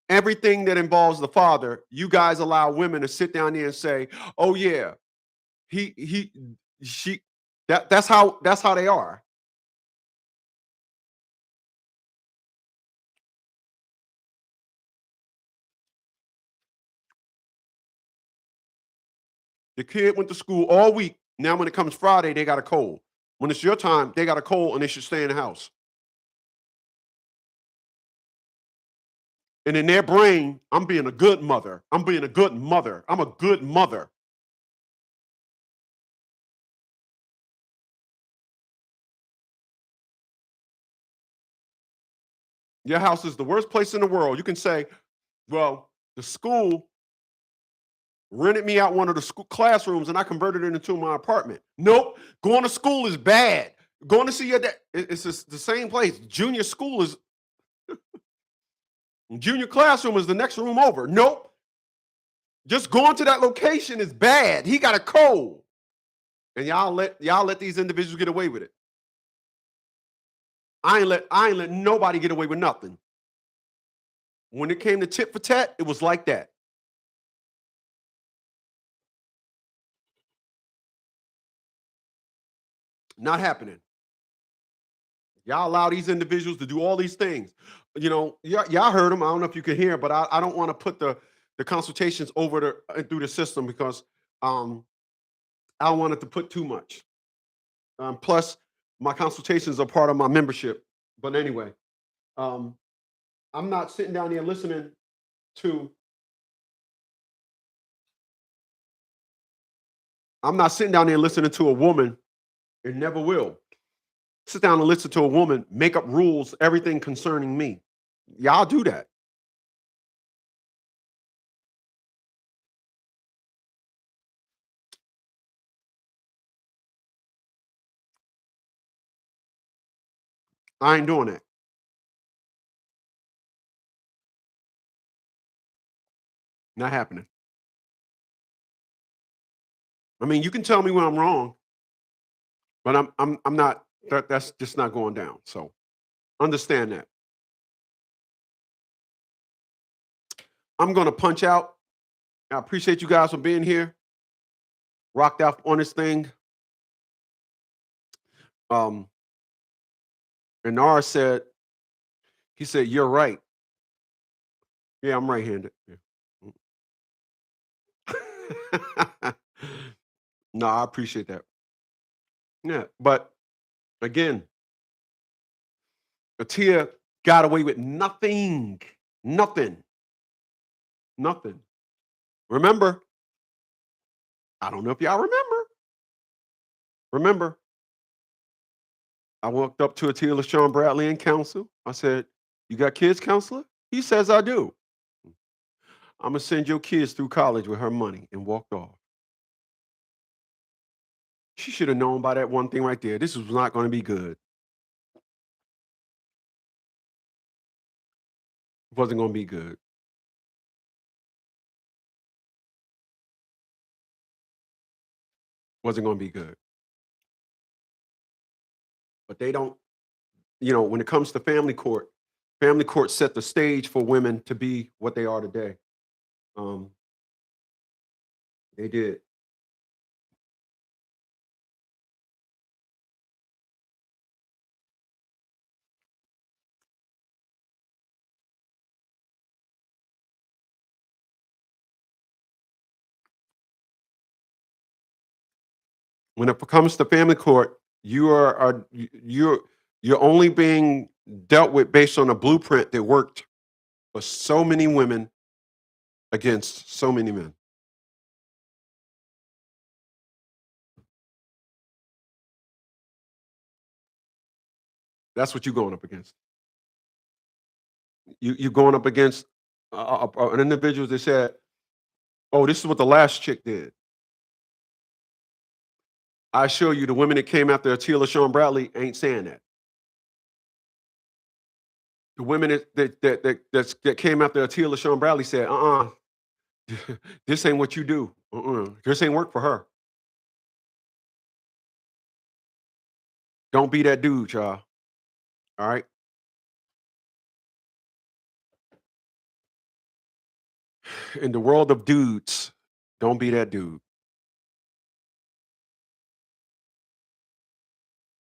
everything that involves the father, you guys allow women to sit down there and say, "Oh yeah, he she that's how they are." The kid went to school all week. Now when it comes Friday, they got a cold. When it's your time, they got a cold and they should stay in the house. And in their brain, I'm being a good mother. I'm being a good mother. I'm a good mother. Your house is the worst place in the world. You can say, well, the school rented me out one of the school classrooms and I converted it into my apartment. Nope. Going to school is bad. Going to see your dad, it's just the same place. Junior school is, junior classroom is the next room over. Nope. Just going to that location is bad. He got a cold. And y'all let these individuals get away with it. I ain't let nobody get away with nothing. When it came to tit for tat, it was like that. Not happening. Y'all allow these individuals to do all these things. Y'all heard them. I don't know if you can hear, but I don't want to put the consultations over through the system because I don't want it to put too much. Plus, my consultations are part of my membership. But anyway, um, I'm not sitting down here listening to. I'm not sitting down there listening to a woman, and never will sit down and listen to a woman make up rules, everything concerning me. Y'all do that. I ain't doing that. Not happening. I mean, you can tell me when I'm wrong, but I'm not. That's just not going down. So understand that. I'm gonna punch out. I appreciate you guys for being here. Rocked out on this thing. And Nara said, he said, "You're right." Yeah, I'm right-handed. Yeah. No, I appreciate that. Yeah, but again, Atia got away with nothing. Nothing. Nothing. Remember, I don't know if y'all remember. Remember, I walked up to Atia LaShawn Bradley in counsel. I said, "You got kids, counselor?" He says, "I do." "I'm gonna send your kids through college with her money," and walked off. She should have known by that one thing right there. This was not going to be good. It wasn't going to be good. Wasn't going to be good. But they don't, when it comes to family court set the stage for women to be what they are today. They did. When it comes to family court, you're only being dealt with based on a blueprint that worked for so many women against so many men. That's what you're going up against. You're going up against an individual that said, "Oh, this is what the last chick did." I assure you, the women that came after Atia LaShawn Bradley ain't saying that. The women that came after Atia LaShawn Bradley said, this ain't what you do. This ain't work for her. Don't be that dude, y'all. All right? In the world of dudes, don't be that dude.